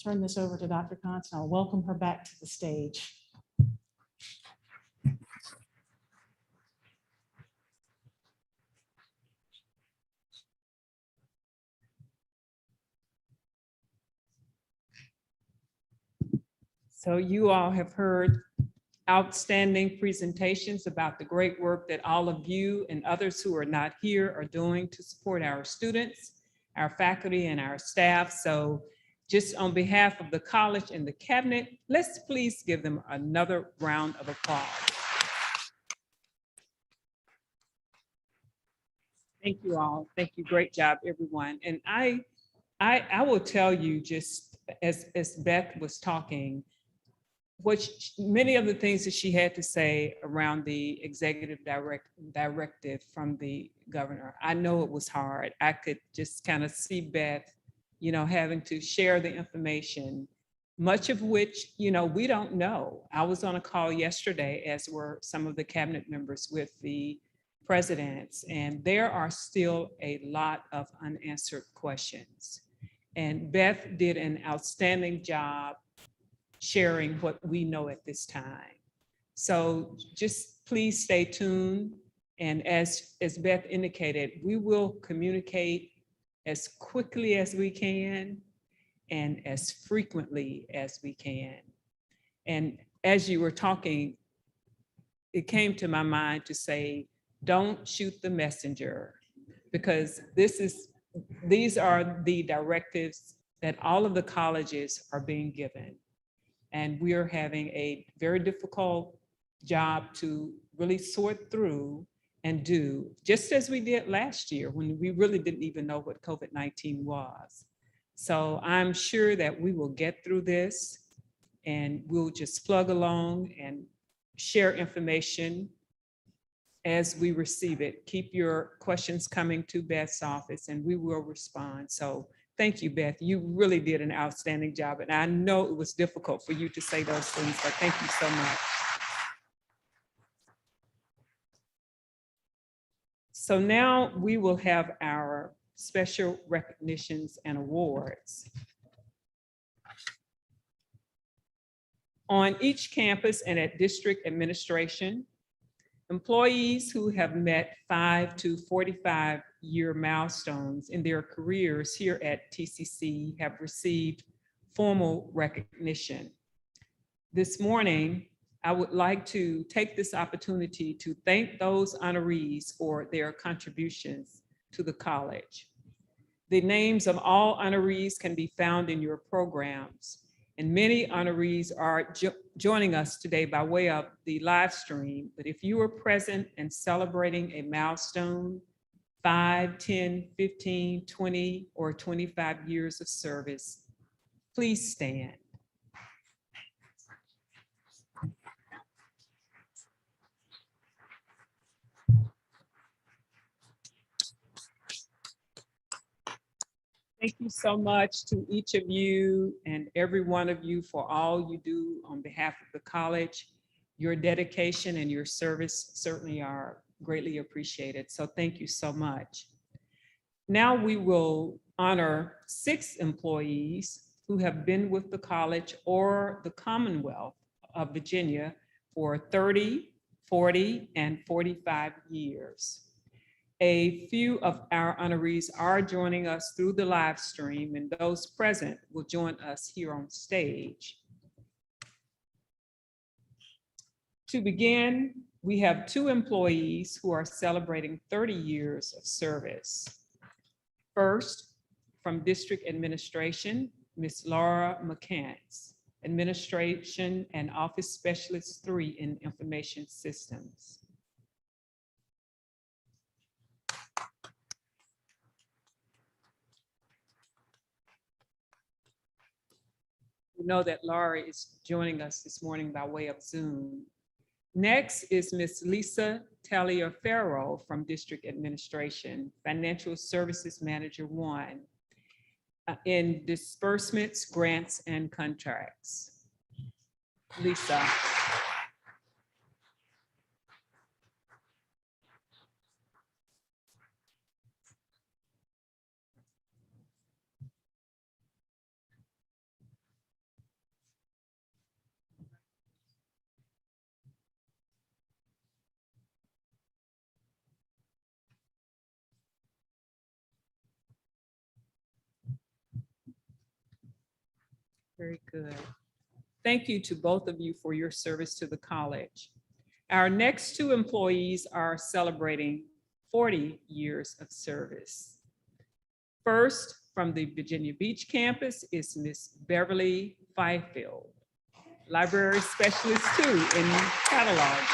this over to Dr. Const, and I'll welcome her back to the stage. So you all have heard outstanding presentations about the great work that all of you and others who are not here are doing to support our students, our faculty, and our staff. So just on behalf of the college and the cabinet, let's please give them another round of applause. Thank you all. Thank you. Great job, everyone. And I will tell you, just as Beth was talking, many of the things that she had to say around the executive directive from the governor. I know it was hard. I could just kind of see Beth, having to share the information, much of which, we don't know. I was on a call yesterday, as were some of the cabinet members, with the presidents, and there are still a lot of unanswered questions. And Beth did an outstanding job sharing what we know at this time. So just please stay tuned. And as Beth indicated, we will communicate as quickly as we can and as frequently as we can. And as you were talking, it came to my mind to say, don't shoot the messenger, because these are the directives that all of the colleges are being given. And we are having a very difficult job to really sort through and do, just as we did last year when we really didn't even know what COVID-19 was. So I'm sure that we will get through this, and we'll just plug along and share information as we receive it. Keep your questions coming to Beth's office and we will respond. So thank you, Beth. You really did an outstanding job. And I know it was difficult for you to say those things, but thank you so much. So now we will have our special recognitions and awards. On each campus and at district administration, employees who have met 5 to 45-year milestones in their careers here at TCC have received formal recognition. This morning, I would like to take this opportunity to thank those honorees for their contributions to the college. The names of all honorees can be found in your programs, and many honorees are joining us today by way of the live stream. But if you are present and celebrating a milestone, 5, 10, 15, 20, or 25 years of service, please stand. Thank you so much to each of you and every one of you for all you do on behalf of the college. Your dedication and your service certainly are greatly appreciated. So thank you so much. Now we will honor 6 employees who have been with the college or the Commonwealth of Virginia for 30, 40, and 45 years. A few of our honorees are joining us through the live stream, and those present will join us here on stage. To begin, we have 2 employees who are celebrating 30 years of service. First, from District Administration, Ms. Laura McCants, Administration and Office Specialist 3 in Information Systems. We know that Laura is joining us this morning by way of Zoom. Next is Ms. Lisa Taliaferro from District Administration, Financial Services Manager 1 in Disbursements, Grants, and Contracts. Lisa. Very good. Thank you to both of you for your service to the college. Our next 2 employees are celebrating 40 years of service. First, from the Virginia Beach campus is Ms. Beverly Fifield, Library Specialist 2 in Catalog.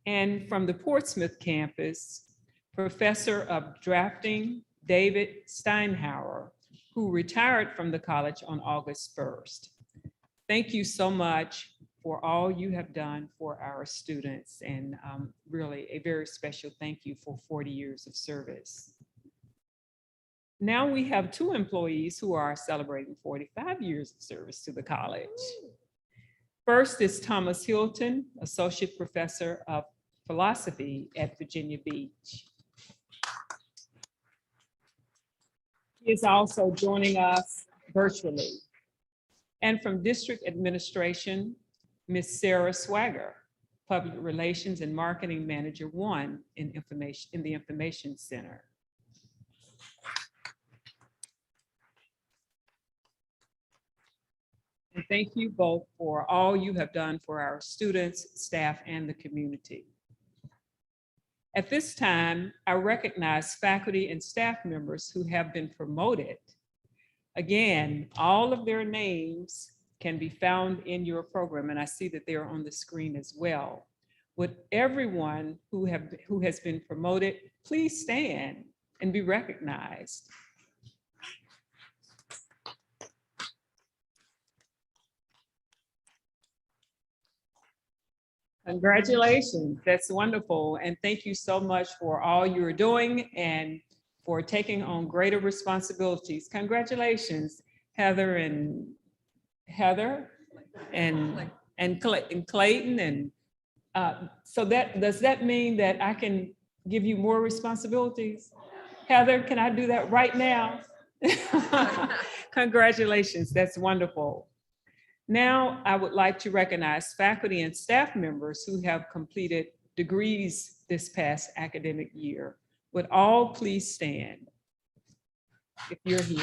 And from the Portsmouth campus, Professor of Drafting David Steinhauer, who retired from the college on August 1st. Thank you so much for all you have done for our students, and really a very special thank you for 40 years of service. Now we have 2 employees who are celebrating 45 years of service to the college. First is Thomas Hilton, Associate Professor of Philosophy at Virginia Beach. He is also joining us virtually. And from District Administration, Ms. Sarah Swagger, Public Relations and Marketing Manager 1 in the Information Center. And thank you both for all you have done for our students, staff, and the community. At this time, I recognize faculty and staff members who have been promoted. Again, all of their names can be found in your program, and I see that they're on the screen as well. Would everyone who has been promoted, please stand and be recognized. Congratulations, that's wonderful. And thank you so much for all you're doing and for taking on greater responsibilities. Congratulations, Heather and Clayton. And so does that mean that I can give you more responsibilities? Heather, can I do that right now? Congratulations, that's wonderful. Now, I would like to recognize faculty and staff members who have completed degrees this past academic year. Would all please stand if you're here.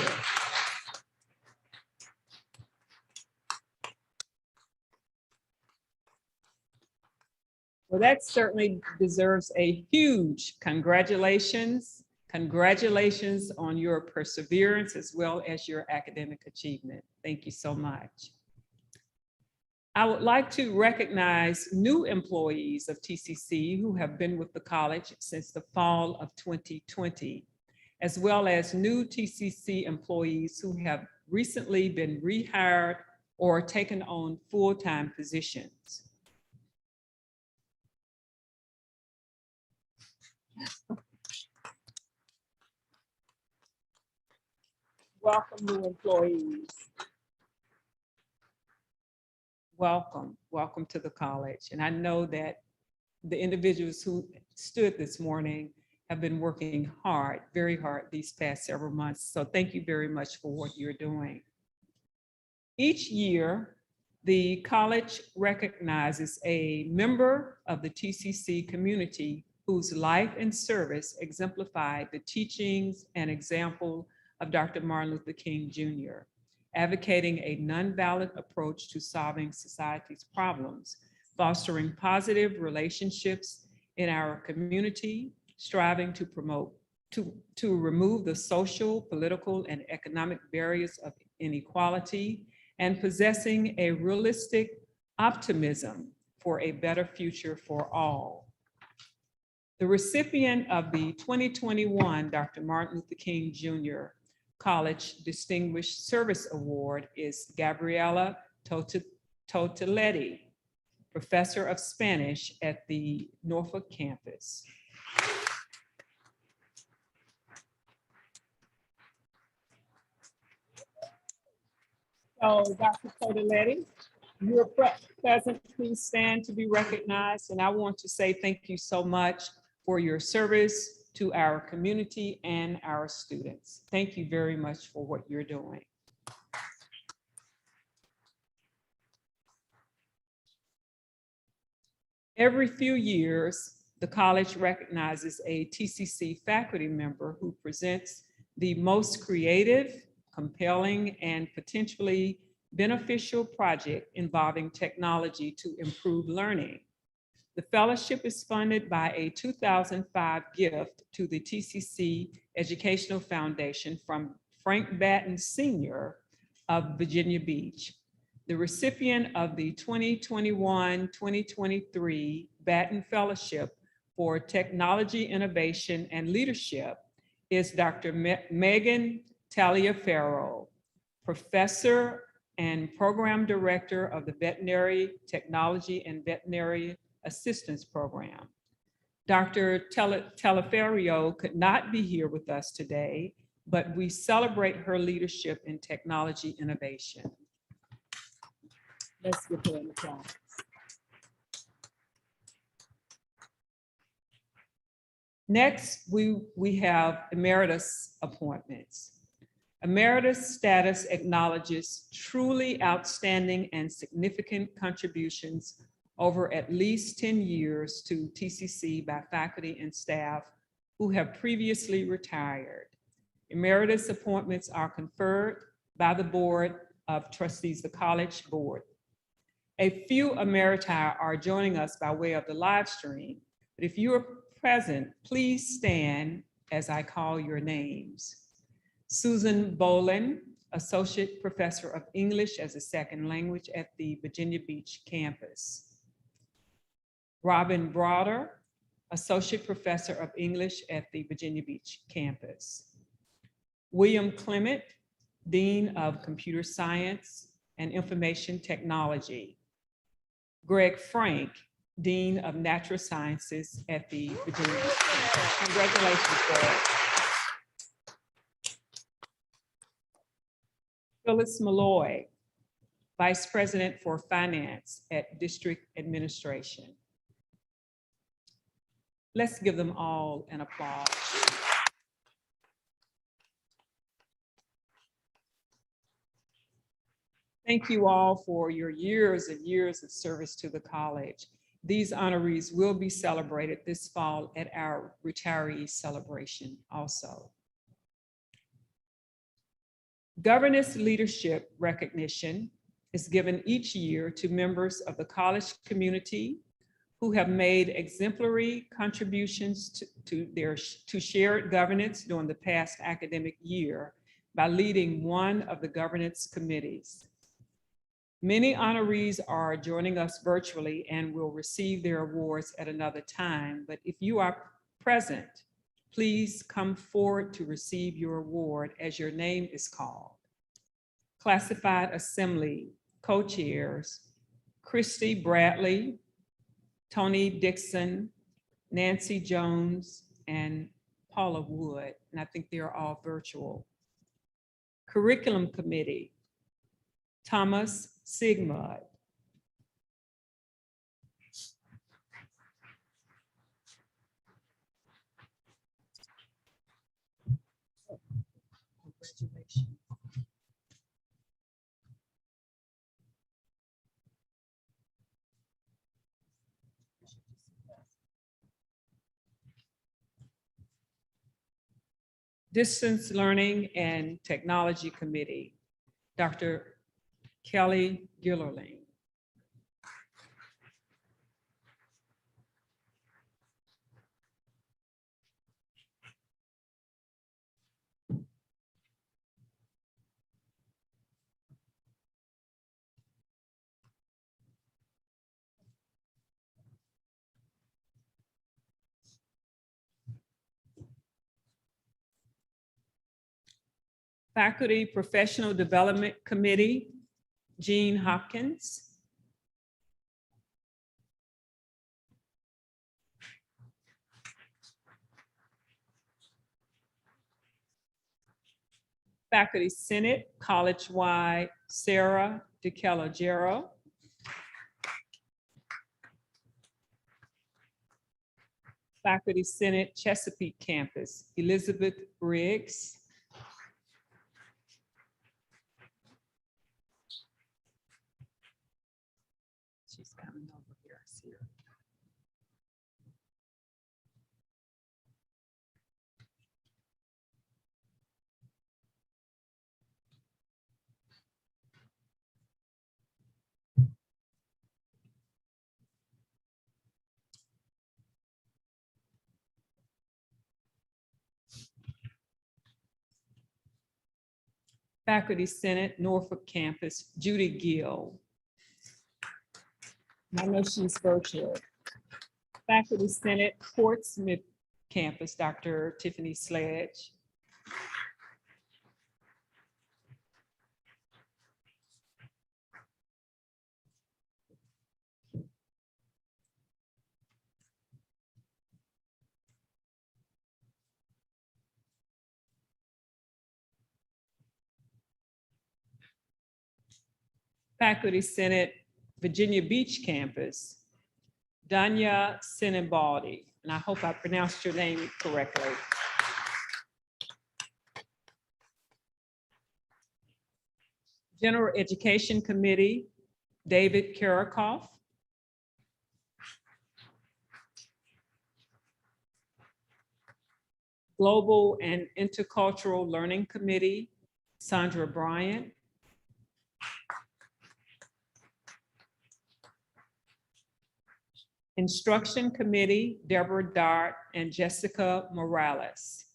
Well, that certainly deserves a huge congratulations. Congratulations on your perseverance as well as your academic achievement. Thank you so much. I would like to recognize new employees of TCC who have been with the college since the fall of 2020, as well as new TCC employees who have recently been rehired or taken on full-time positions. Welcome, new employees. Welcome to the college. And I know that the individuals who stood this morning have been working hard, very hard these past several months. So thank you very much for what you're doing. Each year, the college recognizes a member of the TCC community whose life and service exemplified the teachings and example of Dr. Martin Luther King Jr., advocating a nonviolent approach to solving society's problems, fostering positive relationships in our community, striving to remove the social, political, and economic barriers of inequality, and possessing a realistic optimism for a better future for all. The recipient of the 2021 Dr. Martin Luther King Jr. College Distinguished Service Award is Gabriela Totiletti, Professor of Spanish at the Norfolk campus. So Dr. Totiletti, you're present, please stand to be recognized. And I want to say thank you so much for your service to our community and our students. Thank you very much for what you're doing. Every few years, the college recognizes a TCC faculty member who presents the most creative, compelling, and potentially beneficial project involving technology to improve learning. The fellowship is funded by a 2005 gift to the TCC Educational Foundation from Frank Batten Sr. of Virginia Beach. The recipient of the 2021-2023 Batten Fellowship for Technology Innovation and Leadership is Dr. Megan Taliaferro, Professor and Program Director of the Veterinary Technology and Veterinary Assistance Program. Dr. Taliaferro could not be here with us today, but we celebrate her leadership in technology innovation. Let's give her an applause. Next, we have emeritus appointments. Emeritus status acknowledges truly outstanding and significant contributions over at least 10 years to TCC by faculty and staff who have previously retired. Emeritus appointments are conferred by the Board of Trustees, the College Board. A few emeriti are joining us by way of the live stream, but if you are present, please stand as I call your names. Susan Boland, Associate Professor of English as a Second Language at the Virginia Beach campus. Robin Broader, Associate Professor of English at the Virginia Beach campus. William Clement, Dean of Computer Science and Information Technology. Greg Frank, Dean of Natural Sciences at the Virginia Beach campus. Congratulations, Greg. Phyllis Malloy, Vice President for Finance at District Administration. Let's give them all an applause. Thank you all for your years and years of service to the college. These honorees will be celebrated this fall at our retiree celebration also. Governance leadership recognition is given each year to members of the college community who have made exemplary contributions to shared governance during the past academic year by leading one of the governance committees. Many honorees are joining us virtually and will receive their awards at another time, but if you are present, please come forward to receive your award as your name is called. Classified Assembly co-chairs, Christy Bradley, Tony Dixon, Nancy Jones, and Paula Wood, and I think they're all virtual. Curriculum Committee, Thomas Sigmund. Congratulations. Distance Learning and Technology Committee, Dr. Kelly Gillerling. Faculty Professional Development Committee, Jean Hopkins. Faculty Senate, college-wide, Sarah DeCalogero. Faculty Senate, Chesapeake Campus, Elizabeth Briggs. She's coming over here, I see her. Faculty Senate, Norfolk Campus, Judy Gill. I know she's virtual. Faculty Senate, Portsmouth Campus, Dr. Tiffany Sledge. Faculty Senate, Virginia Beach Campus, Danya Sinibaldi, and I hope I pronounced your name correctly. General Education Committee, David Karakoff. Global and Intercultural Learning Committee, Sandra Bryant. Instruction Committee, Deborah Dart and Jessica Morales.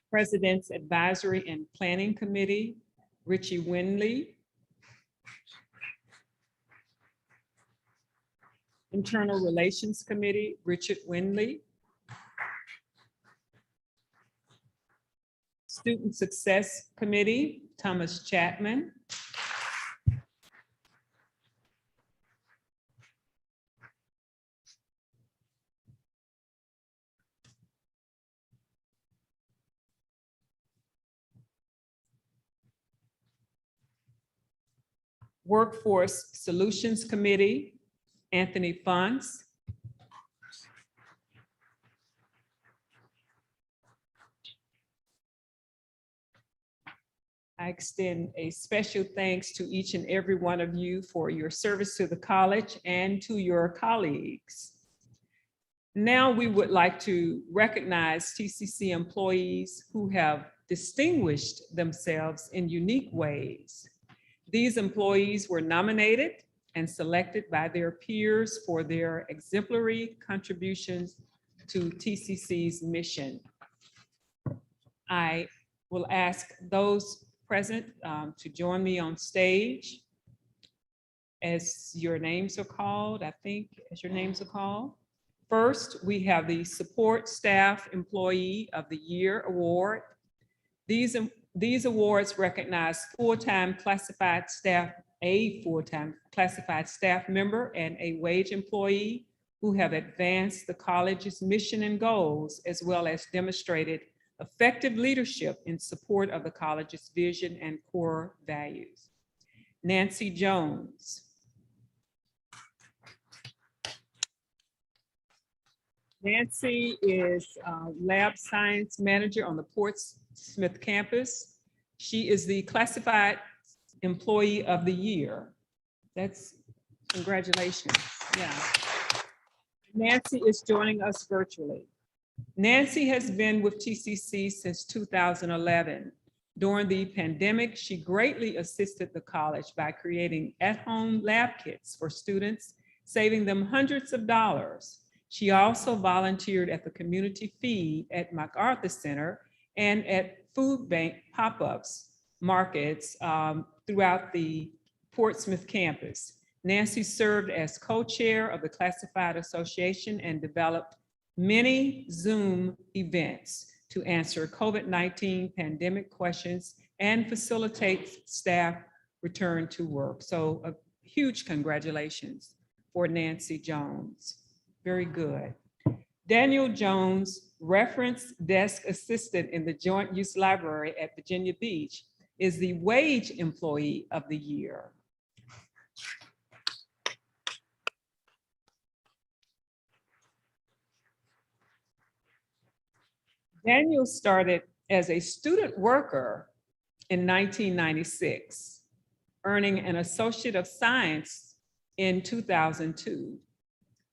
President's Advisory and Planning Committee, Richie Winley. Internal Relations Committee, Richard Winley. Student Success Committee, Thomas Chapman. Workforce Solutions Committee, Anthony Funds. I extend a special thanks to each and every one of you for your service to the college and to your colleagues. Now we would like to recognize TCC employees who have distinguished themselves in unique ways. These employees were nominated and selected by their peers for their exemplary contributions to TCC's mission. I will ask those present to join me on stage as your names are called, I think, as your names are called. First, we have the Support Staff Employee of the Year Award. These awards recognize full-time classified staff, a full-time classified staff member and a wage employee who have advanced the college's mission and goals, as well as demonstrated effective leadership in support of the college's vision and core values. Nancy Jones. Nancy is Lab Science Manager on the Portsmouth campus. She is the Classified Employee of the Year. That's congratulations. Yeah. Nancy is joining us virtually. Nancy has been with TCC since 2011. During the pandemic, she greatly assisted the college by creating at-home lab kits for students, saving them hundreds of dollars. She also volunteered at the community feed at MacArthur Center and at food bank pop-ups markets throughout the Portsmouth campus. Nancy served as co-chair of the Classified Association and developed many Zoom events to answer COVID-19 pandemic questions and facilitate staff return to work. So a huge congratulations for Nancy Jones. Very good. Daniel Jones, reference desk assistant in the Joint Use Library at Virginia Beach, is the Wage Employee of the Year. Daniel started as a student worker in 1996, earning an Associate of Science in 2002.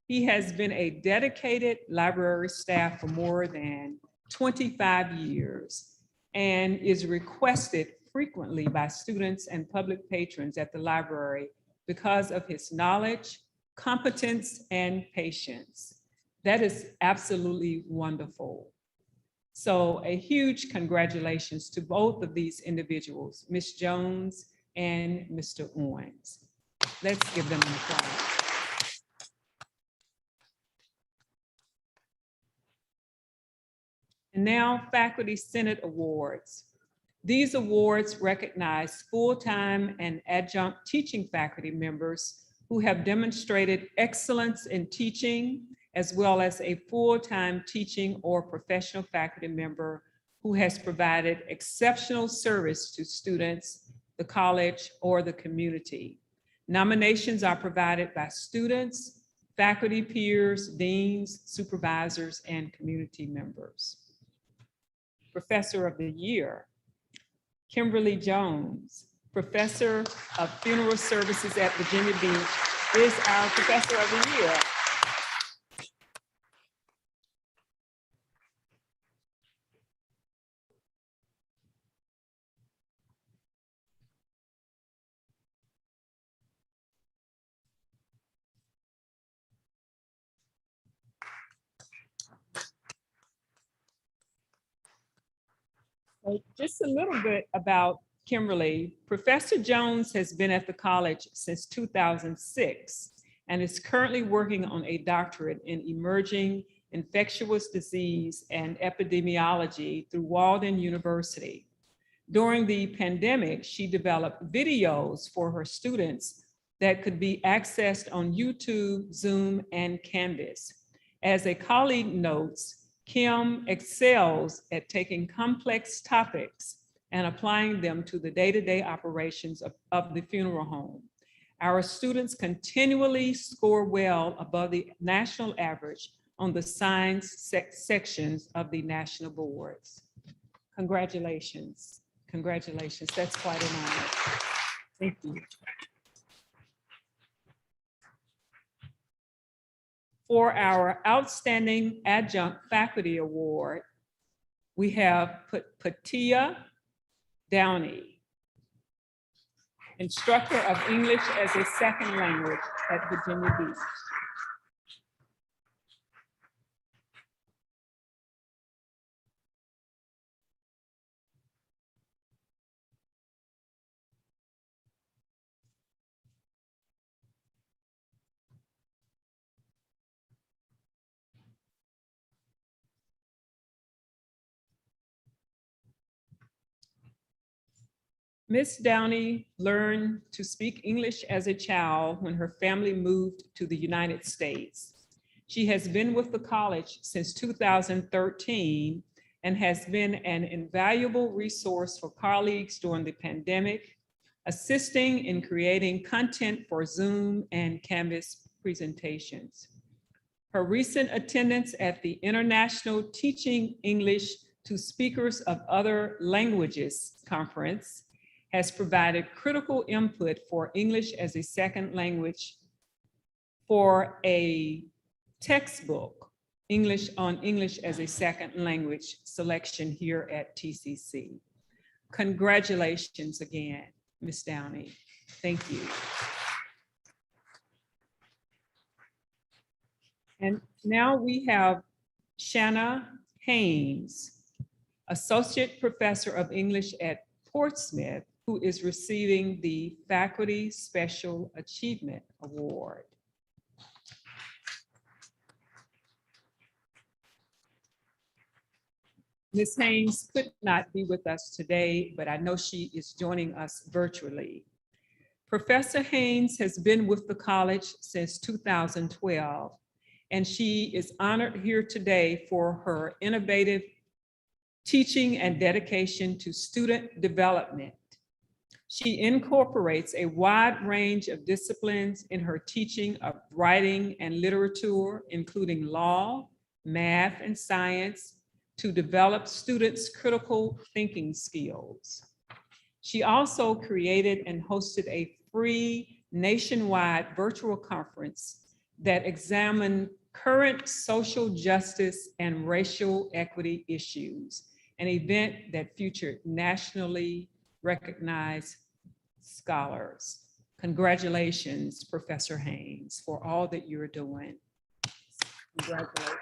He has been a dedicated library staff for more than 25 years and is requested frequently by students and public patrons at the library because of his knowledge, competence, and patience. That is absolutely wonderful. So a huge congratulations to both of these individuals, Ms. Jones and Mr. Owens. Let's give them an applause. And now Faculty Senate Awards. These awards recognize full-time and adjunct teaching faculty members who have demonstrated excellence in teaching, as well as a full-time teaching or professional faculty member who has provided exceptional service to students, the college, or the community. Nominations are provided by students, faculty peers, deans, supervisors, and community members. Professor of the Year, Kimberly Jones, Professor of Funeral Services at Virginia Beach, is our Professor of the Year. So just a little bit about Kimberly. Professor Jones has been at the college since 2006 and is currently working on a doctorate in emerging infectious disease and epidemiology through Walden University. During the pandemic, she developed videos for her students that could be accessed on YouTube, Zoom, and Canvas. As a colleague notes, Kim excels at taking complex topics and applying them to the day-to-day operations of the funeral home. Our students continually score well above the national average on the science sections of the national boards. Congratulations, congratulations, that's quite an honor. Thank you. For our Outstanding Adjunct Faculty Award, we have Patia Downey, instructor of English as a second language at Virginia Beach. Miss Downey learned to speak English as a child when her family moved to the United States. She has been with the college since 2013 and has been an invaluable resource for colleagues during the pandemic, assisting in creating content for Zoom and Canvas presentations. Her recent attendance at the International Teaching English to Speakers of Other Languages conference has provided critical input for English as a second language for a textbook, English as a second language selection here at TCC. Congratulations again, Ms. Downey. Thank you. And now we have Shanna Haynes, Associate Professor of English at Portsmouth, who is receiving the Faculty Special Achievement Award. Ms. Haynes could not be with us today, but I know she is joining us virtually. Professor Haynes has been with the college since 2012, and she is honored here today for her innovative teaching and dedication to student development. She incorporates a wide range of disciplines in her teaching of writing and literature, including law, math, and science, to develop students' critical thinking skills. She also created and hosted a free nationwide virtual conference that examined current social justice and racial equity issues, an event that featured nationally recognized scholars. Congratulations, Professor Haynes, for all that you're doing. Congratulations.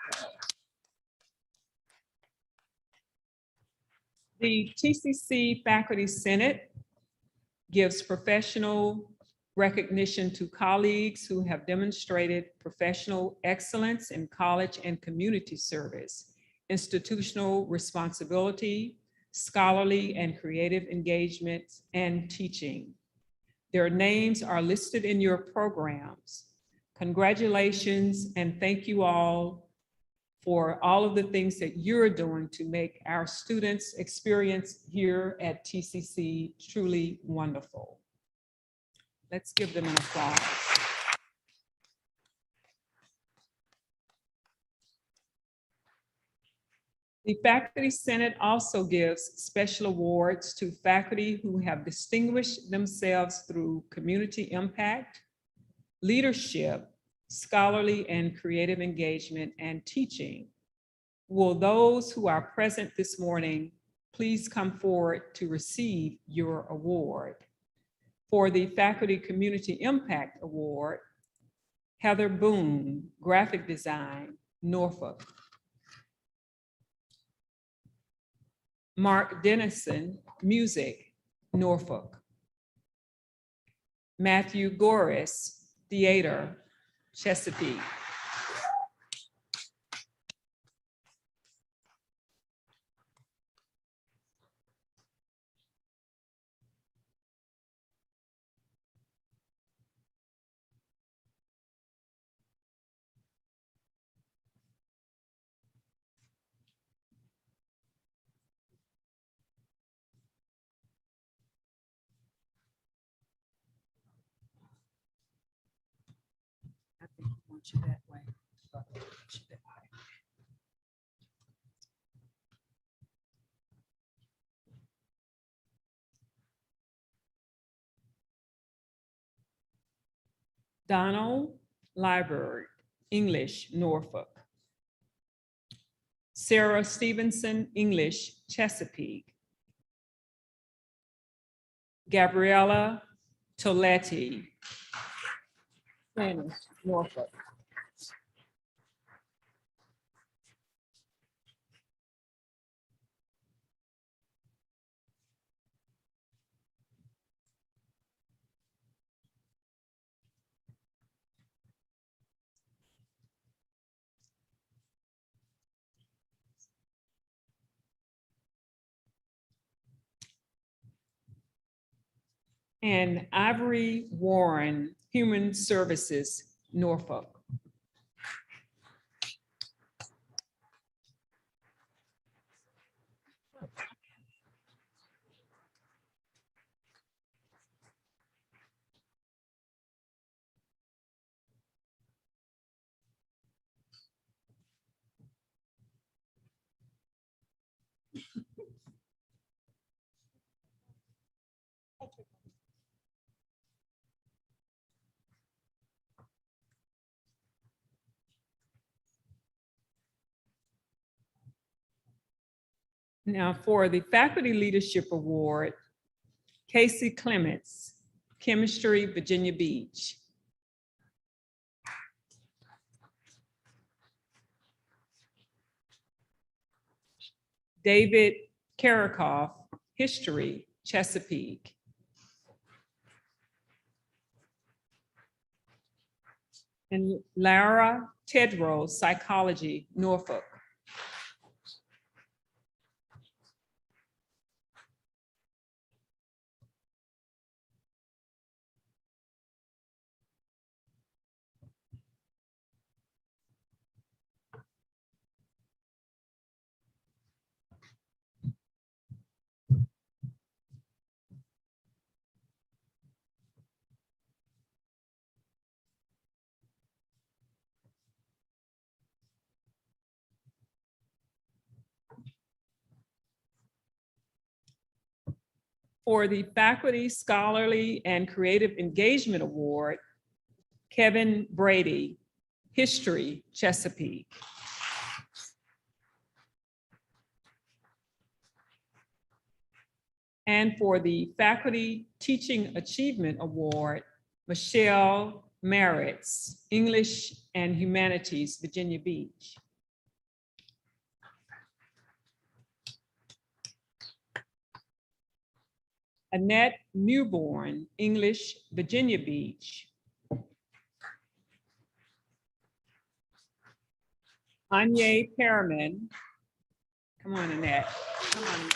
The TCC Faculty Senate gives professional recognition to colleagues who have demonstrated professional excellence in college and community service, institutional responsibility, scholarly and creative engagement, and teaching. Their names are listed in your programs. Congratulations and thank you all for all of the things that you're doing to make our students' experience here at TCC truly wonderful. Let's give them an applause. The Faculty Senate also gives special awards to faculty who have distinguished themselves through community impact, leadership, scholarly and creative engagement, and teaching. Will those who are present this morning please come forward to receive your award? For the Faculty Community Impact Award, Heather Boone, Graphic Design, Norfolk. Mark Dennison, Music, Norfolk. Matthew Goris, Theater, Chesapeake. I think we want you that way. Donald Liburd, English, Norfolk. Sarah Stevenson, English, Chesapeake. Gabriella Toletti, Spanish, Norfolk. and Ivory Warren, Human Services, Norfolk. Now for the Faculty Leadership Award, Casey Clements, Chemistry, Virginia Beach. David Karakoff, History, Chesapeake. And Lara Tedrow, Psychology, Norfolk. For the Faculty Scholarly and Creative Engagement Award, Kevin Brady, History, Chesapeake. And for the Faculty Teaching Achievement Award, Michelle Merritts, English and Humanities, Virginia Beach. Annette Newborn, English, Virginia Beach. Anya Perriman. Come on, Annette. Come on.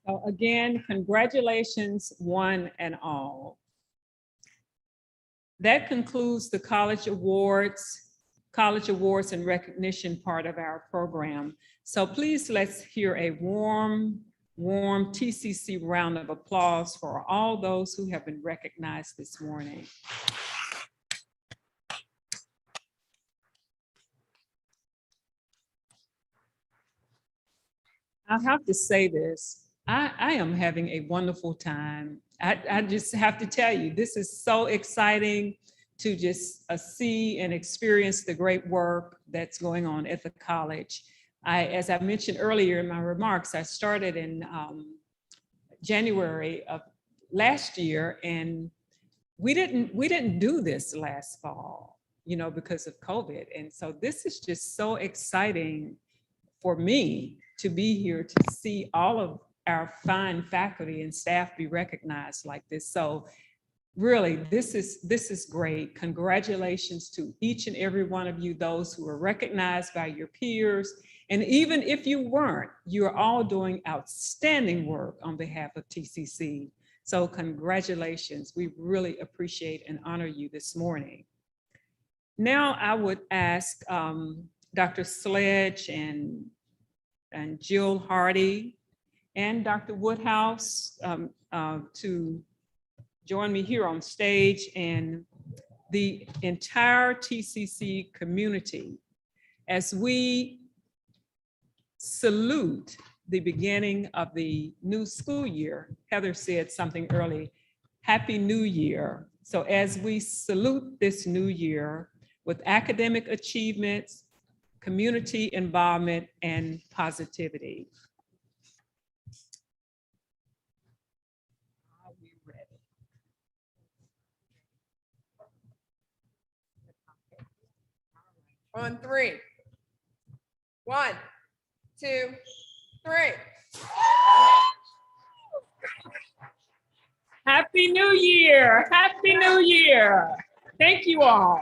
So again, congratulations, one and all. That concludes the college awards and recognition part of our program. So please let's hear a warm TCC round of applause for all those who have been recognized this morning. I have to say this, I am having a wonderful time. I just have to tell you, this is so exciting to just see and experience the great work that's going on at the college. As I mentioned earlier in my remarks, I started in January of last year, and we didn't do this last fall, because of COVID. And so this is just so exciting for me to be here to see all of our fine faculty and staff be recognized like this. So really, this is great. Congratulations to each and every one of you, those who are recognized by your peers. And even if you weren't, you're all doing outstanding work on behalf of TCC. So congratulations. We really appreciate and honor you this morning. Now I would ask Dr. Sledge and Jill Hardy and Dr. Woodhouse to join me here on stage, and the entire TCC community as we salute the beginning of the new school year. Heather said something early, Happy New Year. So as we salute this new year with academic achievements, community involvement, and positivity. On three. 1, 2, 3. Happy New Year. Happy New Year. Thank you all.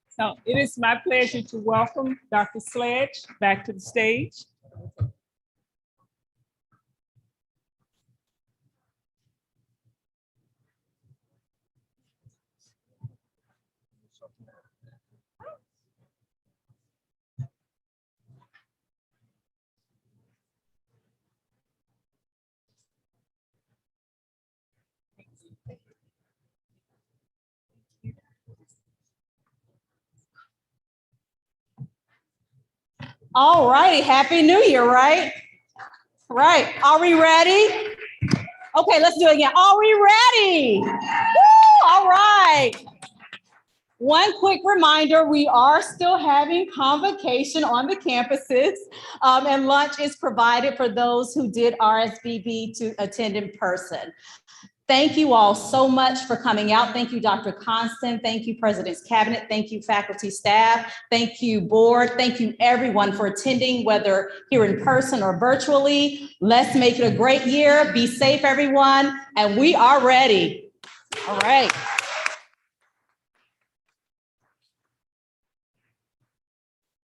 So it is my pleasure to welcome Dr. Sledge back to the stage. All righty, Happy New Year, right? Right, are we ready? Okay, let's do it again. Are we ready? Woo, all right. One quick reminder, we are still having Convocation on the campuses, and lunch is provided for those who did RSVP to attend in person. Thank you all so much for coming out. Thank you, Dr. Constand. Thank you, President's Cabinet. Thank you, faculty, staff. Thank you, board. Thank you, everyone, for attending, whether here in person or virtually. Let's make it a great year. Be safe, everyone. And we are ready. All right.